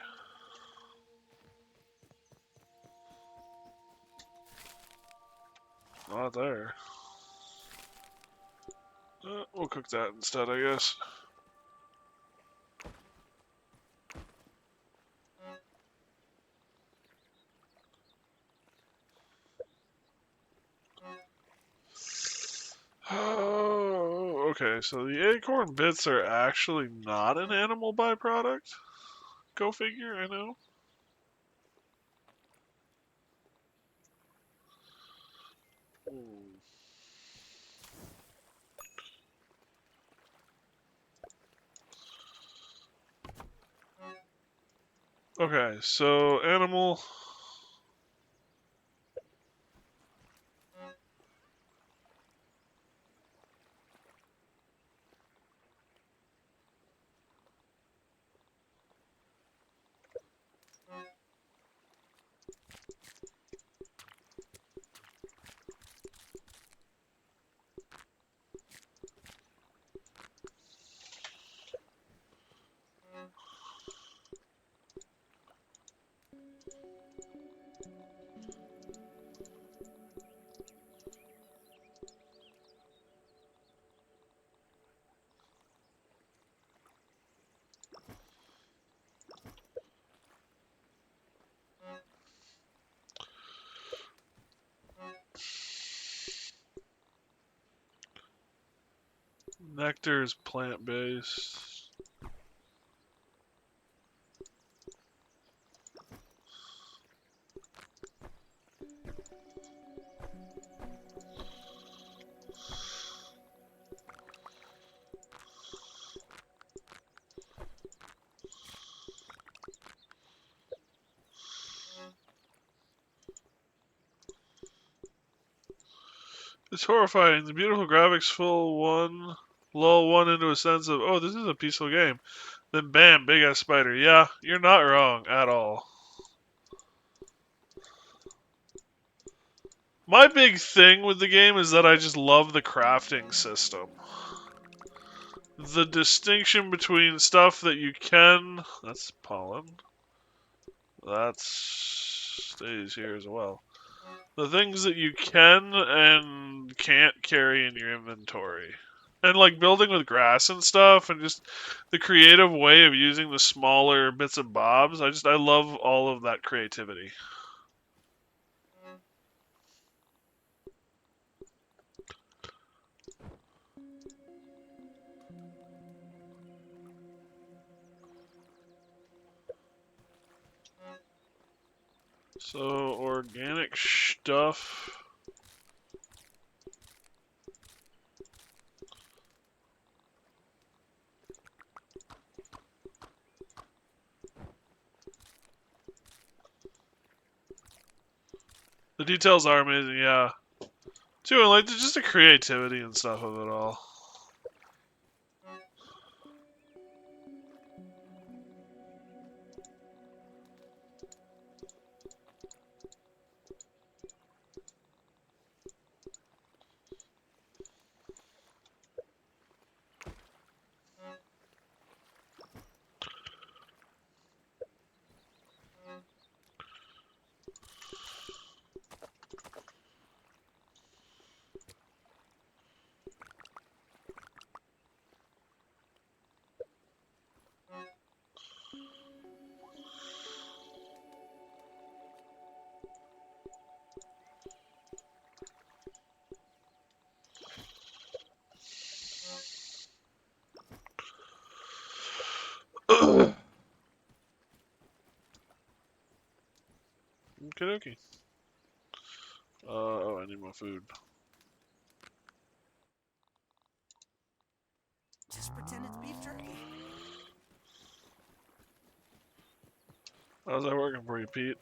Not there. We'll cook that instead, I guess. Oh, okay, so the acorn bits are actually not an animal byproduct? Go figure, I know. Hmm. Okay, so animal. Nectar is plant-based. It's horrifying. The beautiful graphics lull one into a sense of, oh, this is a peaceful game. Then bam, big ass spider. Yeah, you're not wrong at all. My big thing with the game is that I just love the crafting system. The distinction between stuff that you can... That's pollen. That stays here as well. The things that you can and can't carry in your inventory. And like building with grass and stuff and just the creative way of using the smaller bits and bobs. I love all of that creativity. So organic stuff. The details are amazing, yeah. Too, and like just the creativity and stuff of it all. Okie dokie. Oh, I need more food. Just pretend it's beef jerky. How's that working for you, Pete?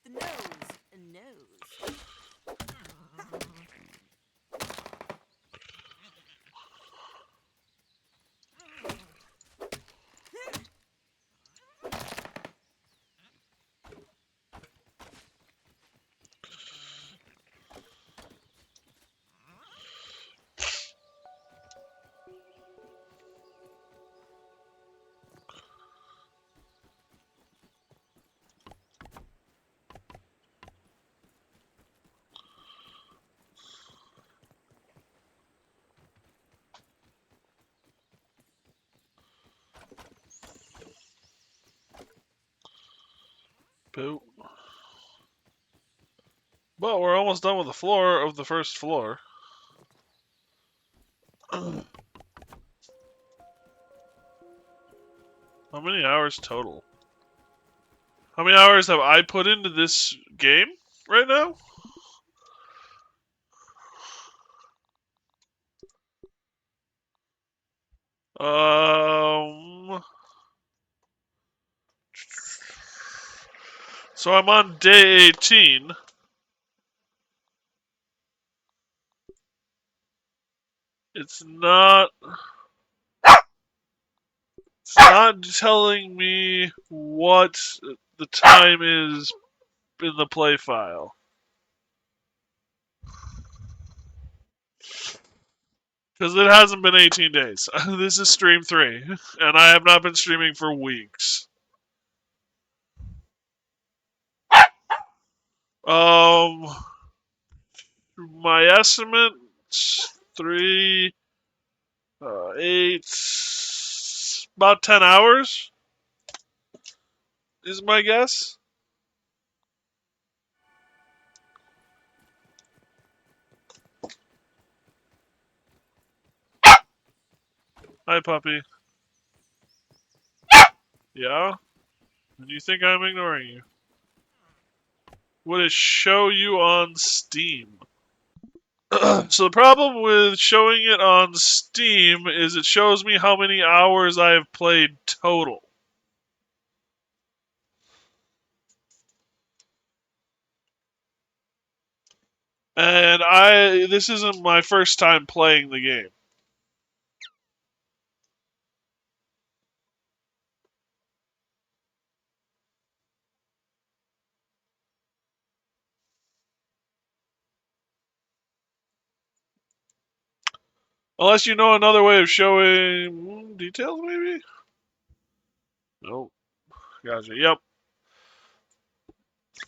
The nose and nose. Boop. But we're almost done with the floor of the first floor. How many hours total? How many hours have I put into this game right now? Um, so I'm on day 18. It's not. It's not telling me what the time is in the play file. Because it hasn't been 18 days. This is stream 3, and I have not been streaming for weeks. Um, my estimate 3, 8, about 10 hours is my guess. Hi, puppy. Yeah? Do you think I'm ignoring you? Would it show you on Steam? So the problem with showing it on Steam is it shows me how many hours I have played total. And this isn't my first time playing the game. Unless you know another way of showing details, maybe? Nope. Gotcha. Yep.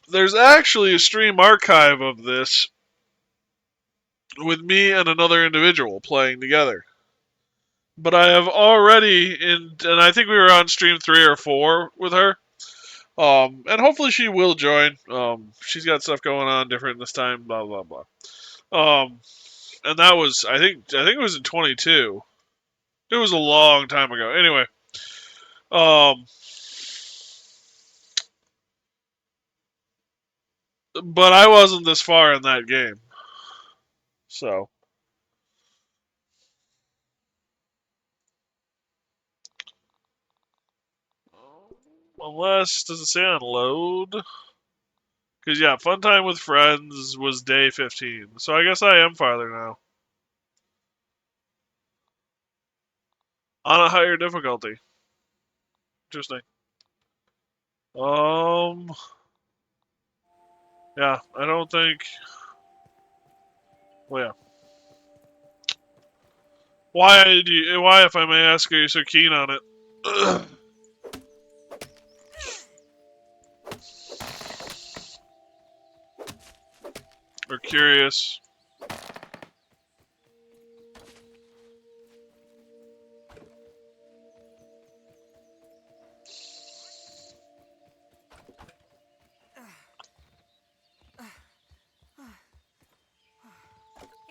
There's actually a stream archive of this with me and another individual playing together. But I have already and I think we were on stream 3 or 4 with her. And hopefully she will join. She's got stuff going on different this time. Blah blah blah. And that was I think it was in 22. It was a long time ago. Anyway, um, but I wasn't this far in that game, so unless does it say unload? Because yeah, fun time with friends was day 15, so I guess I am farther now on a higher difficulty. Interesting. Um, yeah, I don't think. Well, yeah. Why, if I may ask, are you so keen on it? Or curious?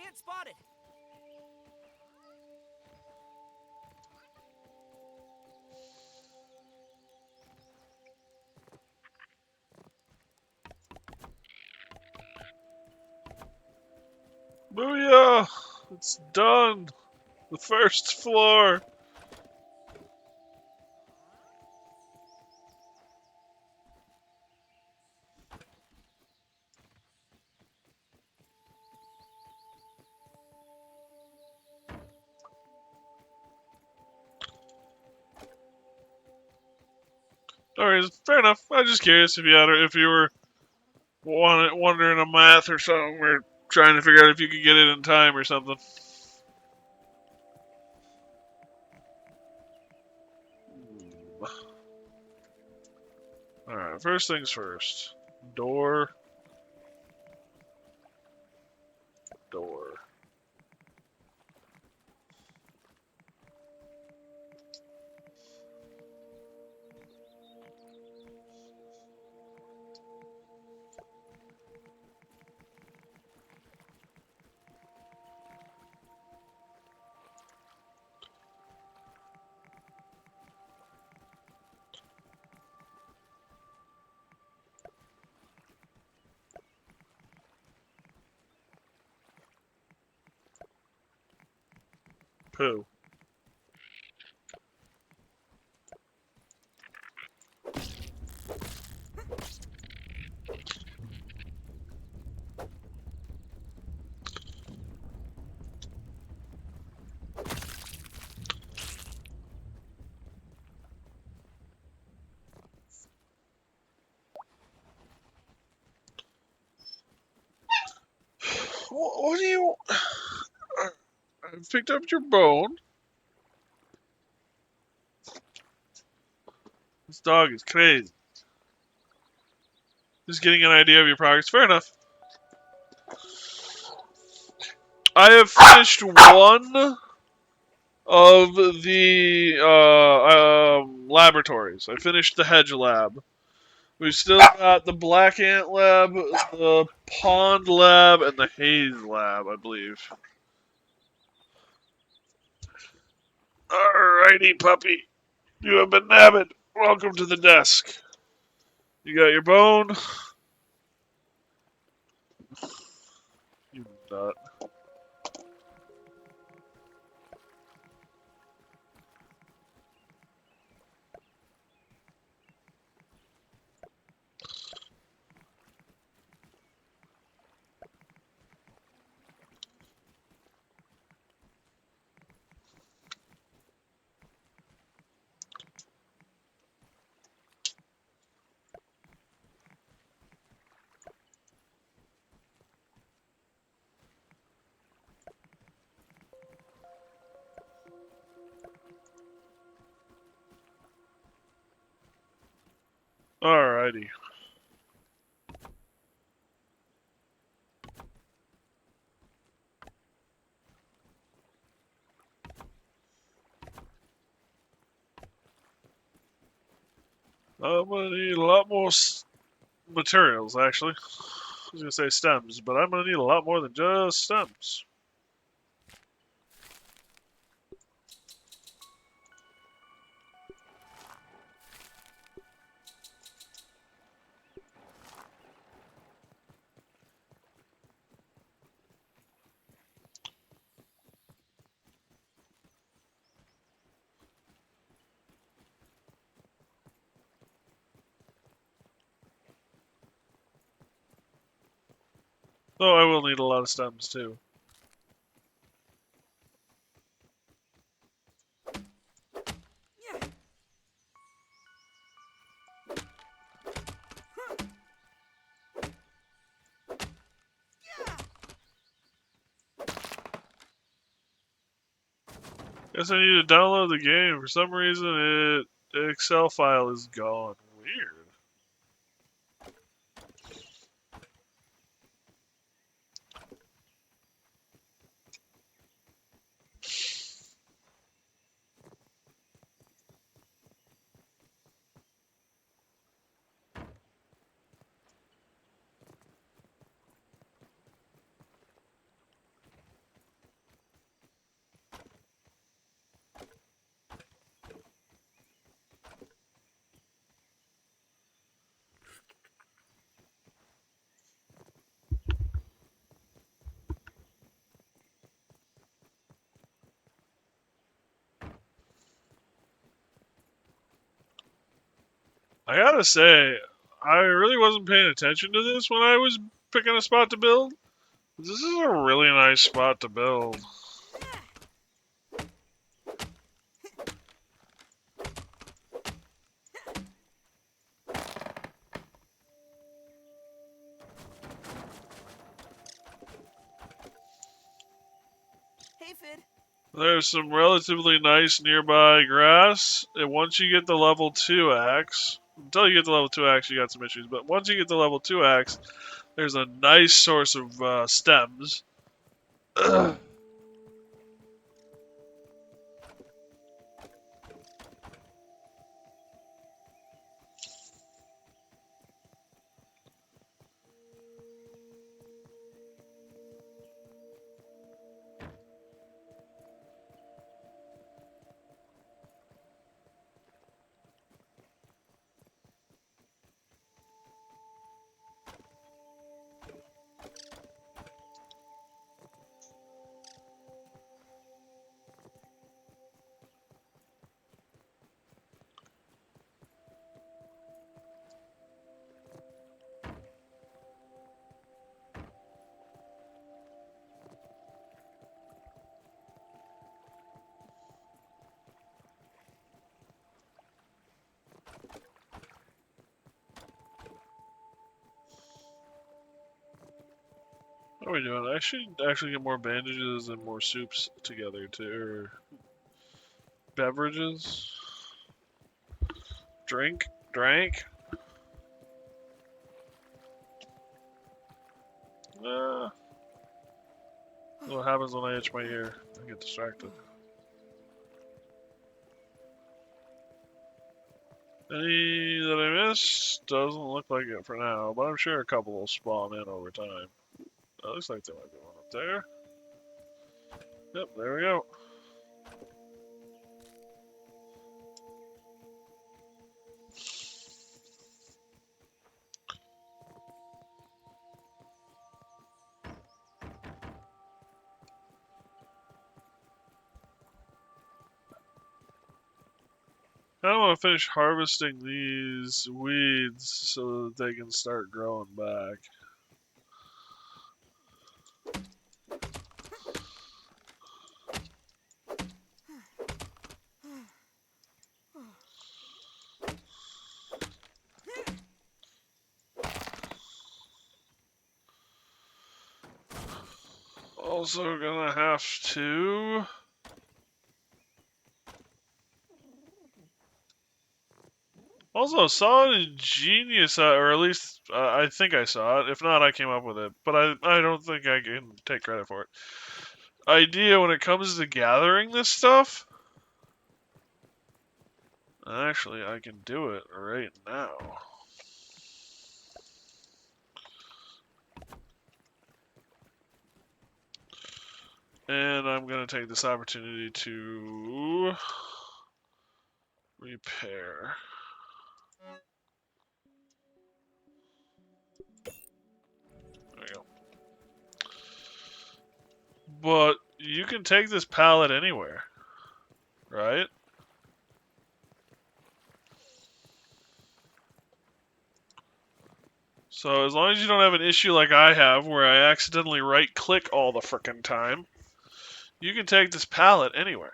Ant spotted. Booyah! It's done! The first floor! Alright, fair enough. I was just curious if you were wondering a math or something, or trying to figure out if you could get it in time or something. Alright, first things first. Door. Door. Poo. What do you? I picked up your bone. This dog is crazy. Just getting an idea of your progress. Fair enough. I have finished one of the laboratories. I finished the hedge lab. We've still got the black ant lab, the pond lab, and the haze lab, I believe. Alrighty, puppy. You have been nabbed. Welcome to the desk. You got your bone. You nut. Alrighty. I'm gonna need a lot more materials, actually. I was gonna say stems, but I'm gonna need a lot more than just stems. Though I will need a lot of stems, too. Guess I need to download the game. For some reason, the Excel file is gone. Weird. I gotta say, I really wasn't paying attention to this when I was picking a spot to build. This is a really nice spot to build. Hey, Fid. There's some relatively nice nearby grass, and once you get the level 2 axe, until you get the level 2 axe, you got some issues, but once you get the level 2 axe, there's a nice source of stems. What are we doing? I should actually get more bandages and more soups together too. Or beverages. Drank. What happens when I itch my ear? I get distracted. Any that I missed? Doesn't look like it for now, but I'm sure a couple will spawn in over time. That looks like there might be one up there. Yep, there we go. I want to finish harvesting these weeds so that they can start growing back. Also gonna have to... Also, saw a genius, or at least I think I saw it. If not, I came up with it. But I don't think I can take credit for it. Idea when it comes to gathering this stuff. Actually, I can do it right now. And I'm going to take this opportunity to repair. There we go. But you can take this pallet anywhere, right? So as long as you don't have an issue like I have, where I accidentally right-click all the frickin' time, you can take this pallet anywhere.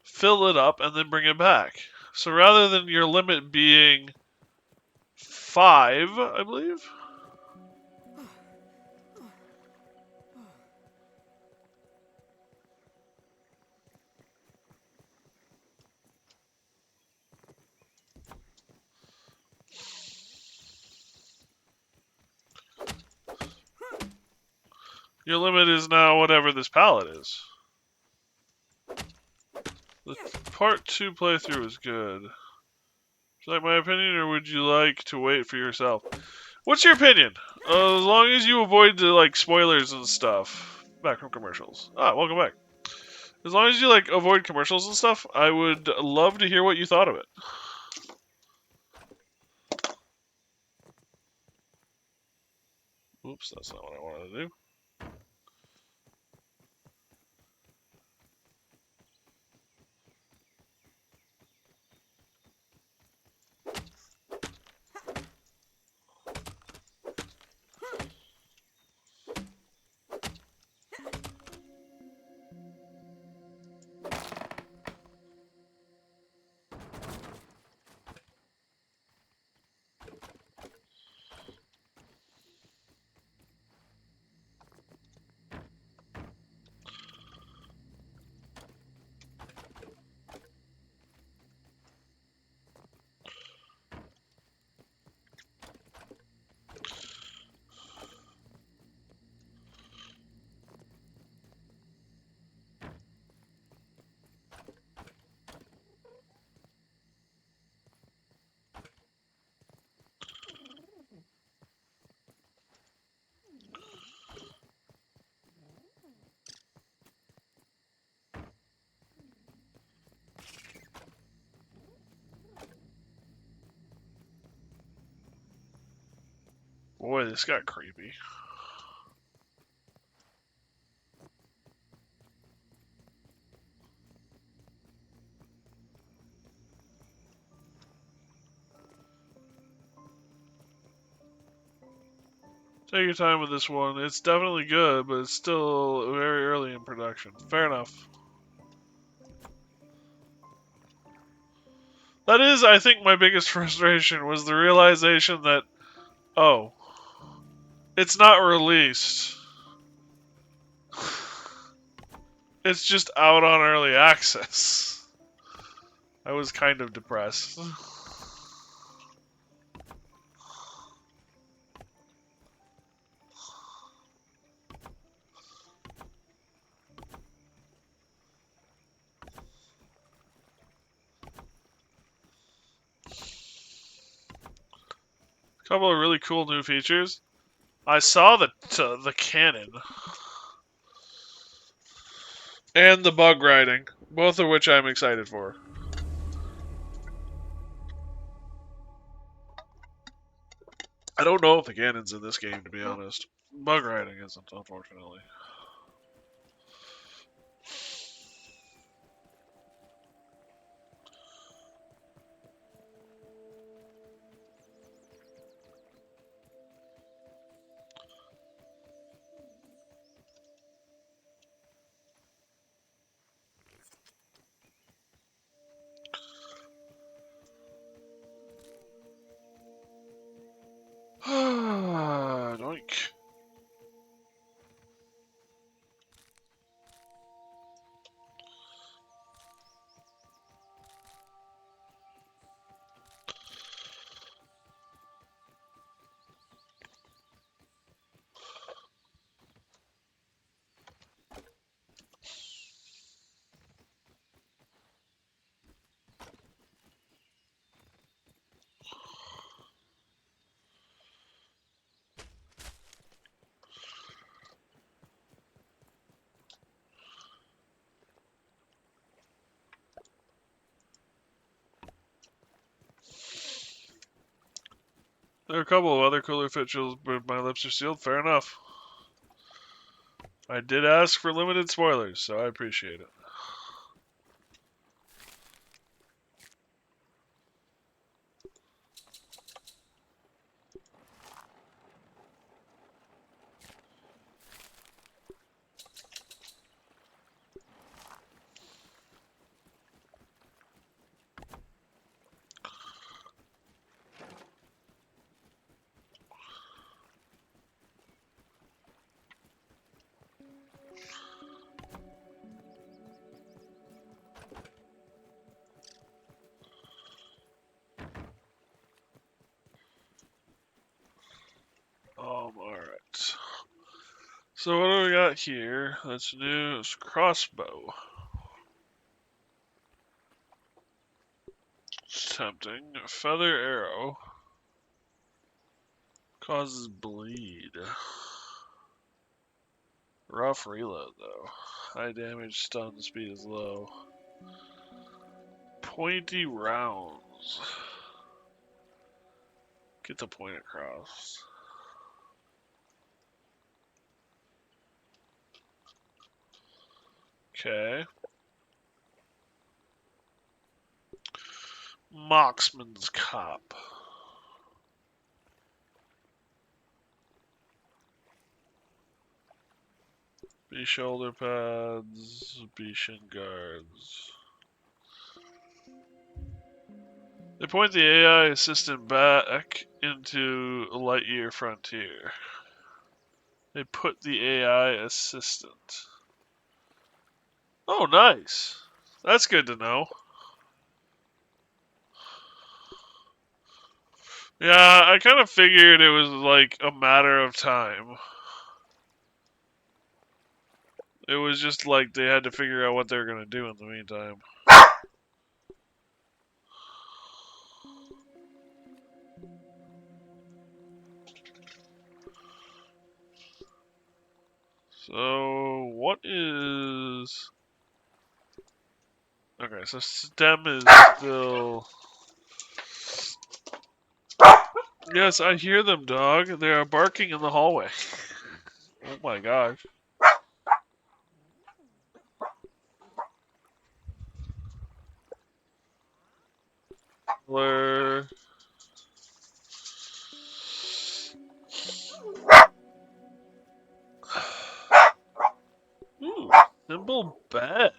Fill it up, and then bring it back. So rather than your limit being 5, I believe? Your limit is now whatever this pallet is. The part 2 playthrough is good. Would you like my opinion, or would you like to wait for yourself? What's your opinion? As long as you avoid the spoilers and stuff. Back from commercials. Welcome back. As long as you avoid commercials and stuff, I would love to hear what you thought of it. Oops, that's not what I wanted to do. Boy, this got creepy. Take your time with this one. It's definitely good, but it's still very early in production. Fair enough. That is, I think, my biggest frustration was the realization that, oh, It's not released. It's just out on early access. I was kind of depressed. A couple of really cool new features. I saw the cannon and the bug riding, both of which I'm excited for. I don't know if the cannon's in this game, to be honest. Bug riding isn't, unfortunately. Doink. There are a couple of other cooler features, but my lips are sealed. Fair enough. I did ask for limited spoilers, so I appreciate it. Alright. So what do we got here? That's new. It's crossbow. It's tempting. Feather arrow. Causes bleed. Rough reload though. High damage, stun speed is low. Pointy rounds. Get the point across. Okay. Marksman's Cop. B shoulder pads, B shin guards. They point the AI assistant back into Lightyear Frontier. They put the AI assistant. Oh, nice. That's good to know. Yeah, I kind of figured it was like a matter of time. It was just like they had to figure out what they were going to do in the meantime. So, what is... Okay, so STEM is still... Yes, I hear them, dog. They are barking in the hallway. Oh my gosh. Where... Ooh, simple bed.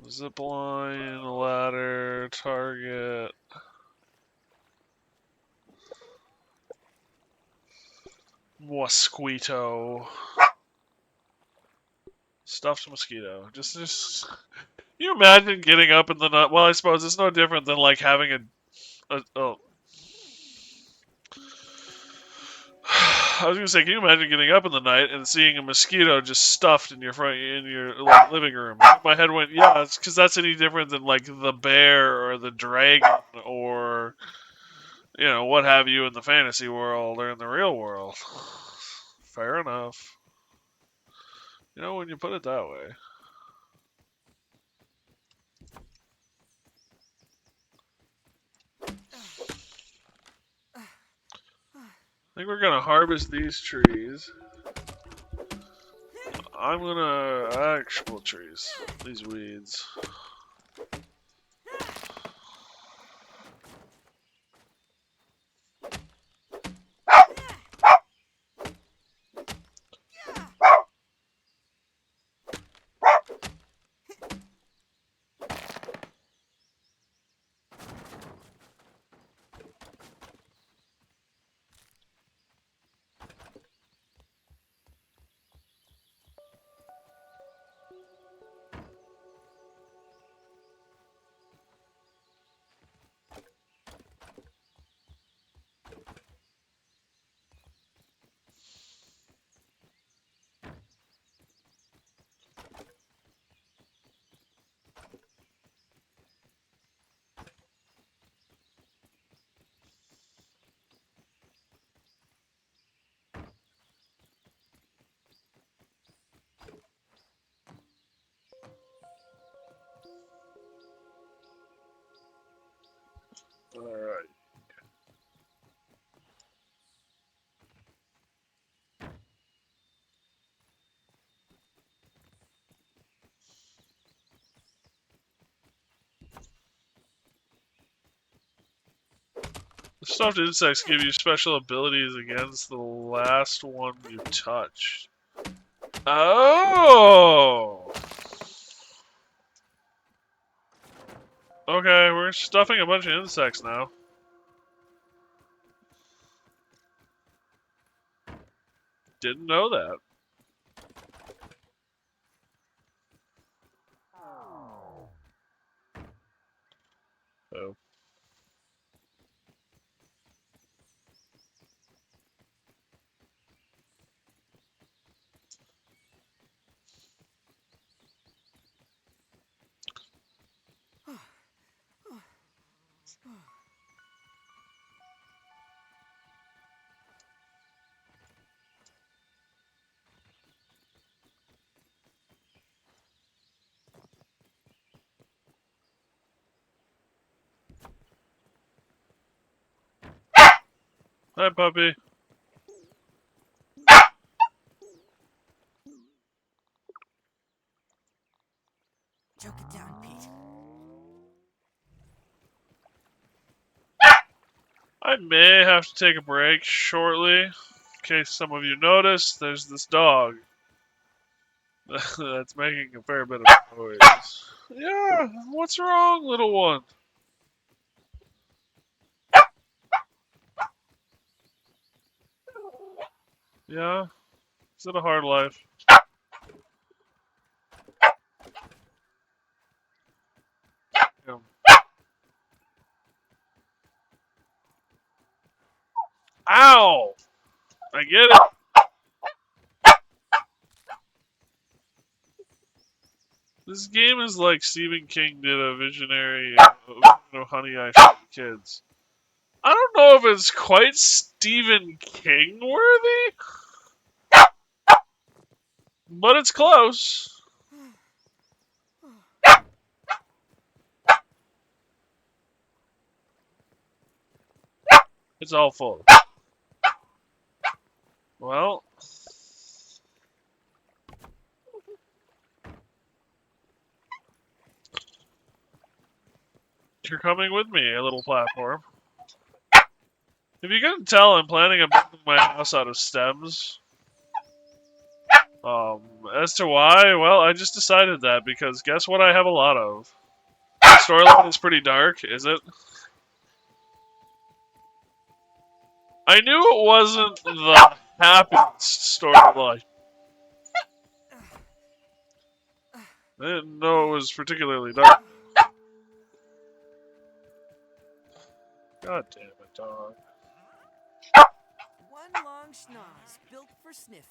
Zipline, ladder, target. Mosquito. Stuffed mosquito. Just. Can you imagine getting up in the night? Well, I suppose it's no different than like having oh. I was gonna say, can you imagine getting up in the night and seeing a mosquito just stuffed in your like, living room? My head went, yeah, it's because that's any different than like the bear or the dragon or what have you in the fantasy world or in the real world. Fair enough. When you put it that way. I think we're gonna harvest these trees. I'm gonna actual trees. These weeds. Alright. The stuffed insects give you special abilities against the last one you touched. Oh! Okay, we're stuffing a bunch of insects now. Didn't know that. Oh. Hi, puppy. Choke it down, Pete. I may have to take a break shortly. In case some of you noticed, there's this dog that's making a fair bit of noise. Yeah, what's wrong, little one? Yeah, is it a hard life? Yeah. Ow! I get it. This game is like Stephen King did a visionary, Honey, I Shrunk the Kids. I don't know if it's quite Stephen King worthy, but it's close. It's all full. Well, you're coming with me, a little platform. If you couldn't tell, I'm planning on building my house out of stems. As to why, well, I just decided that because guess what I have a lot of? The storyline is pretty dark, is it? I knew it wasn't the happens storyline. I didn't know it was particularly dark. God damn it, dog. One long schnoz built for sniffing.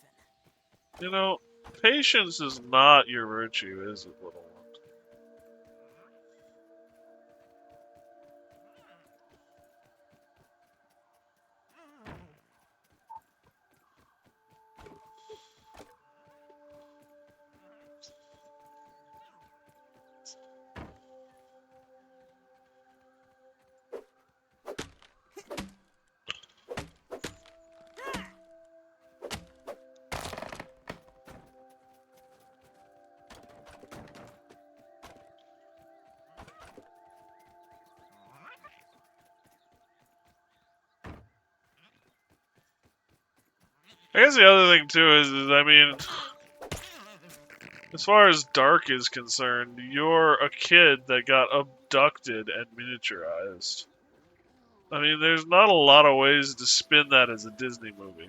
You know, patience is not your virtue, is it, little one? I guess the other thing too is I mean, as far as Dark is concerned, you're a kid that got abducted and miniaturized. I mean, there's not a lot of ways to spin that as a Disney movie.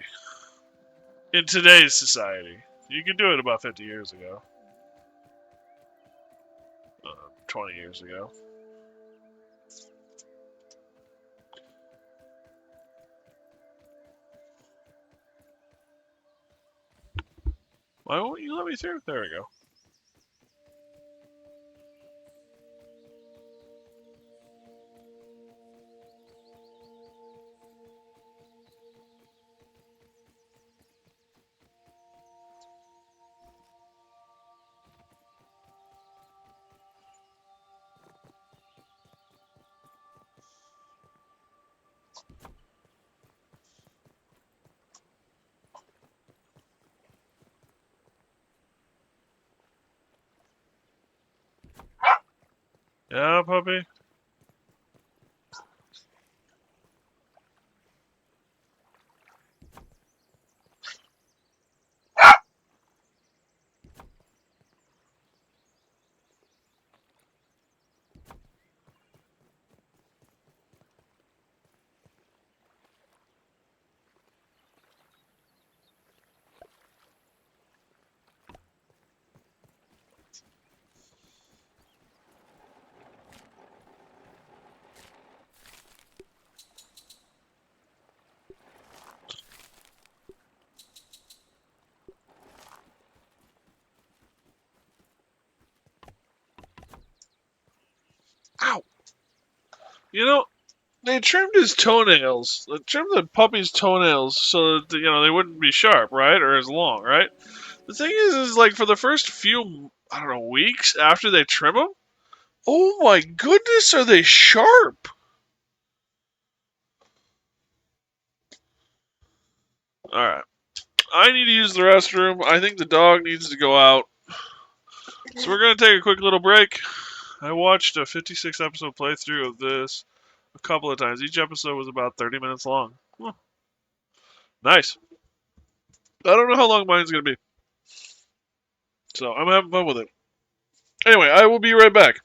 In today's society. You could do it about 50 years ago. 20 years ago. Why won't you let me through? There we go. Yeah, puppy? Ow! You know, they trimmed his toenails. They trimmed the puppy's toenails so that, they wouldn't be sharp, right? Or as long, right? The thing is like for the first few, I don't know, weeks after they trim them, oh my goodness, are they sharp! Alright. I need to use the restroom. I think the dog needs to go out. So we're going to take a quick little break. I watched a 56 episode playthrough of this a couple of times. Each episode was about 30 minutes long. Huh. Nice. I don't know how long mine's going to be. So I'm having fun with it. Anyway, I will be right back.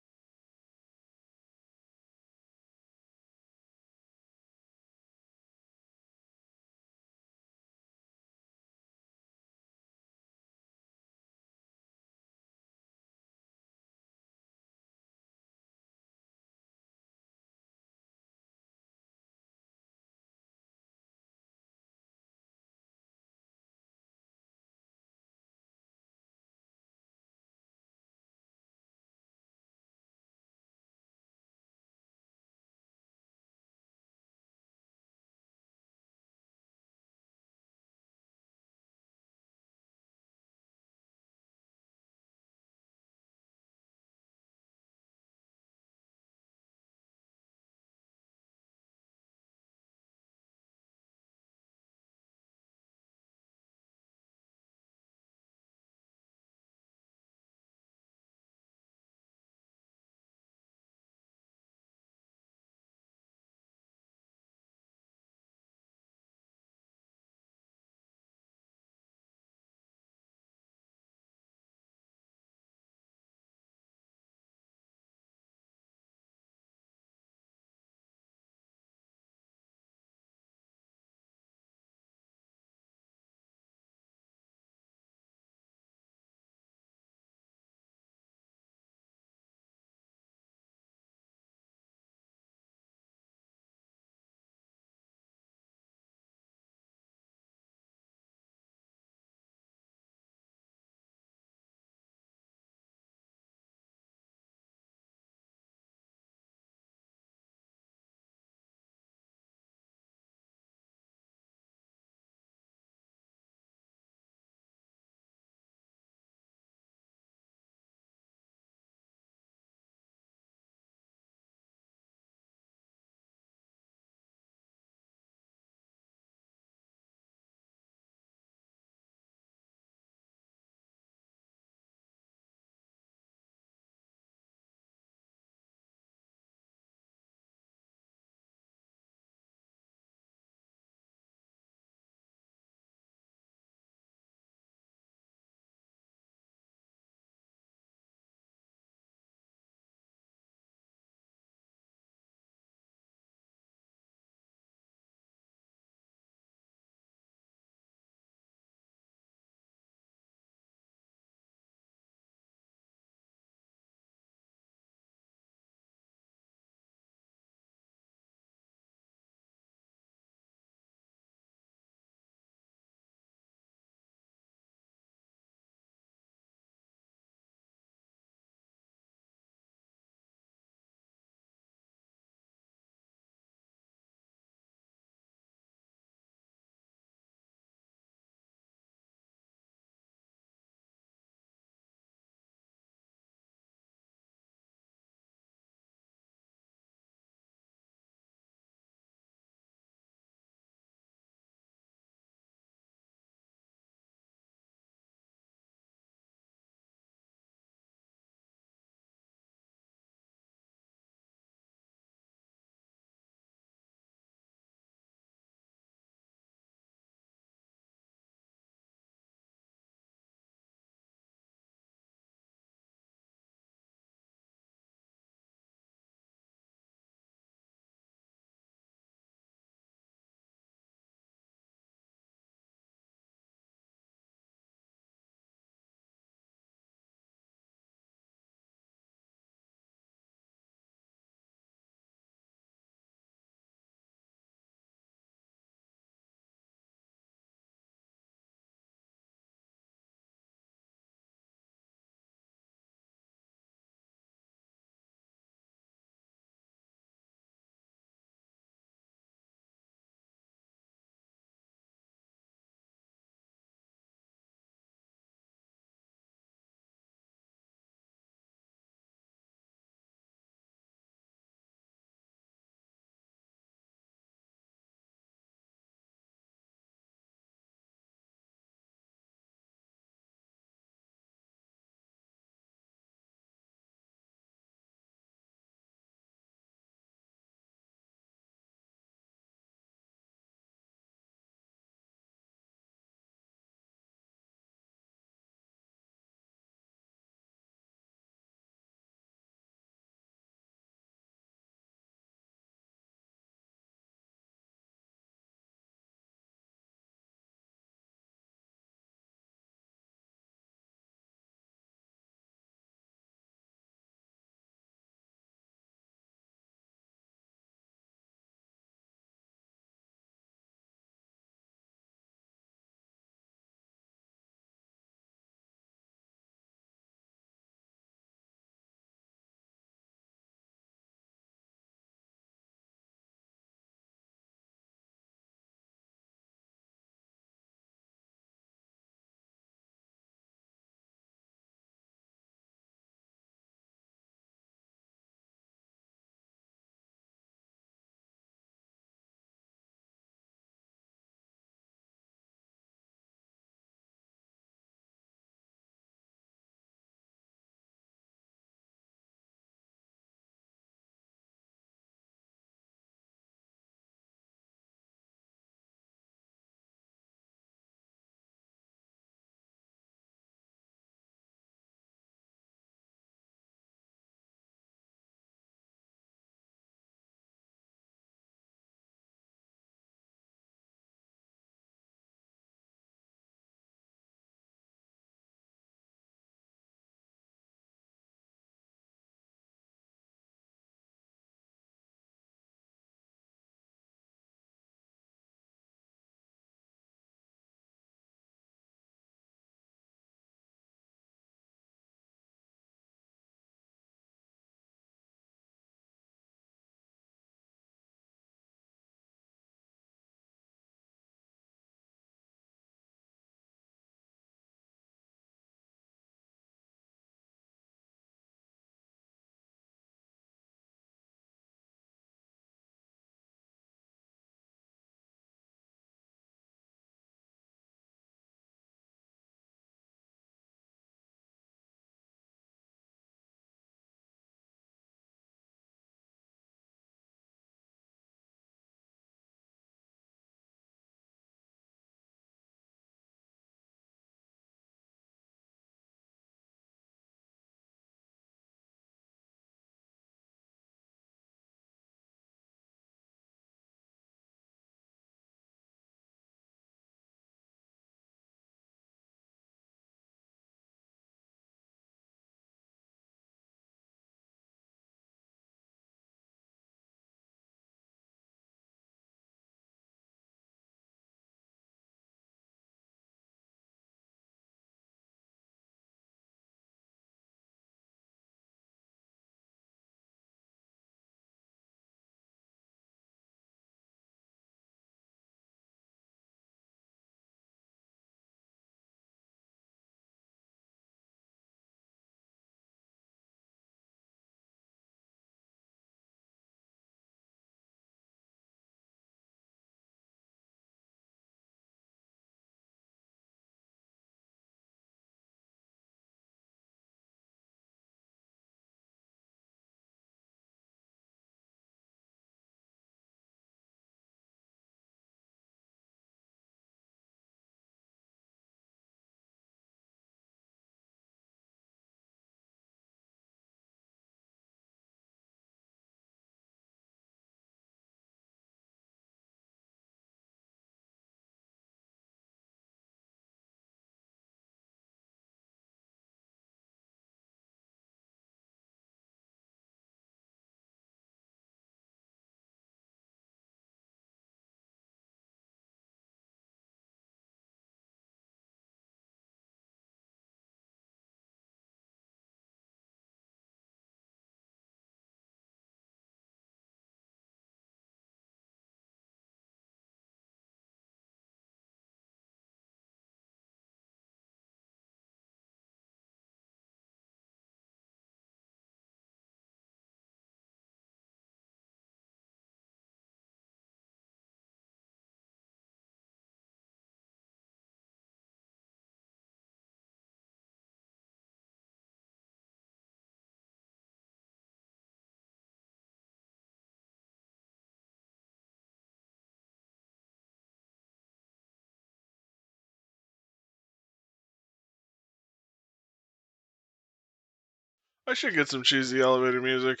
I should get some cheesy elevator music.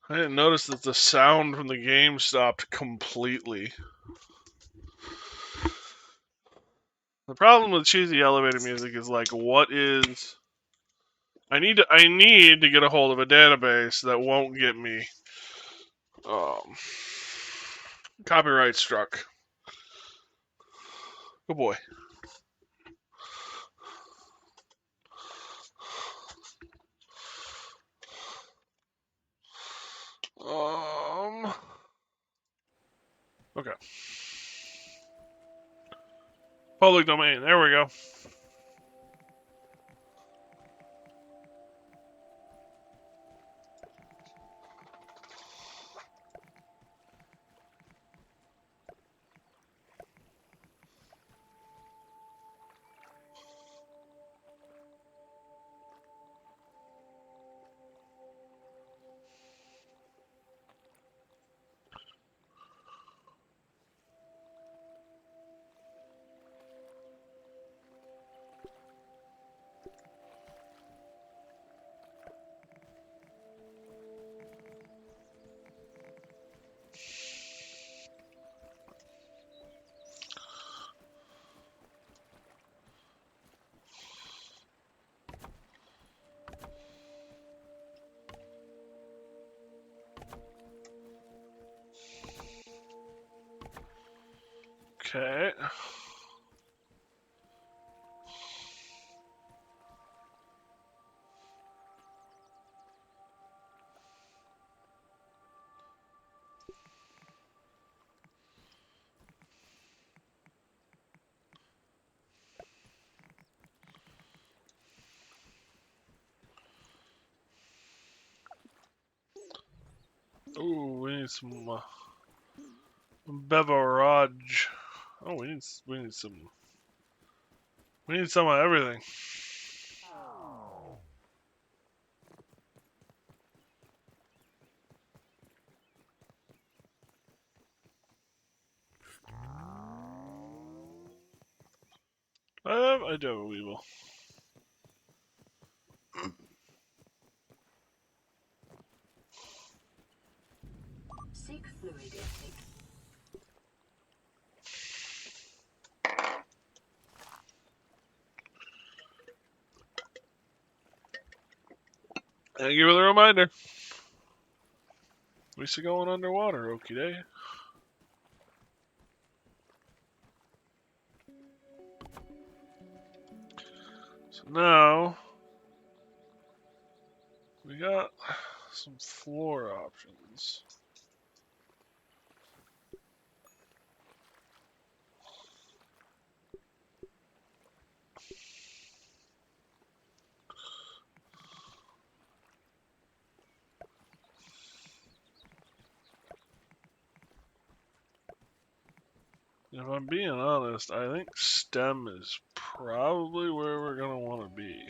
I didn't notice that the sound from the game stopped completely. The problem with cheesy elevator music is like, what is? I need to get a hold of a database that won't get me copyright struck. Good boy. Okay. Public domain. There we go. Okay. Ooh, we need some beverage. Oh, we need some of everything. I do. We will. Seek fluid intake. Thank you for the reminder. At least you're going underwater, okie day. So now we got some floor options. If I'm being honest, I think STEM is probably where we're gonna want to be.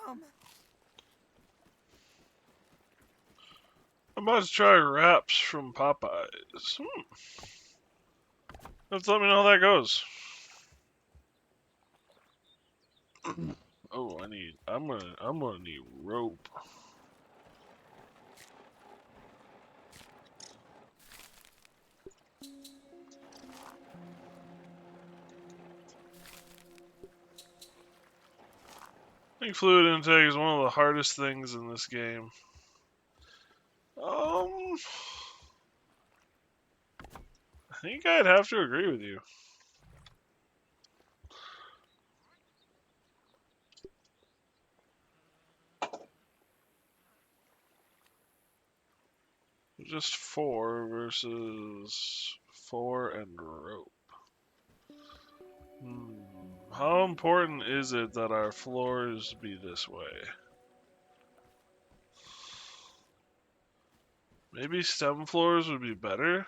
Yum. I'm about to try wraps from Popeyes. Let's let me know how that goes. Oh, I'm gonna need rope. I think fluid intake is one of the hardest things in this game. I think I'd have to agree with you. just 4 versus 4 and rope. How important is it that our floors be this way? Maybe stem floors would be better.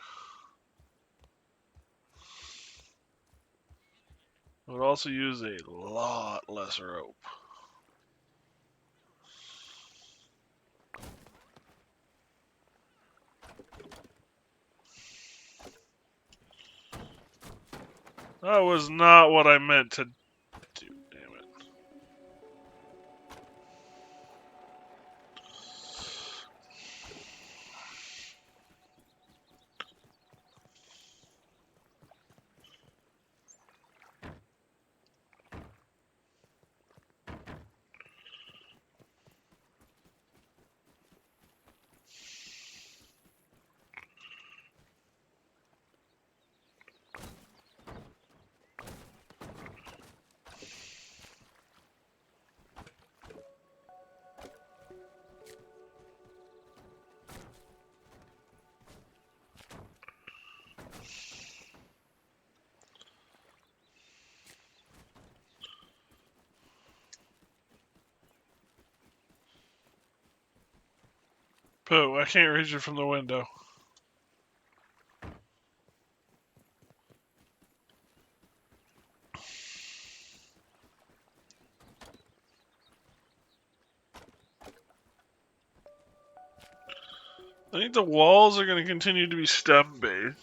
It would also use a lot less rope. That was not what I meant to do, damn it. Pooh, I can't reach it from the window. I think the walls are going to continue to be stem based.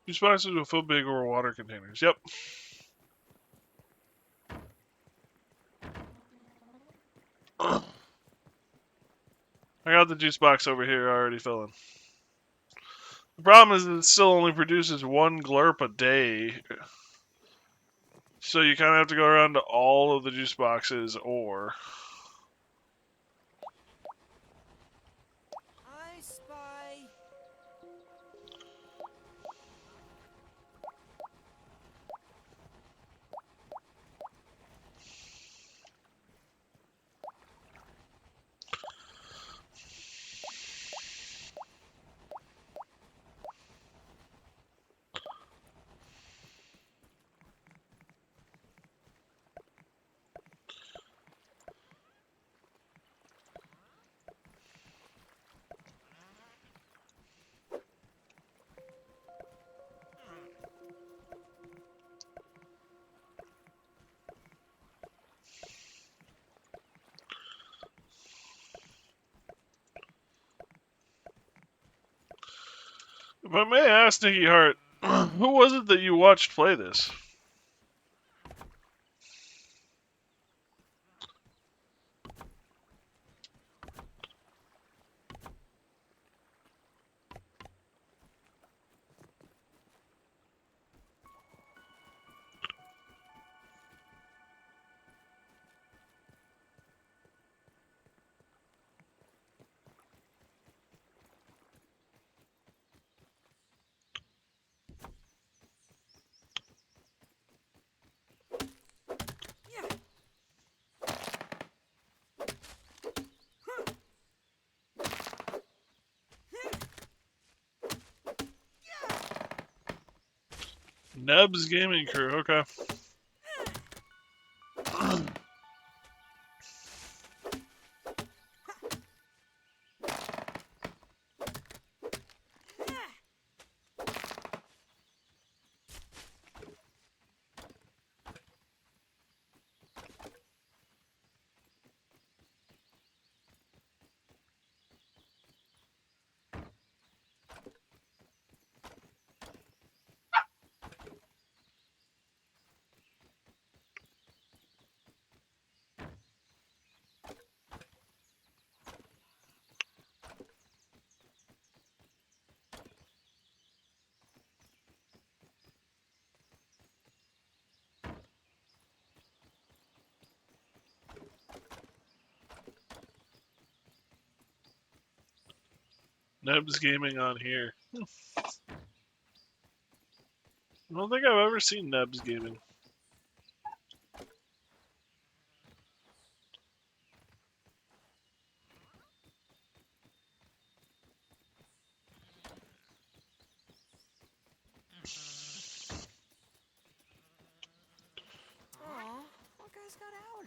These boxes will fill big or water containers. Yep. I got the juice box over here already filling. The problem is that it still only produces 1 glurp a day. So you kind of have to go around to all of the juice boxes or... I spy. If I may ask, Nicky Hart, who was it that you watched play this? Neb's Gaming Crew, okay. Neb's Gaming on here. I don't think I've ever seen Neb's Gaming.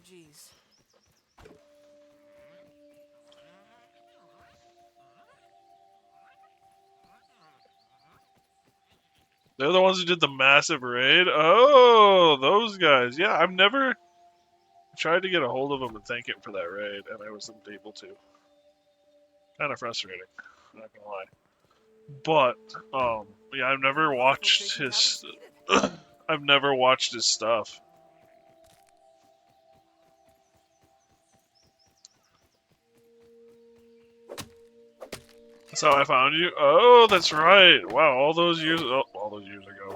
allergies. They're the ones who did the massive raid? Oh, those guys. Yeah, I've never tried to get a hold of them and thank him for that raid, and I wasn't able to. Kind of frustrating, not gonna lie. But, yeah, I've never watched Filtration his... tablets needed. I've never watched his stuff. That's how I found you? Oh, that's right. Wow, all those years... Oh, all those years ago.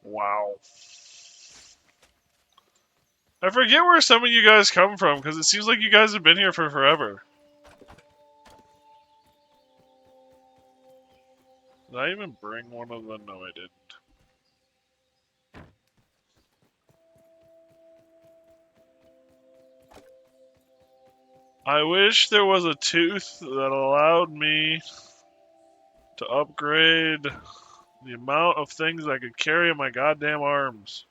Wow. I forget where some of you guys come from, because it seems like you guys have been here for forever. Did I even bring one of them? No, I didn't. I wish there was a tooth that allowed me to upgrade the amount of things I could carry in my goddamn arms.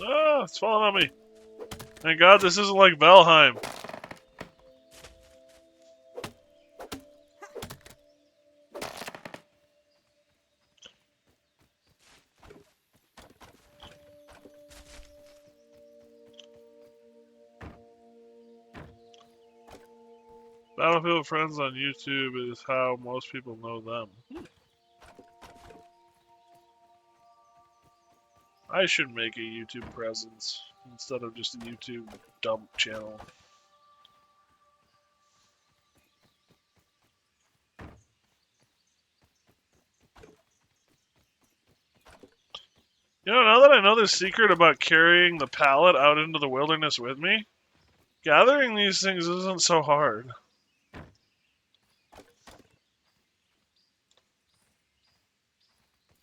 Ah, it's falling on me. Thank God this isn't like Valheim. Battlefield Friends on YouTube is how most people know them. I should make a YouTube presence instead of just a YouTube dump channel. You know, now that I know the secret about carrying the pallet out into the wilderness with me, gathering these things isn't so hard.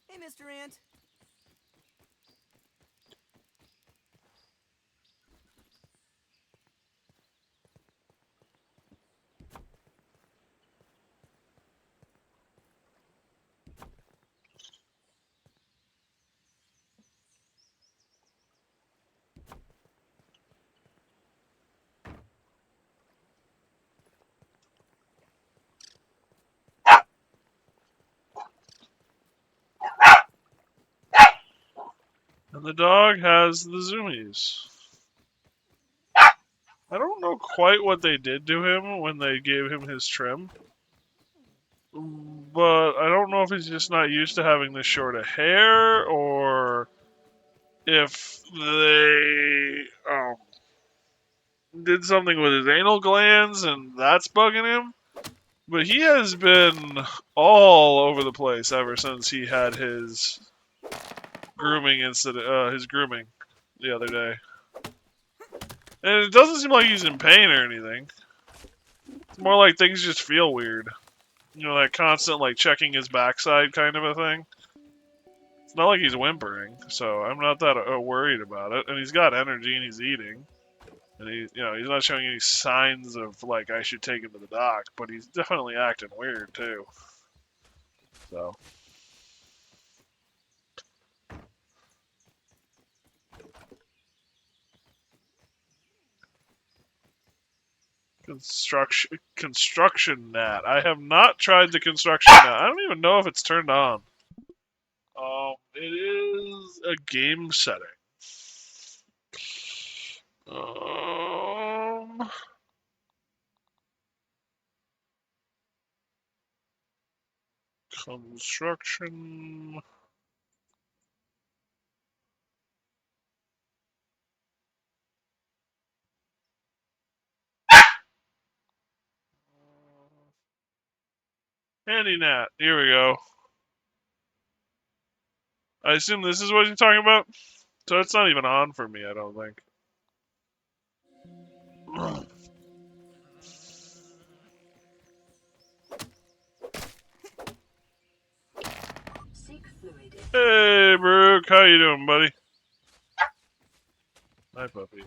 Hey, Mr. Ant. And the dog has the zoomies. I don't know quite what they did to him when they gave him his trim. But I don't know if he's just not used to having this short of hair, or if they did something with his anal glands and that's bugging him. But he has been all over the place ever since he had his grooming incident, his grooming the other day. And it doesn't seem like he's in pain or anything. It's more like things just feel weird. You know, that constant, like, checking his backside kind of a thing. It's not like he's whimpering, so I'm not that worried about it. And he's got energy and he's eating. And he's not showing any signs of, like, I should take him to the doc, but he's definitely acting weird, too. So. Construction gnat. I have not tried the construction gnat. I don't even know if it's turned on. It is a game setting. Construction. Handy gnat. Here we go. I assume this is what you're talking about? So it's not even on for me, I don't think. Hey, Brooke, how you doing, buddy? Hi, puppy.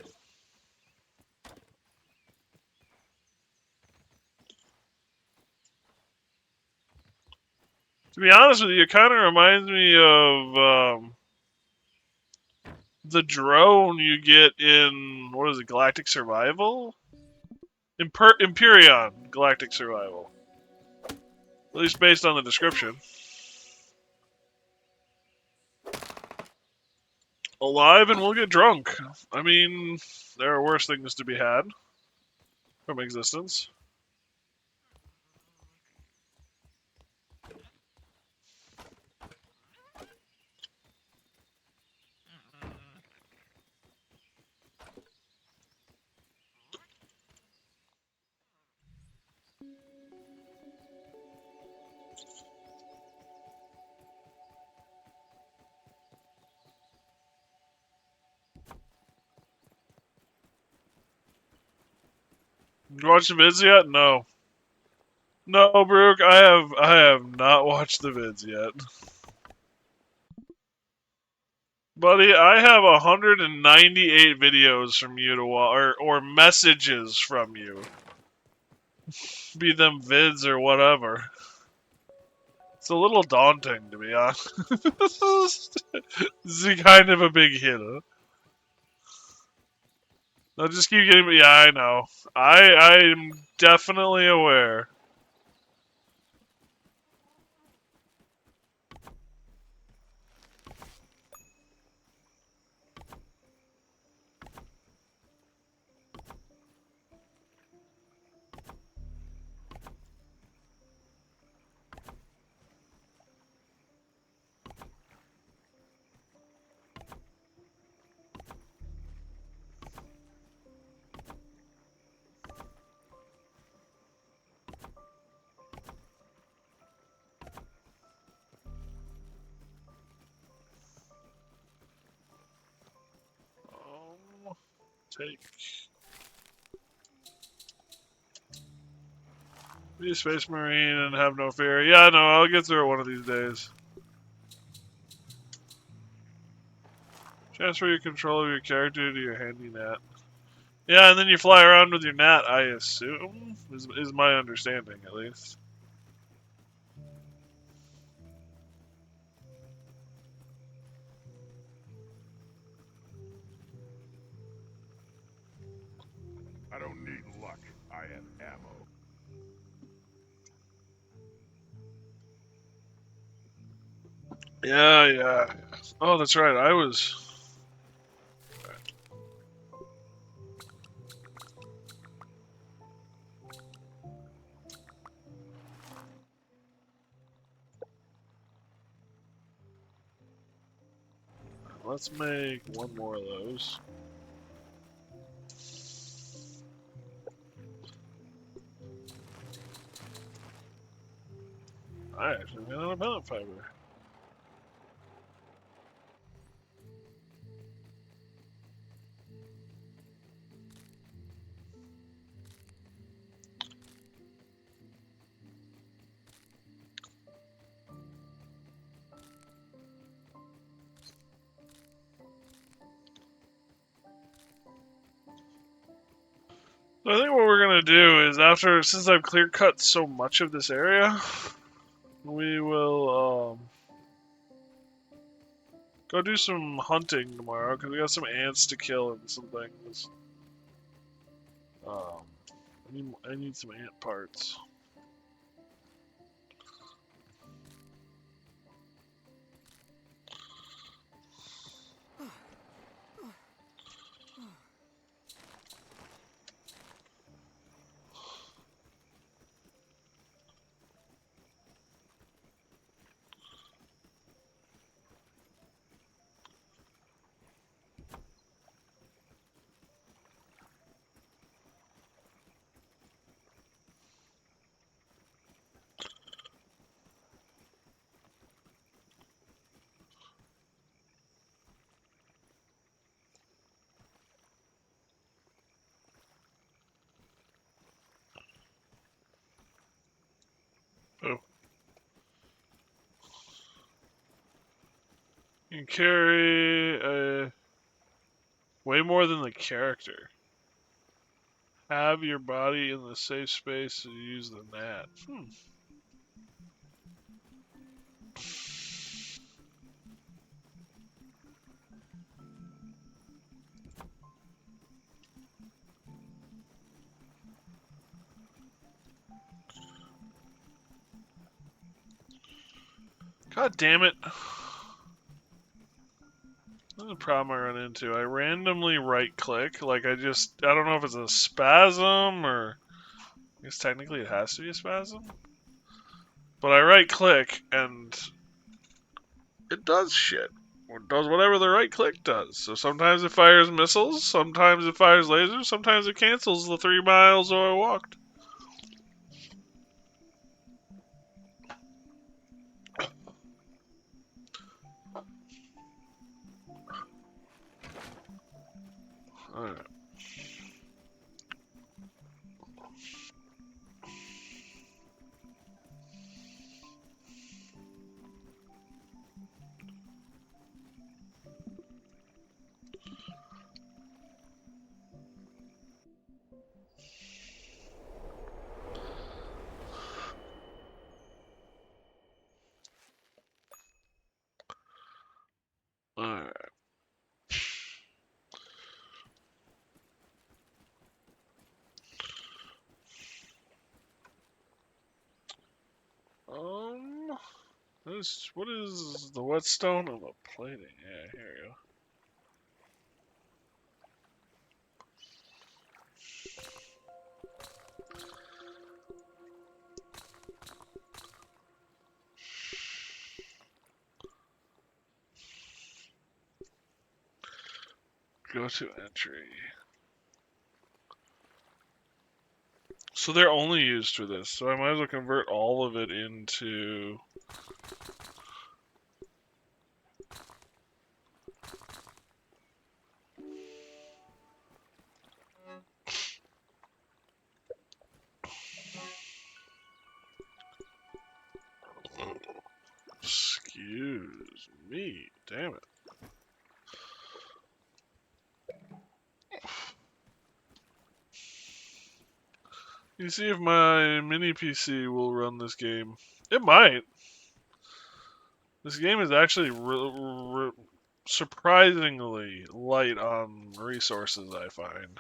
To be honest with you, it kind of reminds me of the drone you get in, what is it, Galactic Survival? Empyrean Galactic Survival. At least based on the description. Alive and we'll get drunk. I mean, there are worse things to be had from existence. You watch the vids yet? No. No, Brooke, I have not watched the vids yet. Buddy, I have 198 videos from you to watch, or messages from you. Be them vids or whatever. It's a little daunting, to be honest. This is kind of a big hit, huh? No, just keep getting. Yeah, I know. I'm definitely aware. Take. Be a space marine and have no fear. Yeah, no, I'll get through it one of these days. Transfer your control of your character to your handy net. Yeah, and then you fly around with your net, I assume? Is my understanding, at least. I don't need luck. I have ammo. Yeah. Oh, that's right, I was... Let's make one more of those. I actually ran out of pellet fiber. So I think what we're gonna do is since I've clear cut so much of this area, we will go do some hunting tomorrow because we got some ants to kill and some things. Um, I need some ant parts. You can carry way more than the character. Have your body in the safe space to use the gnat. God damn it. That's a problem I run into. I randomly right click. Like, I don't know if it's a spasm or. I guess technically it has to be a spasm. But I right click and it does shit. It does whatever the right click does. So sometimes it fires missiles, sometimes it fires lasers, sometimes it cancels the 3 miles I walked. Alright. Alright. What is the whetstone and the plating? Yeah, here we go. Go to entry. So they're only used for this, so I might as well convert all of it into... Excuse me, damn it. You see if my mini PC will run this game. It might. This game is actually surprisingly light on resources, I find.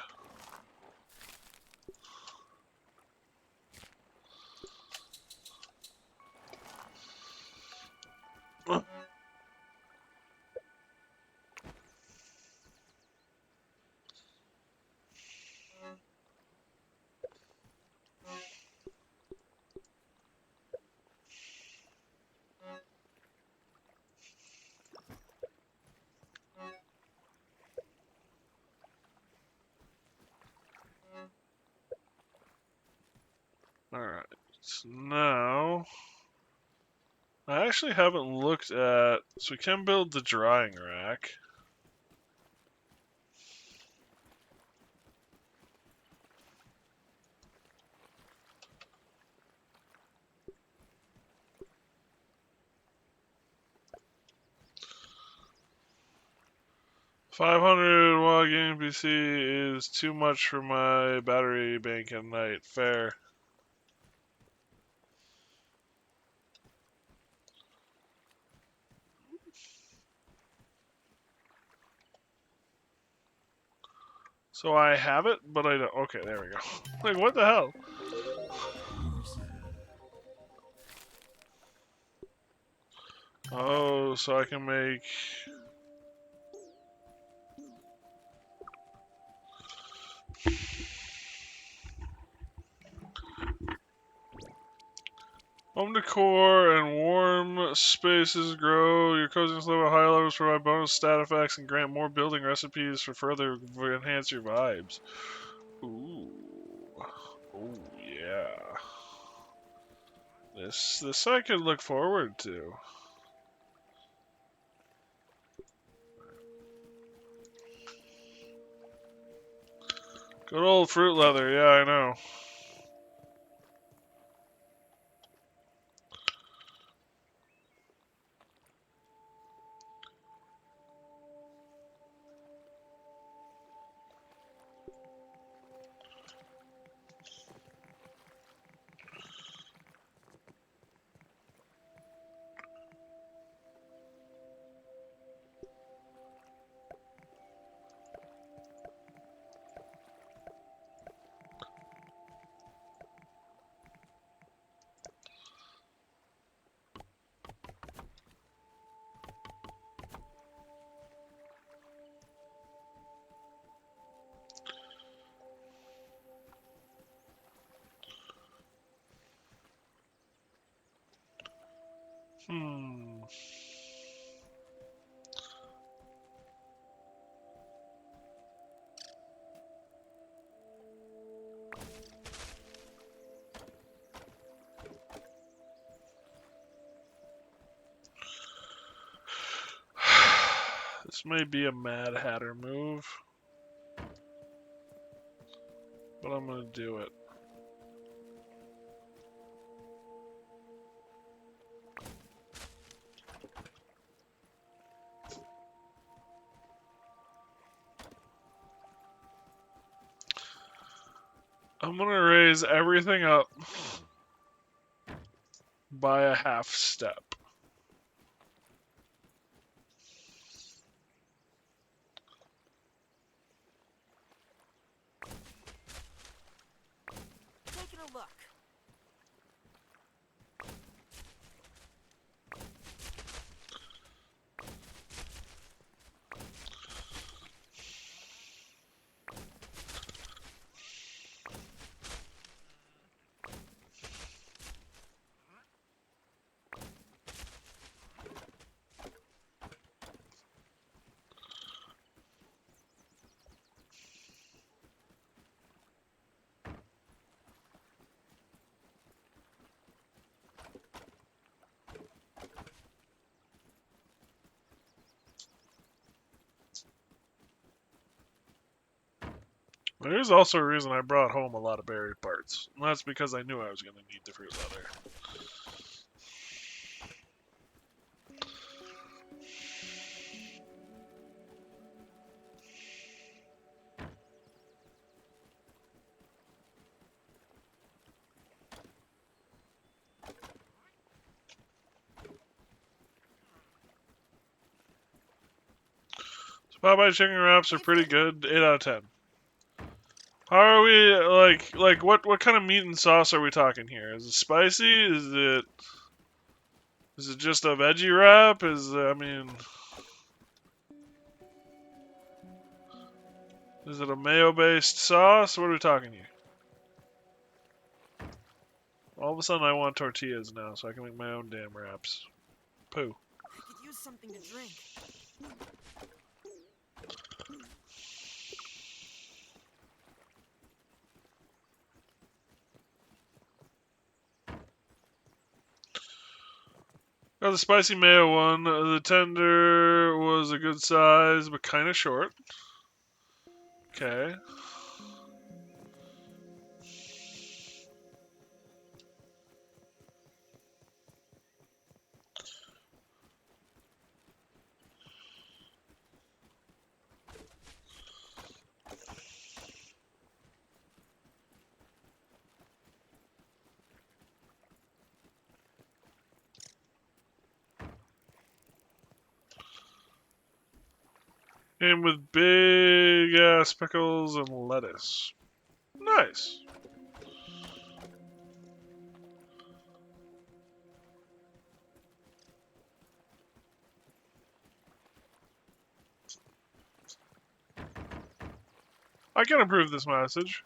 Alright, so now... I actually haven't looked at... So we can build the drying rack. $500 while gaming PC is too much for my battery bank at night. Fair. So I have it, but I don't. Okay, there we go. Like, what the hell? Oh, so I can make... Home decor and warm spaces grow. Your coziness level at high levels provide bonus stat effects and grant more building recipes for further enhance your vibes. Ooh. Oh, yeah. This I could look forward to. Good old fruit leather, yeah, I know. Hmm. This may be a Mad Hatter move, but I'm gonna do it. I'm gonna raise everything up by a half step. Taking a look. There's also a reason I brought home a lot of berry parts. And that's because I knew I was gonna need the fruit leather. So Popeye chicken wraps are pretty good. 8 out of 10. How are we like what kind of meat and sauce are we talking here? Is it spicy? Is it just a veggie wrap? Is it a mayo based sauce? What are we talking here? All of a sudden I want tortillas now so I can make my own damn wraps. Pooh. I could use something to drink. Got the spicy mayo one. The tender was a good size, but kind of short. Okay. And with big ass pickles and lettuce. Nice. I can approve this message.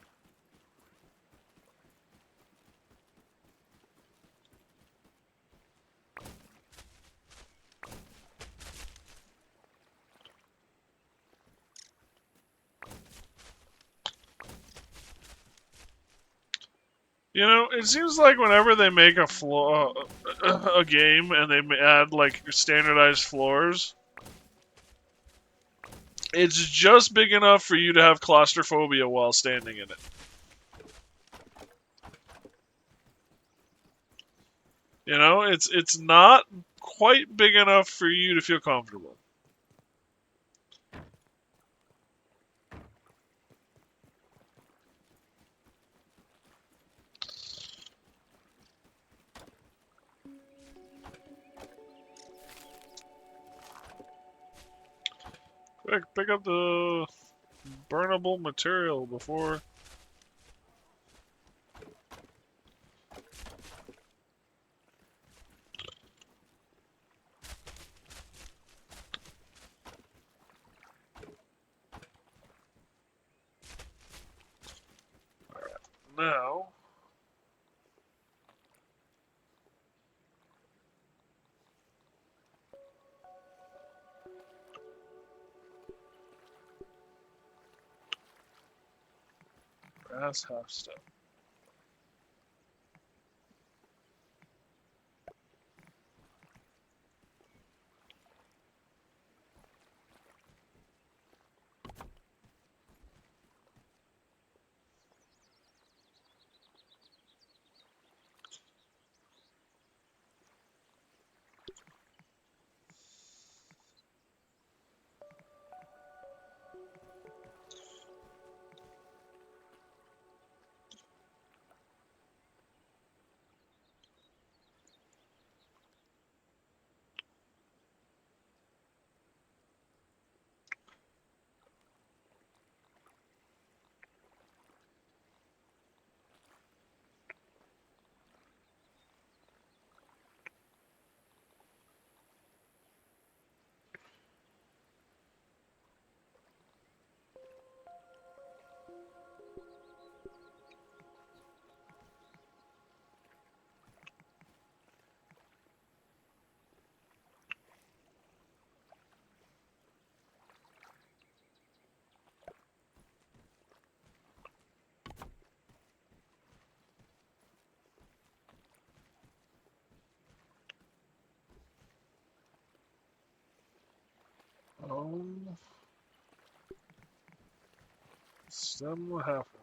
You know, it seems like whenever they make a game and they add like standardized floors, it's just big enough for you to have claustrophobia while standing in it. You know, it's not quite big enough for you to feel comfortable. Quick, pick up the burnable material before. Now, Grass half step. Stem half wall.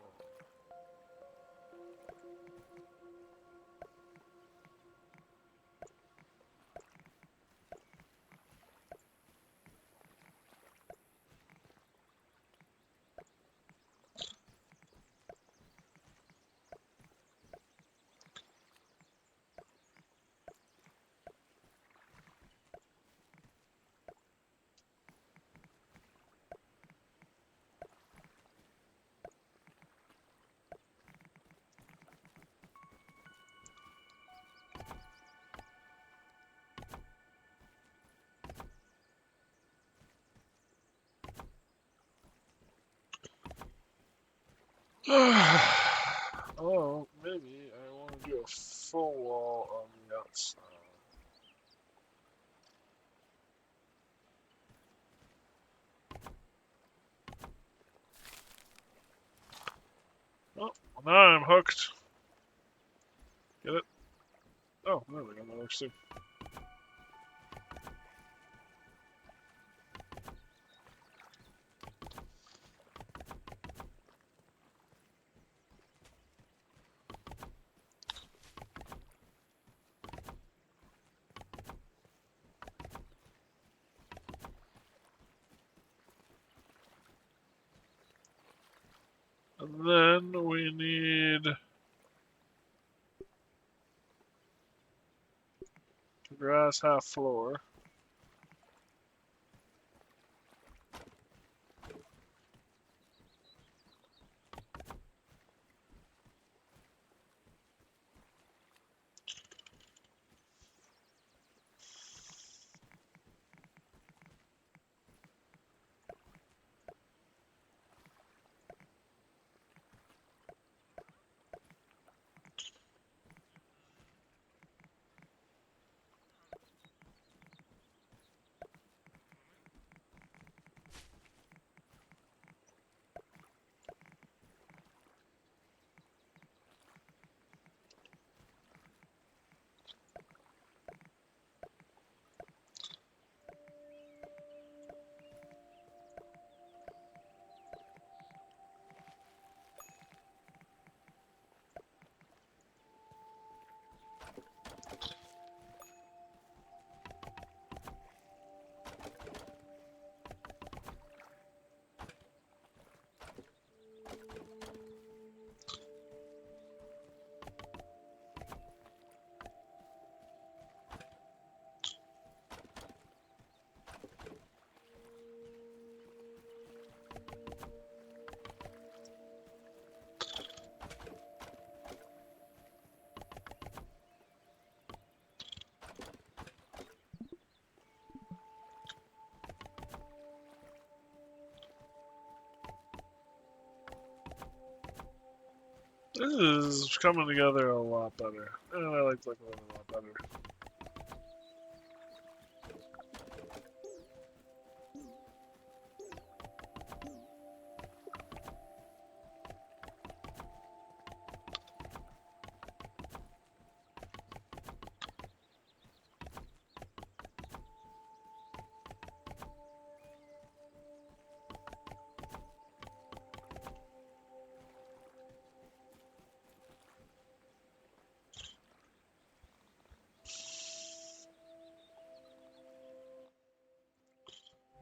Oh, maybe I want to do a full wall on the outside. Oh, well, now I'm hooked. Get it? Oh, there we go. That works too. And then we need grass half floor. This is coming together a lot better. And I like looking at it a lot better.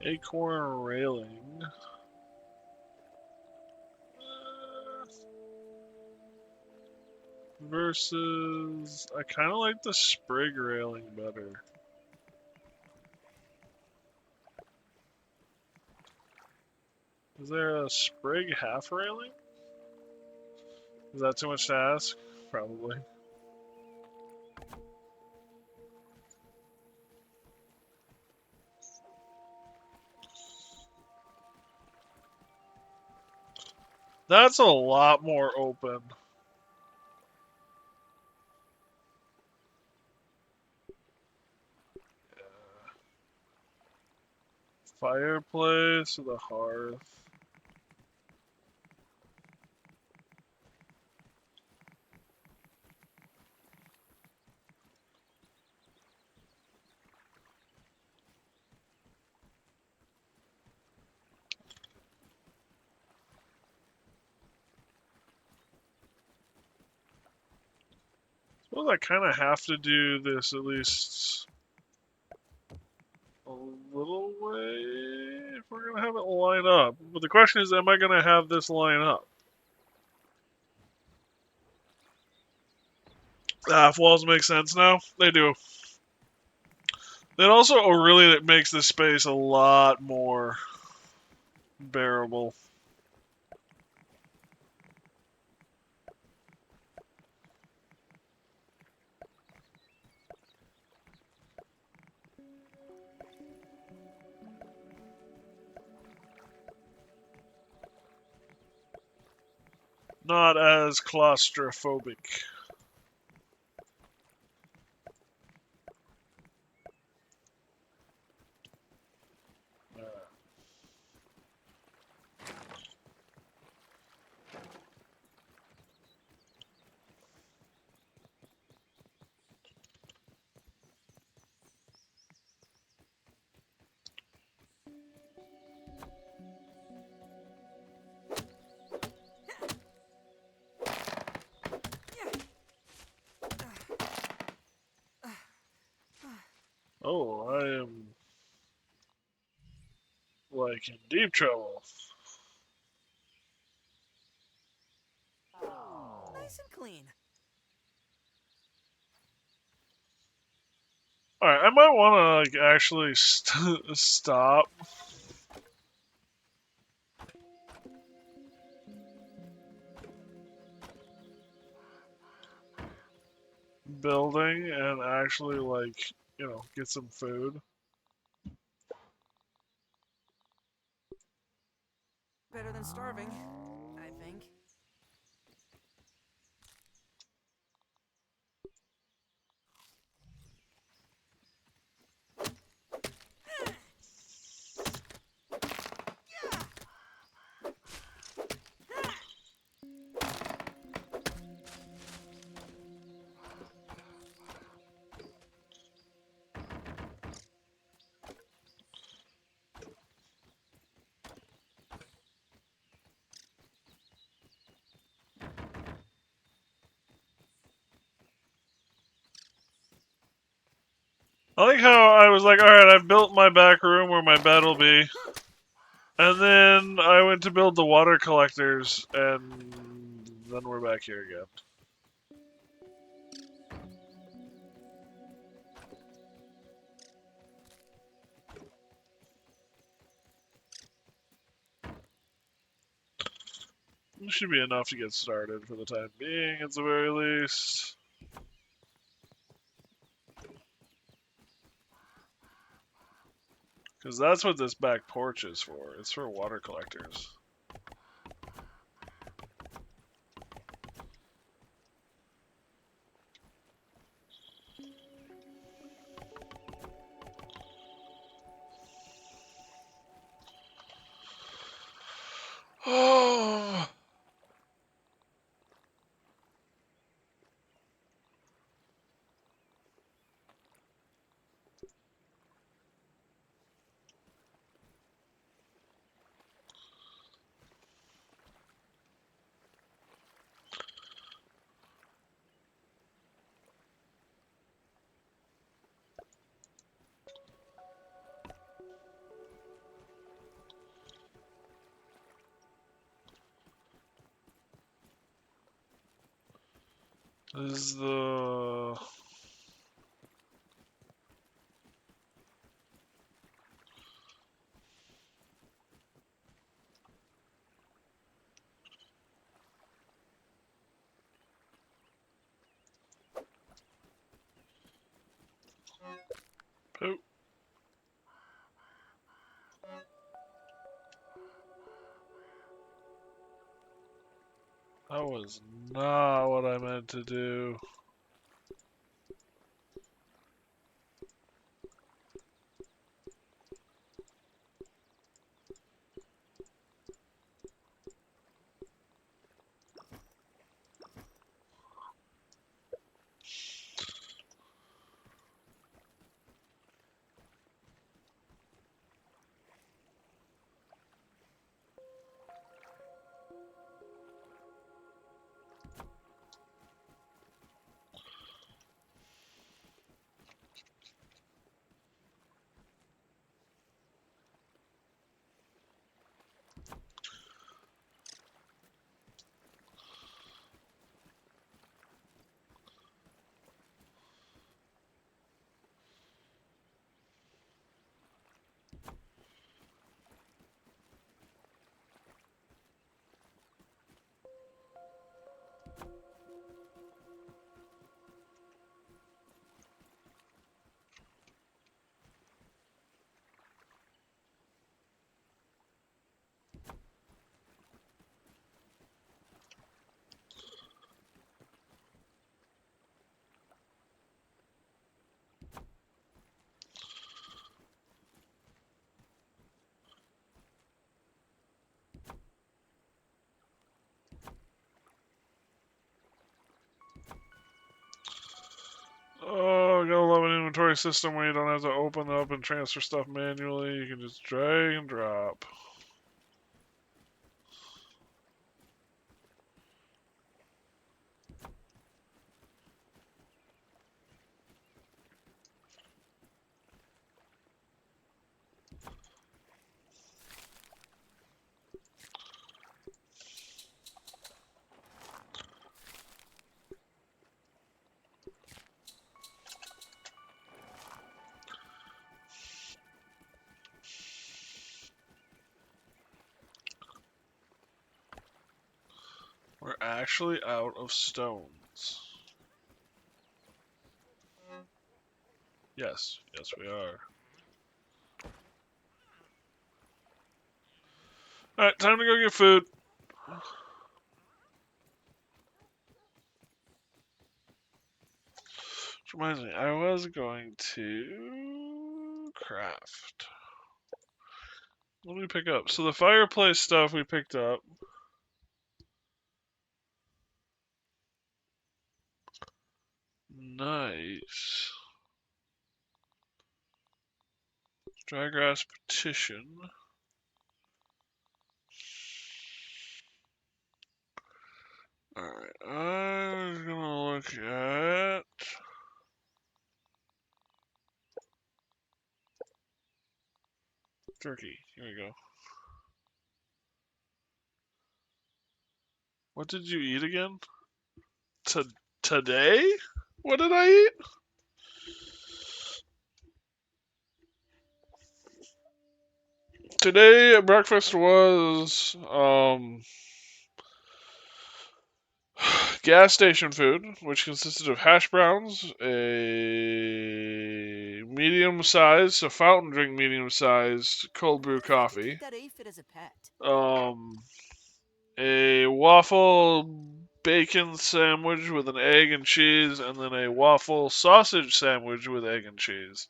Acorn railing. Versus, I kind of like the sprig railing better. Is there a sprig half railing? Is that too much to ask? Probably. That's a lot more open. Fireplace or the hearth? Suppose I kind of have to do this at least a little way if we're gonna have it line up. But the question is, am I gonna have this line up? If walls make sense now, they do. It also really makes this space a lot more bearable. Not as claustrophobic. Oh, I am like in deep trouble. Nice and clean. Alright, I might want to like actually stop building and actually like, get some food. Better than starving, I think. I like how I was like, alright, I've built my back room where my bed will be. And then I went to build the water collectors, and then we're back here again. This should be enough to get started for the time being, at the very least. Because that's what this back porch is for. It's for water collectors. Oh. Is the... Poop. That was not what I meant to do. Oh, I gotta love an inventory system where you don't have to open up and transfer stuff manually. You can just drag and drop. We're actually out of stones. Yes, yes we are. Alright, time to go get food. Which reminds me, I was going to craft. What did we pick up? So the fireplace stuff we picked up. Nice. Drygrass petition. Alright, I was gonna look at... Turkey. Here we go. What did you eat again? Today? What did I eat? Today breakfast was gas station food, which consisted of hash browns, a medium sized, so fountain drink medium sized cold brew coffee, Keep that aphid as a pet. a waffle bacon sandwich with an egg and cheese, and then a waffle sausage sandwich with egg and cheese.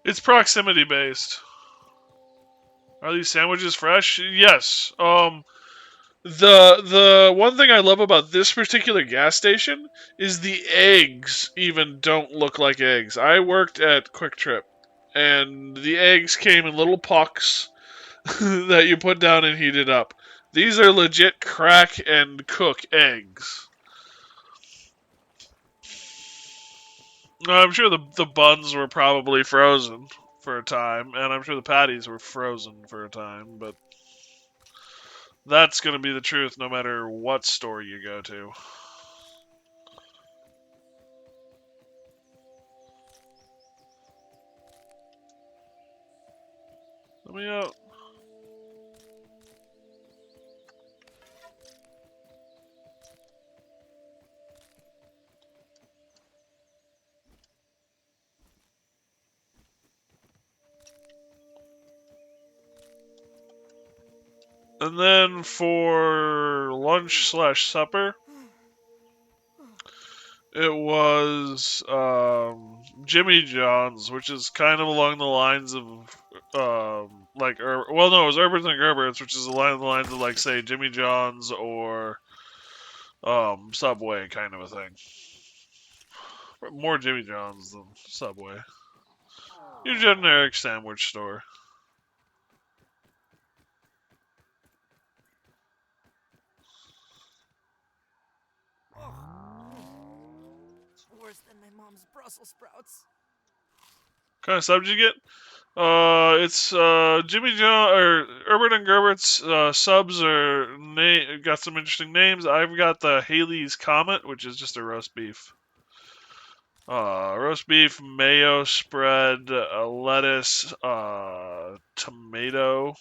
It's proximity based. Are these sandwiches fresh? Yes. The one thing I love about this particular gas station is the eggs even don't look like eggs. I worked at Quick Trip, and the eggs came in little pucks that you put down and heated up. These are legit crack and cook eggs. I'm sure the buns were probably frozen for a time, and I'm sure the patties were frozen for a time, but that's going to be the truth no matter what store you go to. Let me out. And then for lunch slash supper, it was Jimmy John's, which is kind of along the lines of well, no, it was Herbert's and Gerbert's, which is along the lines of like say Jimmy John's or Subway kind of a thing. More Jimmy John's than Subway. Your generic sandwich store. It's worse than my mom's Brussels sprouts. What kind of sub did you get? It's Jimmy John or Herbert and Gerbert's subs are got some interesting names. I've got the Haley's Comet, which is just a roast beef. Roast beef, mayo spread, lettuce, tomato,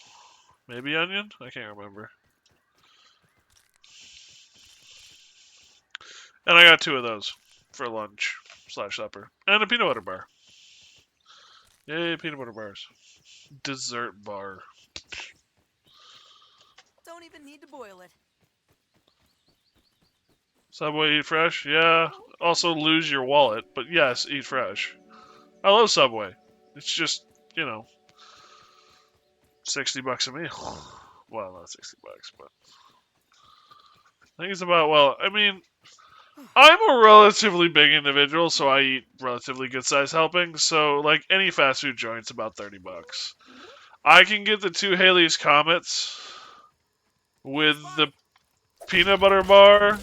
maybe onion. I can't remember. And I got 2 of those for lunch slash supper, and a peanut butter bar. Yay, peanut butter bars. Dessert bar. Don't even need to boil it. Subway eat fresh? Yeah. Also lose your wallet, but yes, eat fresh. I love Subway. It's just, you know, $60 a meal. Well, not $60, but I think it's about, well, I mean, I'm a relatively big individual, so I eat relatively good sized helpings. So, like, any fast food joint's about $30. I can get the 2 Haley's Comets with the peanut butter bar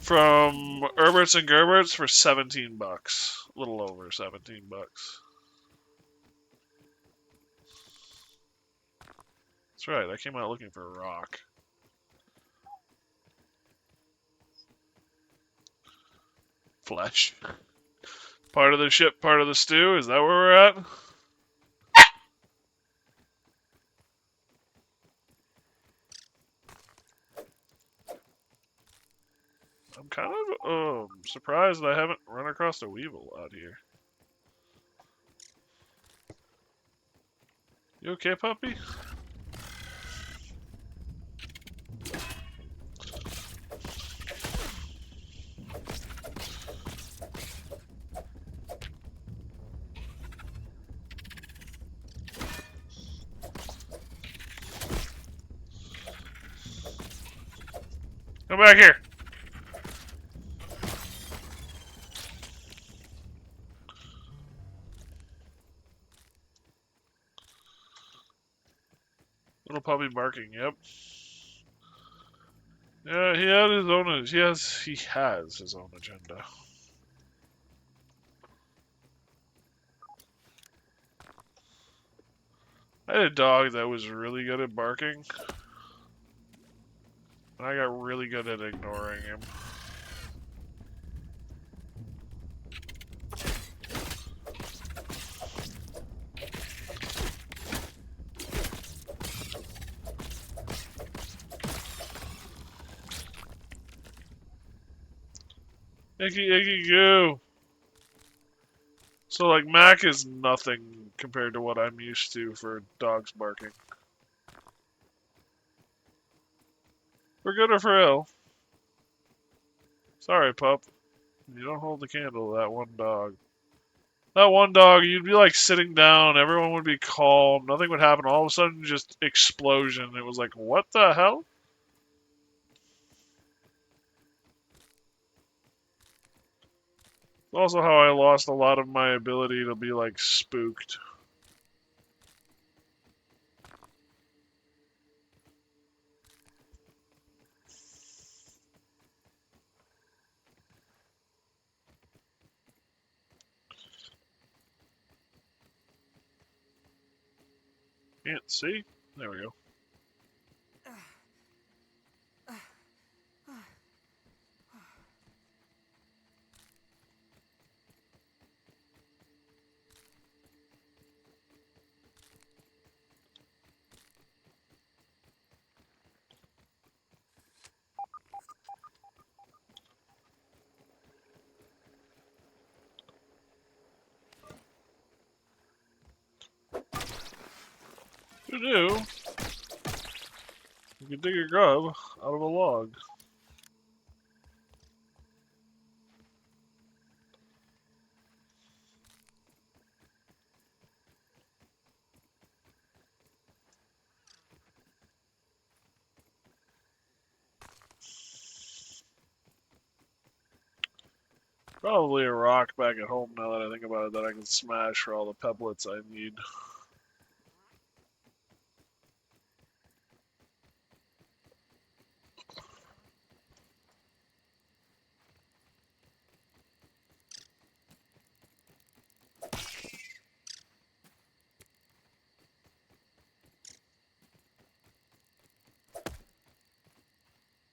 from Herbert's and Gerbert's for $17. A little over $17. That's right, I came out looking for a rock. Flesh. Part of the ship, part of the stew? Is that where we're at? I'm kind of surprised I haven't run across a weevil out here. You okay, puppy? Come back here. Little puppy barking, yep. Yeah, he had his own. He has his own agenda. I had a dog that was really good at barking, and I got really good at ignoring him. Icky, icky, goo. So, like, Mac is nothing compared to what I'm used to for dogs barking. For good or for ill. Sorry, pup. You don't hold the candle to that one dog. That one dog, you'd be like sitting down, everyone would be calm, nothing would happen. All of a sudden, just explosion. It was like, what the hell? Also, how I lost a lot of my ability to be like spooked. Can't see. There we go. You do. You can dig a grub out of a log. Probably a rock back at home now that I think about it that I can smash for all the pebblets I need.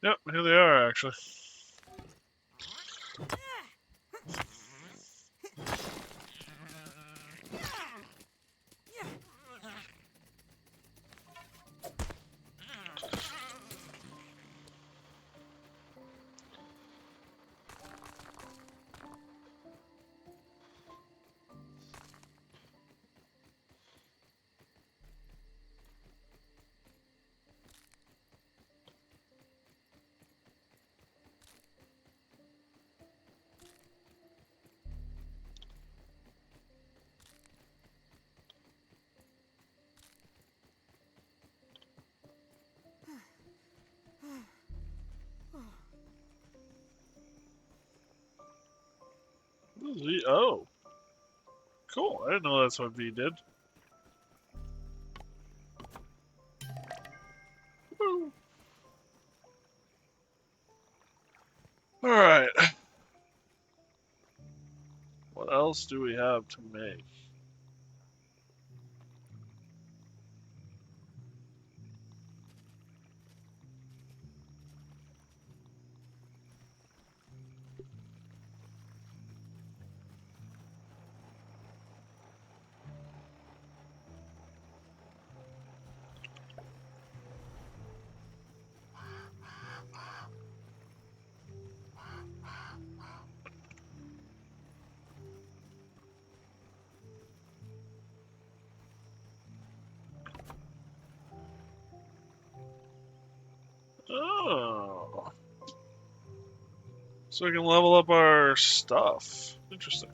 Yep, here they are actually. Oh, cool. I didn't know that's what V did. Woo. All right. What else do we have to make? Oh. So we can level up our stuff. Interesting.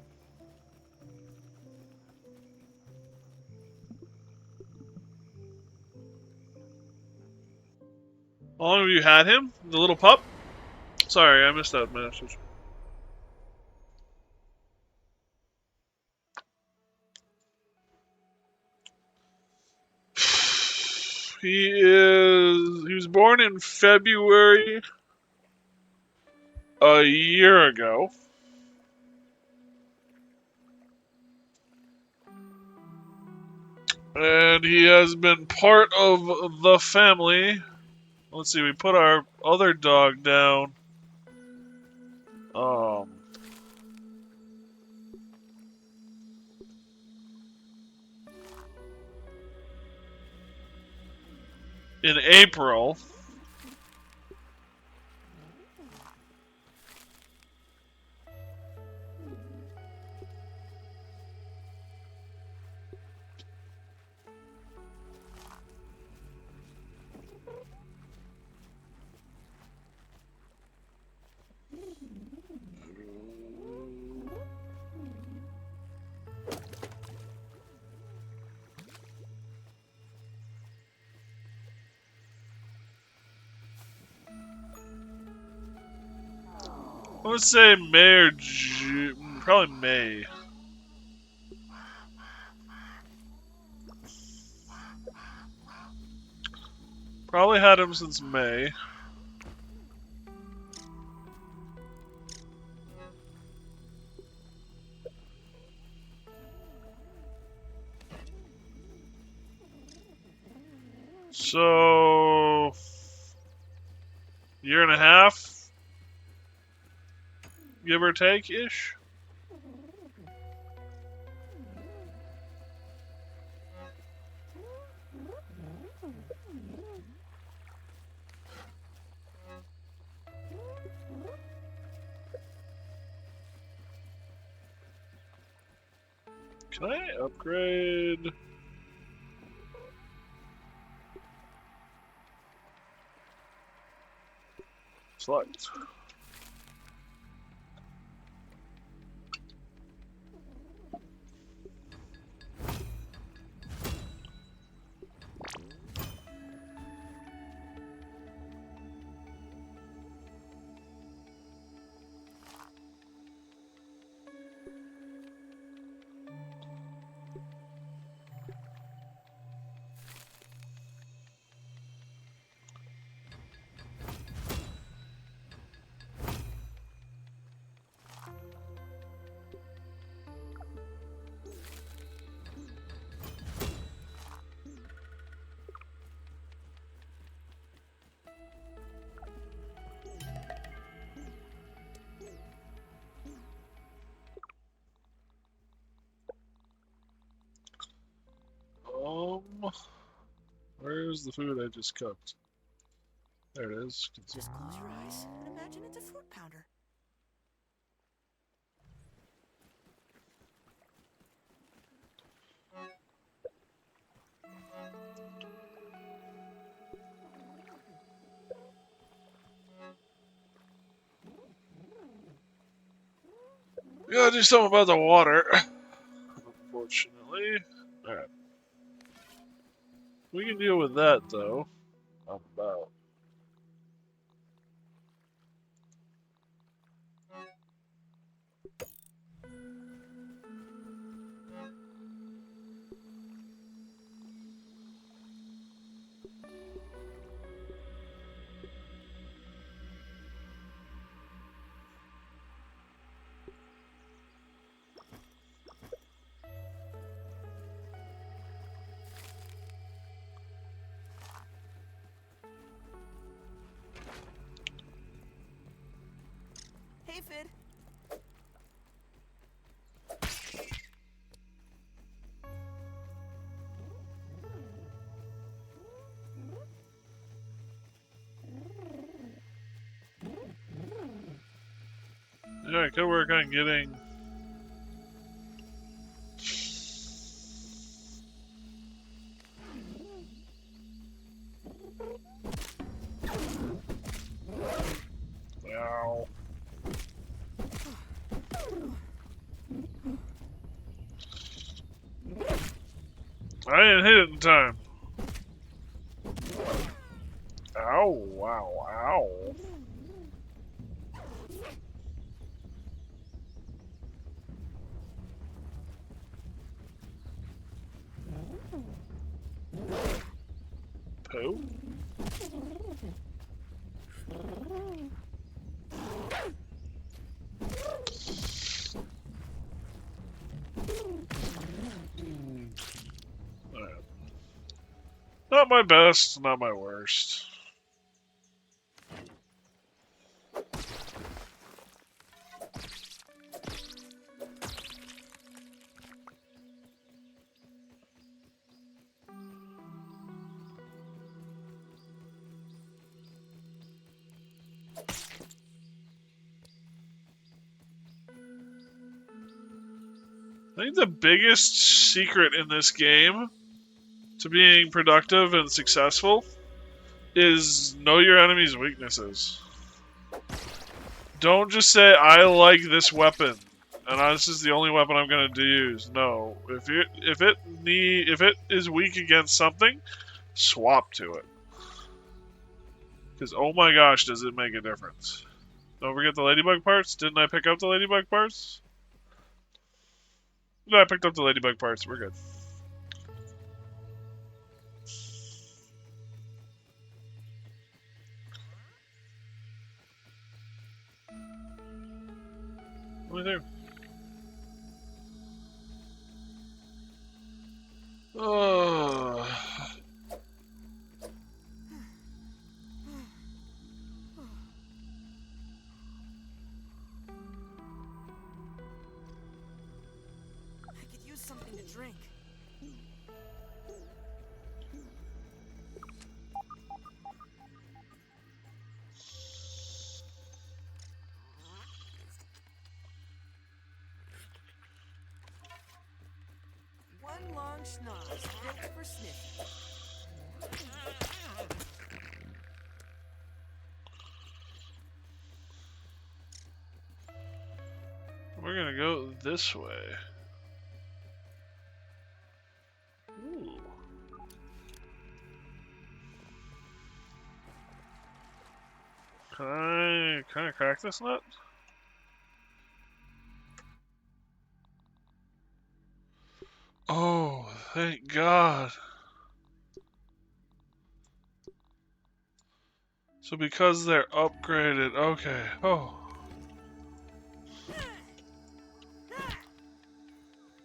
How long have you had him? The little pup? Sorry, I missed that message. He was born in February a year ago. And he has been part of the family. Let's see, we put our other dog down. In April. Let's say May or June. Probably May. Probably had him since May. So, year and a half, give or take ish. Can I upgrade? Select. Where's the food I just cooked? There it is. Just close your eyes and imagine it's a fruit pounder. We gotta do something about the water. Unfortunately. Alright. We can deal with that, though. About. Hey, Fid. Yeah, I could work on getting. Ow. I didn't hit it in time. Ow, wow, ow. Poo? Alright. Not my best, not my worst. I think the biggest secret in this game to being productive and successful is know your enemy's weaknesses. Don't just say, I like this weapon, and this is the only weapon I'm going to use. No. If it is weak against something, swap to it. Because, oh my gosh, does it make a difference. Don't forget the ladybug parts. Didn't I pick up the ladybug parts? No, I picked up the ladybug parts. We're good. What do we do? drink. One long schnoz built for sniffing. We're gonna go this way. Ooh. Can I crack this nut? Oh, thank God. So because they're upgraded, okay. Oh.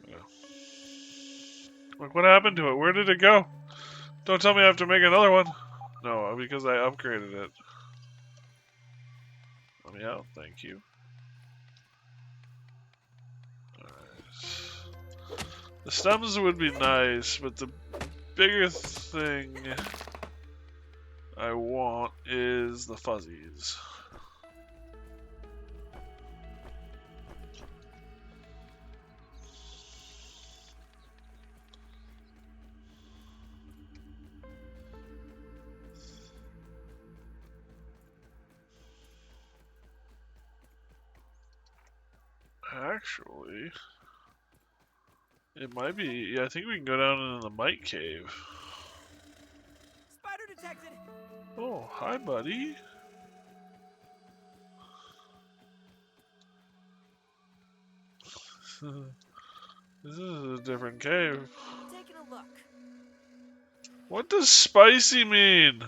Yeah. Look what happened to it. Where did it go? Don't tell me I have to make another one. No, because I upgraded it. Let me out, thank you. Alright. The stems would be nice, but the bigger thing I want is the fuzzies. Actually, it might be. Yeah, I think we can go down into the mite cave. Spider detected. Oh, hi, buddy. This is a different cave. Taking a look. What does spicy mean?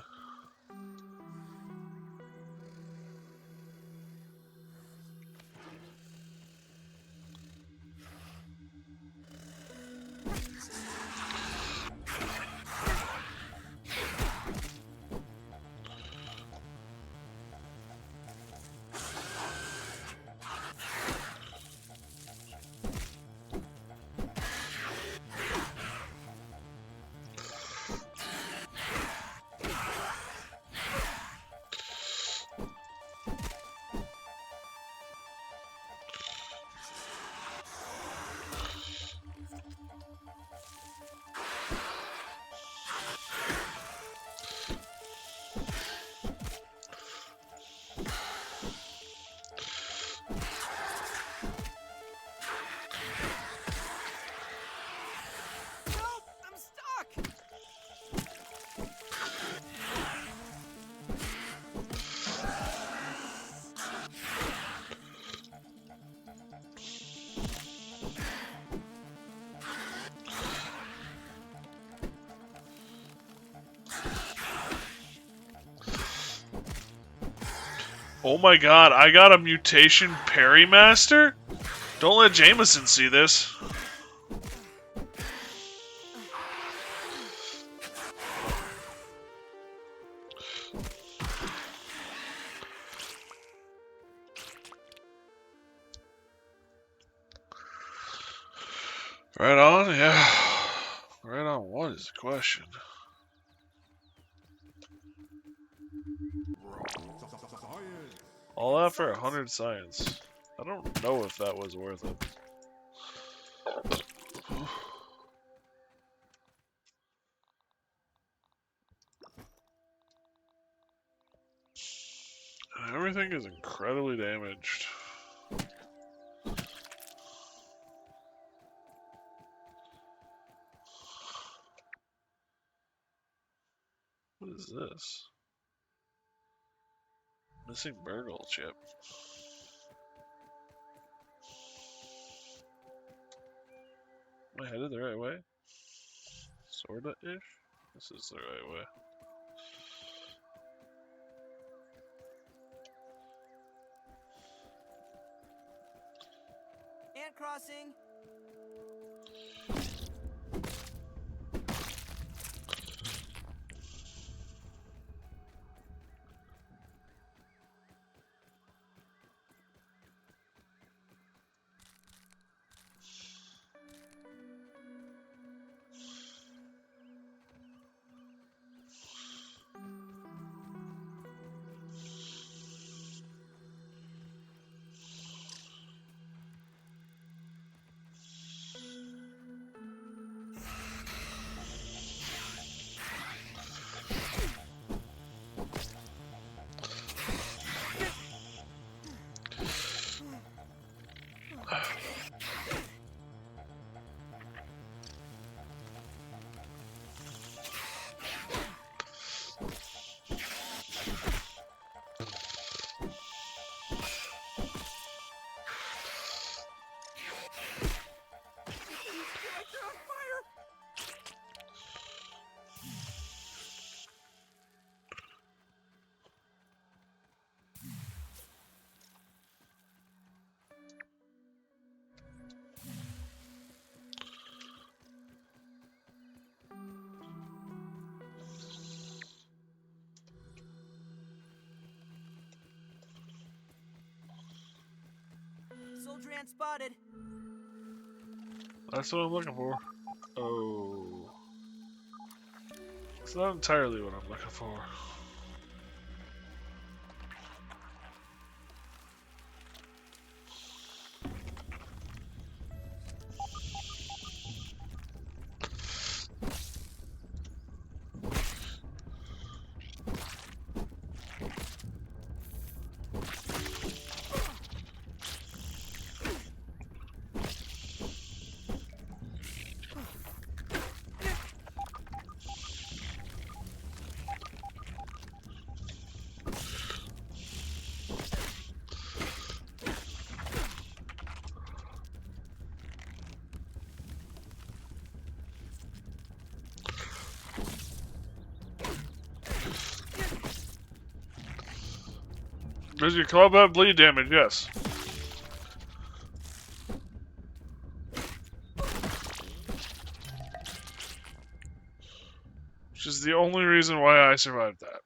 Nope, I'm stuck. Oh my God, I got a mutation parry master? Don't let Jameson see this. Right on, yeah. Right on, what is the question? All that for 100 science. I don't know if that was worth it. Everything is incredibly damaged. What is this? Missing Burgle chip. Am I headed the right way? Sorta-ish? This is the right way. And crossing. Soldier ant spotted. That's what I'm looking for. Oh. It's not entirely what I'm looking for. Does your club have bleed damage? Yes. Which is the only reason why I survived that.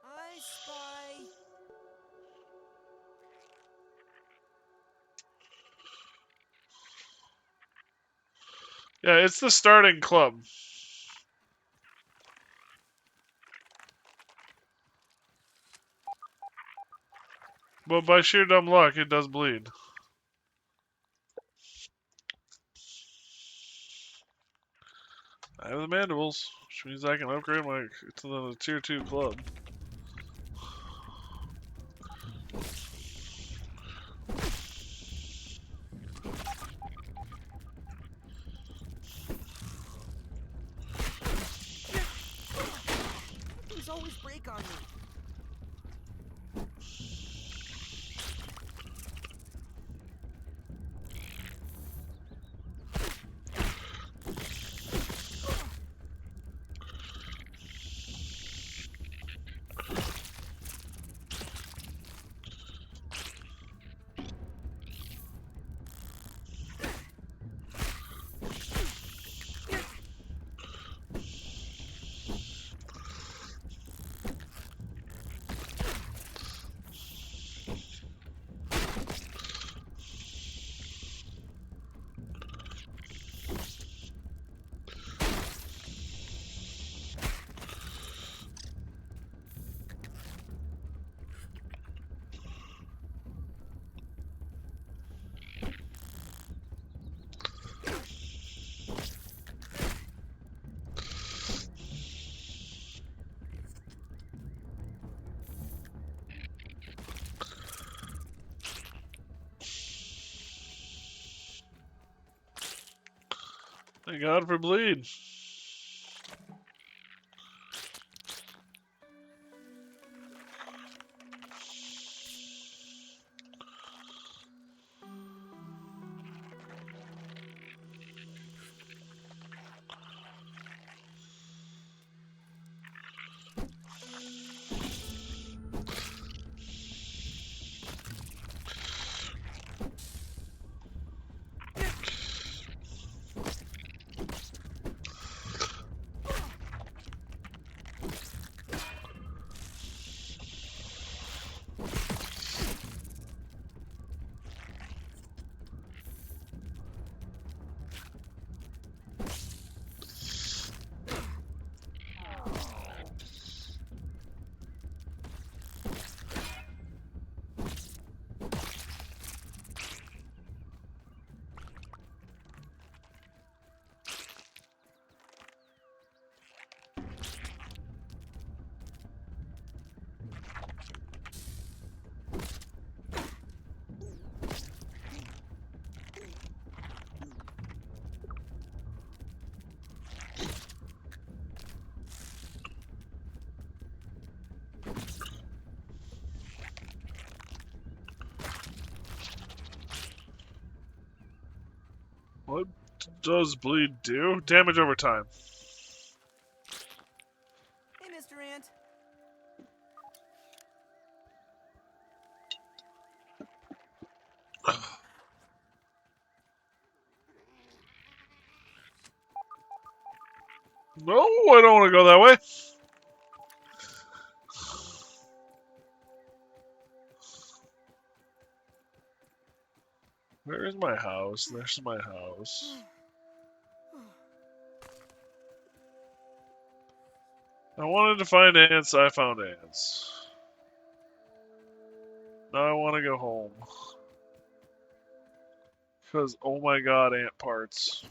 I spy. Yeah, it's the starting club. But by sheer dumb luck, it does bleed. I have the mandibles, which means I can upgrade my to the tier 2 club. Things always break on me. Thank God for bleed. Does bleed do? Damage over time. Hey, Mr. Ant. No, I don't want to go that way. Where is my house? There's my house. I wanted to find ants, I found ants. Now I want to go home. Because, oh my god, ant parts.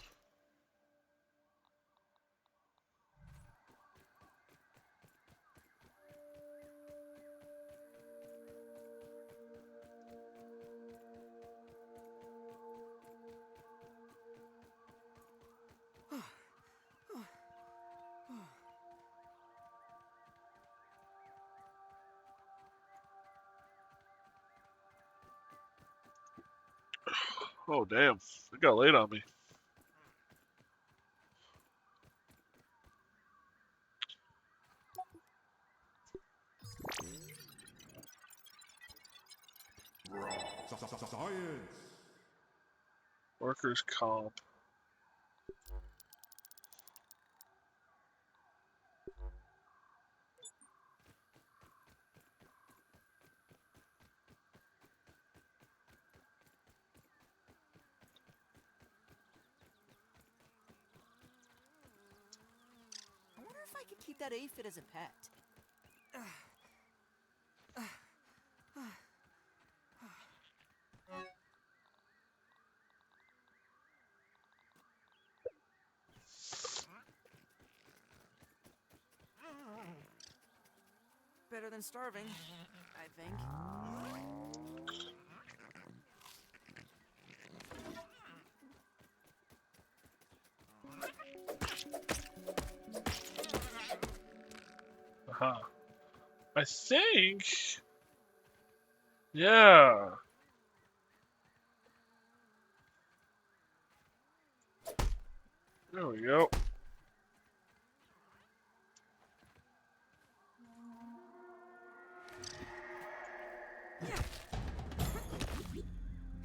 Oh, damn. It got late on me. Science! Workers' comp. I wonder if I could keep that aphid as a pet. Better than starving, I think. Aha. I think... Yeah. There we go.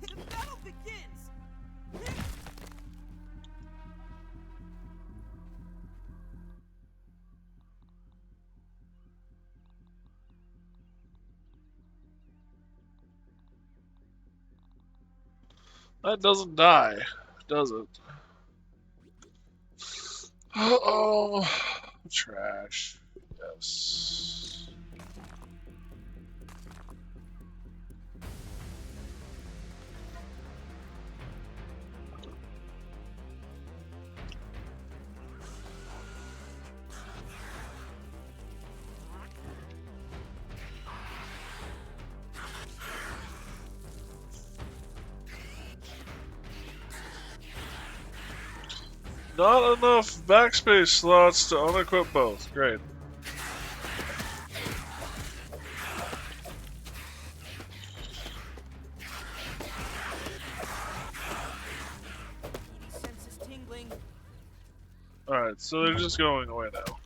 The battle begins! That doesn't die, does it? Uh-oh. Trash. Yes. Not enough backspace slots to unequip both. Great. Senses tingling. Alright, so they're just going away now.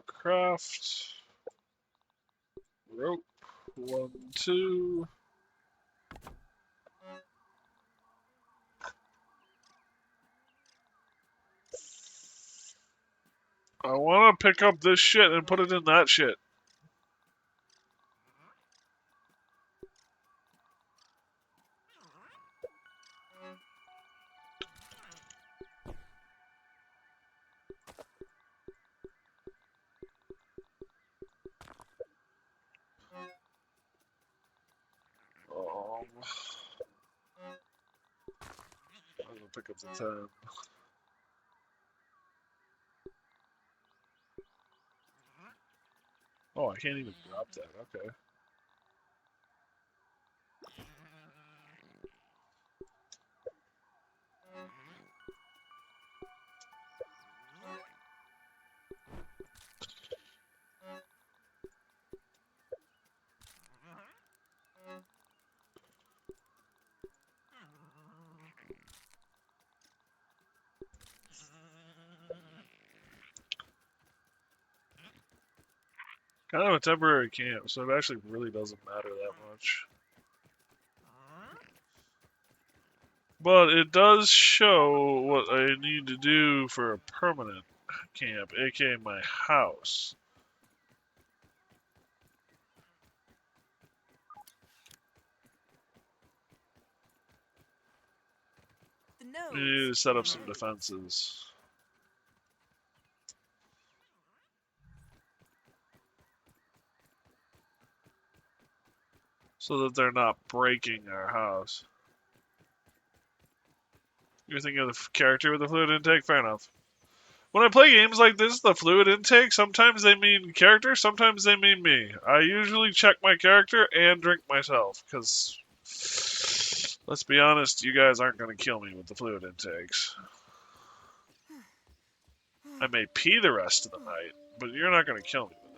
Craft. Rope. 1, 2. I want to pick up this shit and put it in that shit. I'm gonna pick up the 10. Oh, I can't even drop that. Okay. Kind of a temporary camp, so it actually really doesn't matter that much. But it does show what I need to do for a permanent camp, aka my house. The I need to nose. set up some defenses. So that they're not breaking our house. You're thinking of the character with the fluid intake? Fair enough. When I play games like this, the fluid intake, sometimes they mean character, sometimes they mean me. I usually check my character and drink myself, because, let's be honest, you guys aren't going to kill me with the fluid intakes. I may pee the rest of the night, but you're not going to kill me with it.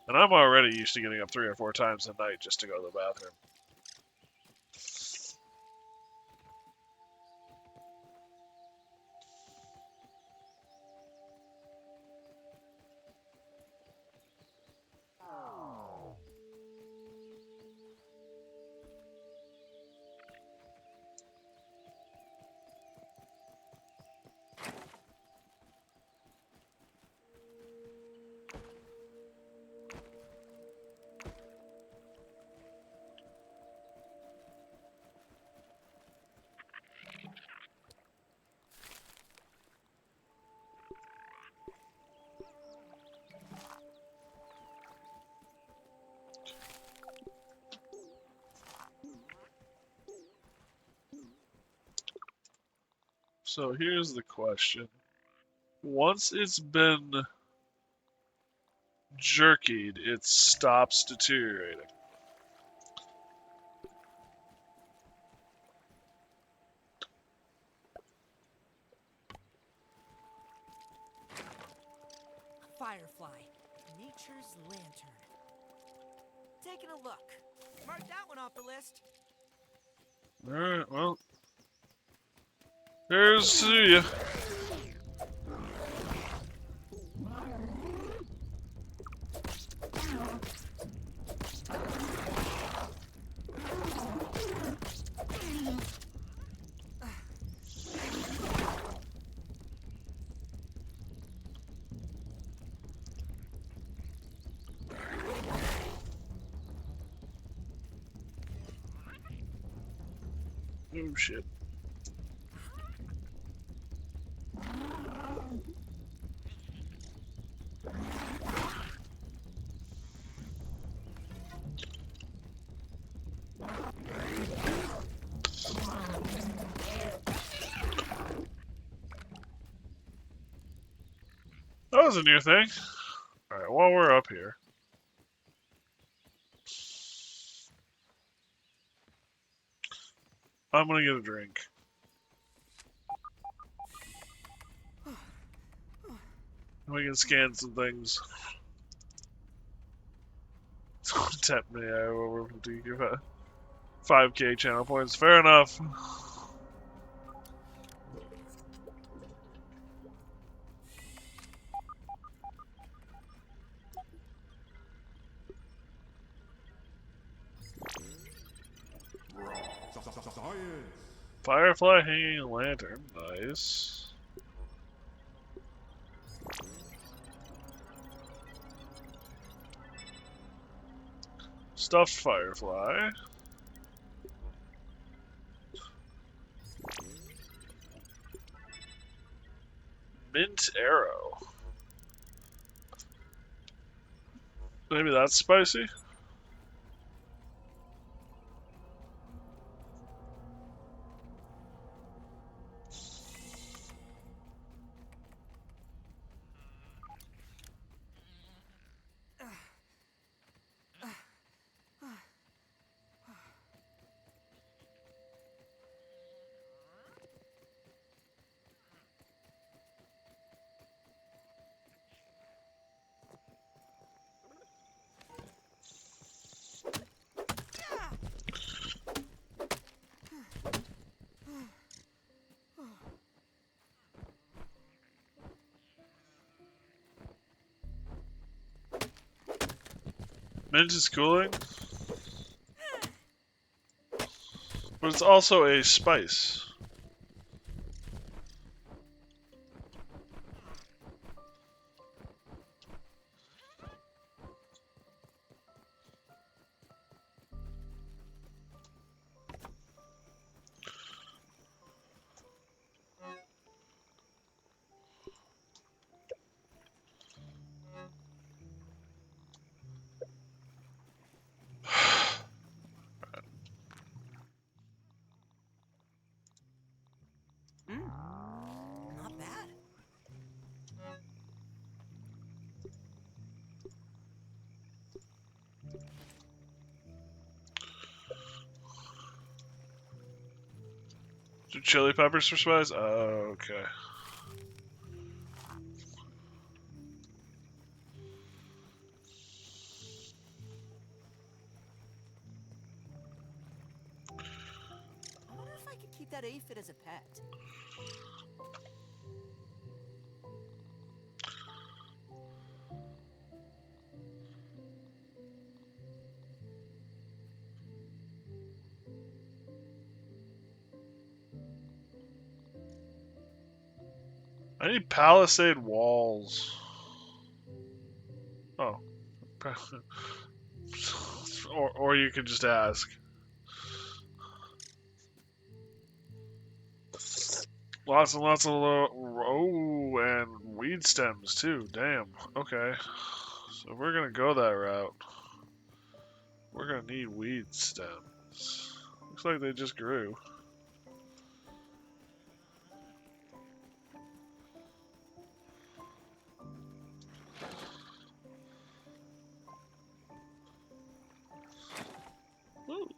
And I'm already used to getting up 3 or 4 times a night just to go to the bathroom. So here's the question. Once it's been jerkied, it stops deteriorating. Firefly. Nature's lantern. Taking a look. Mark that one off the list. Alright, well. Here's to you. Oh shit. That was a new thing. Alright, while we're up here. I'm gonna get a drink. We can scan some things. Tap me over 5k channel points. Fair enough. Science! Firefly hanging lantern. Nice. Stuffed firefly. Mint arrow. Maybe that's spicy? Mint is cooling, but it's also a spice. Not bad. Do chili peppers for spice? Oh, okay. I wonder if I could keep that aphid as a pet. I need palisade walls. Oh. or you could just ask. Lots and lots of and weed stems too. Damn. Okay. So if we're gonna go that route, we're gonna need weed stems. Looks like they just grew. Ooh.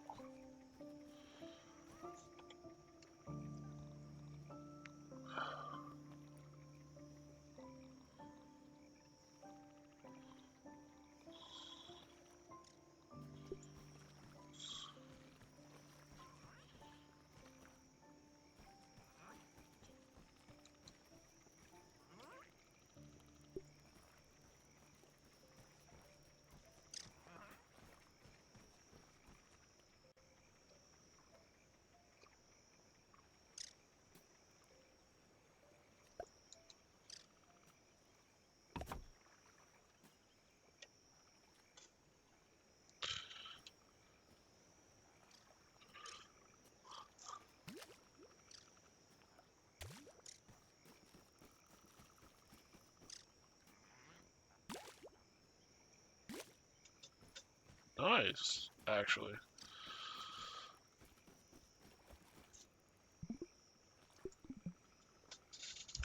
Nice, actually.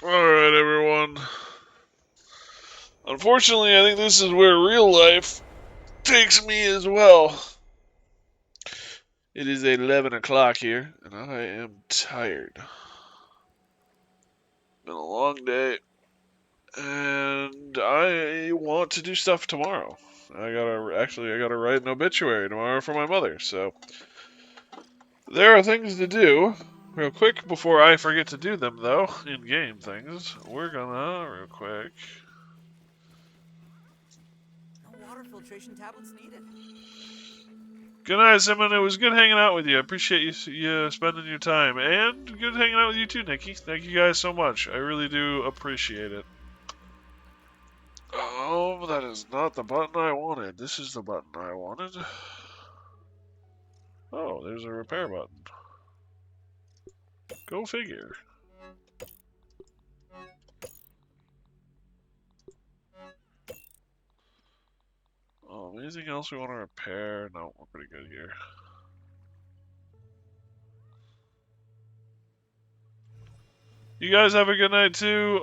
Alright, everyone. Unfortunately, I think this is where real life takes me as well. It is 11 o'clock here, and I am tired. Been a long day, and I want to do stuff tomorrow. I gotta write an obituary tomorrow for my mother, so there are things to do. Real quick, before I forget to do them, though, in-game things, we're gonna, real quick... No water filtration tablets needed. Good night, Simon. It was good hanging out with you. I appreciate you spending your time. And good hanging out with you too, Nikki. Thank you guys so much. I really do appreciate it. Oh, that is not the button I wanted. This is the button I wanted. Oh, there's a repair button. Go figure. Oh, anything else we want to repair? No, we're pretty good here. You guys have a good night too.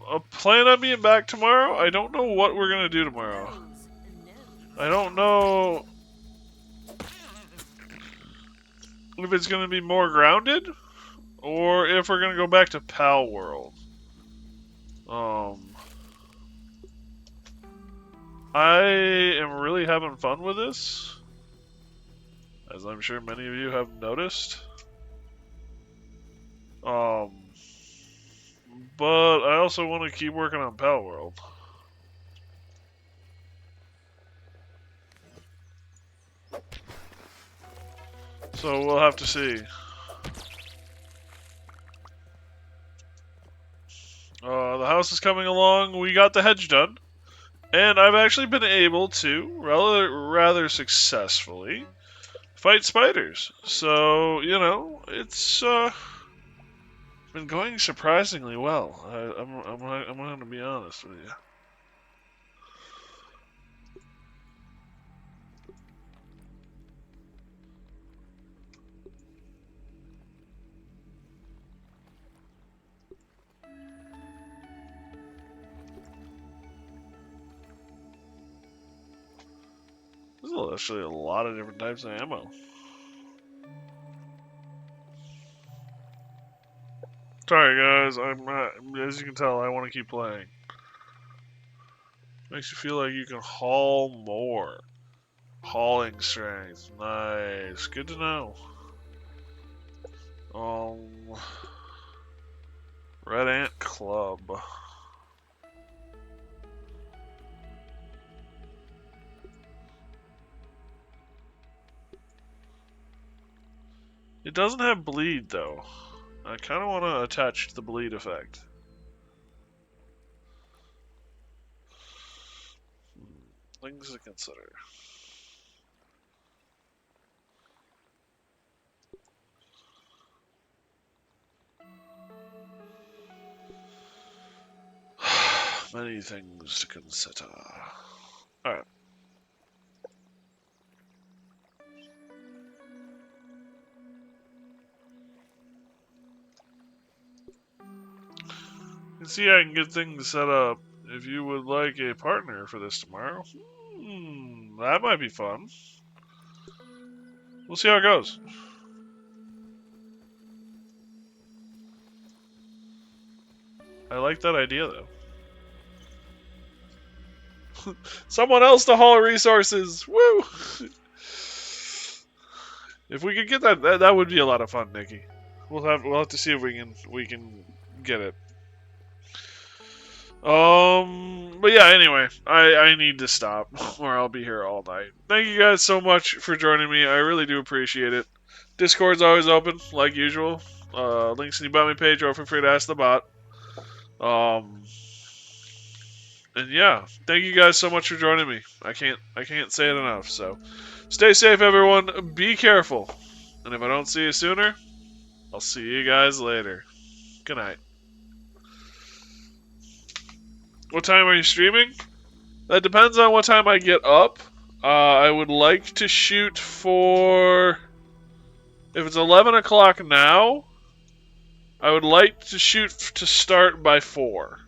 I plan on being back tomorrow. I don't know what we're gonna do tomorrow. Nose. I don't know if it's gonna be more grounded or if we're gonna go back to Pal World. I am really having fun with this, as I'm sure many of you have noticed. But I also want to keep working on Pal World. So we'll have to see. The house is coming along. We got the hedge done. And I've actually been able to, rather successfully, fight spiders. So, you know, it's been going surprisingly well. I'm going to be honest with you. There's actually a lot of different types of ammo. Sorry guys, as you can tell, I want to keep playing. Makes you feel like you can haul more. Hauling strength, nice, good to know. Red Ant Club. It doesn't have bleed though. I kind of want to attach the bleed effect. Things to consider. Many things to consider. Alright. You can see I can get things set up. If you would like a partner for this tomorrow, that might be fun. We'll see how it goes. I like that idea though. Someone else to haul resources. Woo! If we could get that would be a lot of fun, Nikki. We'll have to see if we can get it. But yeah, anyway, I need to stop or I'll be here all night. Thank you guys so much for joining me. I really do appreciate it. Discord's always open, like usual. Links in the About Me page, or feel free to ask the bot. And yeah, thank you guys so much for joining me. I can't say it enough. So, stay safe, everyone. Be careful. And if I don't see you sooner, I'll see you guys later. Good night. What time are you streaming? That depends on what time I get up. I would like to shoot for... If it's 11 o'clock now, I would like to shoot to start by 4.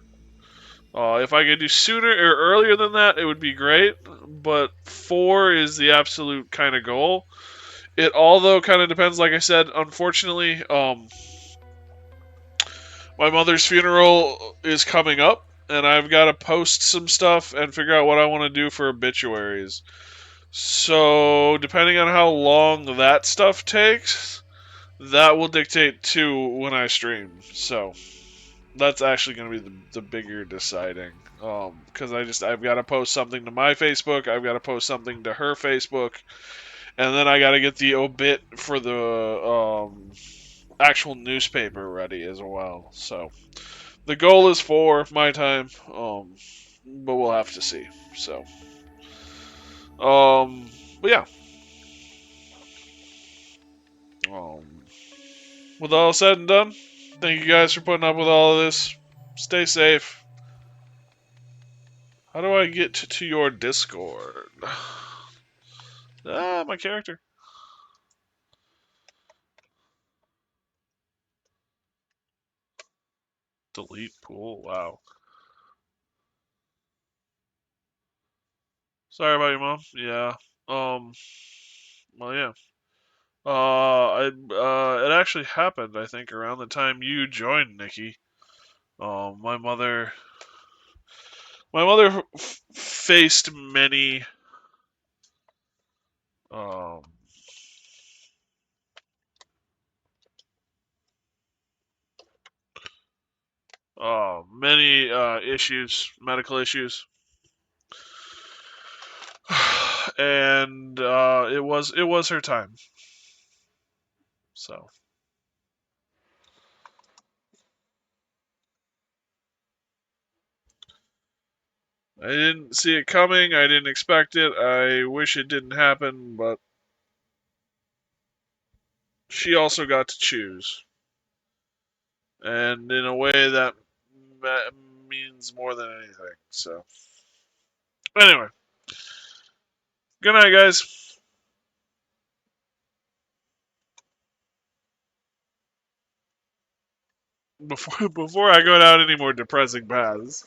If I could do sooner or earlier than that, it would be great. But 4 is the absolute kind of goal. It all, though, kind of depends, like I said, unfortunately, my mother's funeral is coming up, and I've got to post some stuff and figure out what I want to do for obituaries. So, depending on how long that stuff takes, that will dictate to when I stream. So, that's actually going to be the bigger deciding. Because I've got to post something to my Facebook, I've got to post something to her Facebook, and then I got to get the obit for the actual newspaper ready as well. So, the goal is 4 my time, but we'll have to see. So, but yeah. With all said and done, thank you guys for putting up with all of this. Stay safe. How do I get to your Discord? My character. Delete pool. Wow. Sorry about your mom. Yeah. Well, yeah. It actually happened, I think, around the time you joined, Nikki. My mother faced many, um, many issues, medical issues, and it was her time. So I didn't see it coming. I didn't expect it. I wish it didn't happen, but she also got to choose. And in a way that means more than anything. So, anyway, good night, guys. Before I go down any more depressing paths.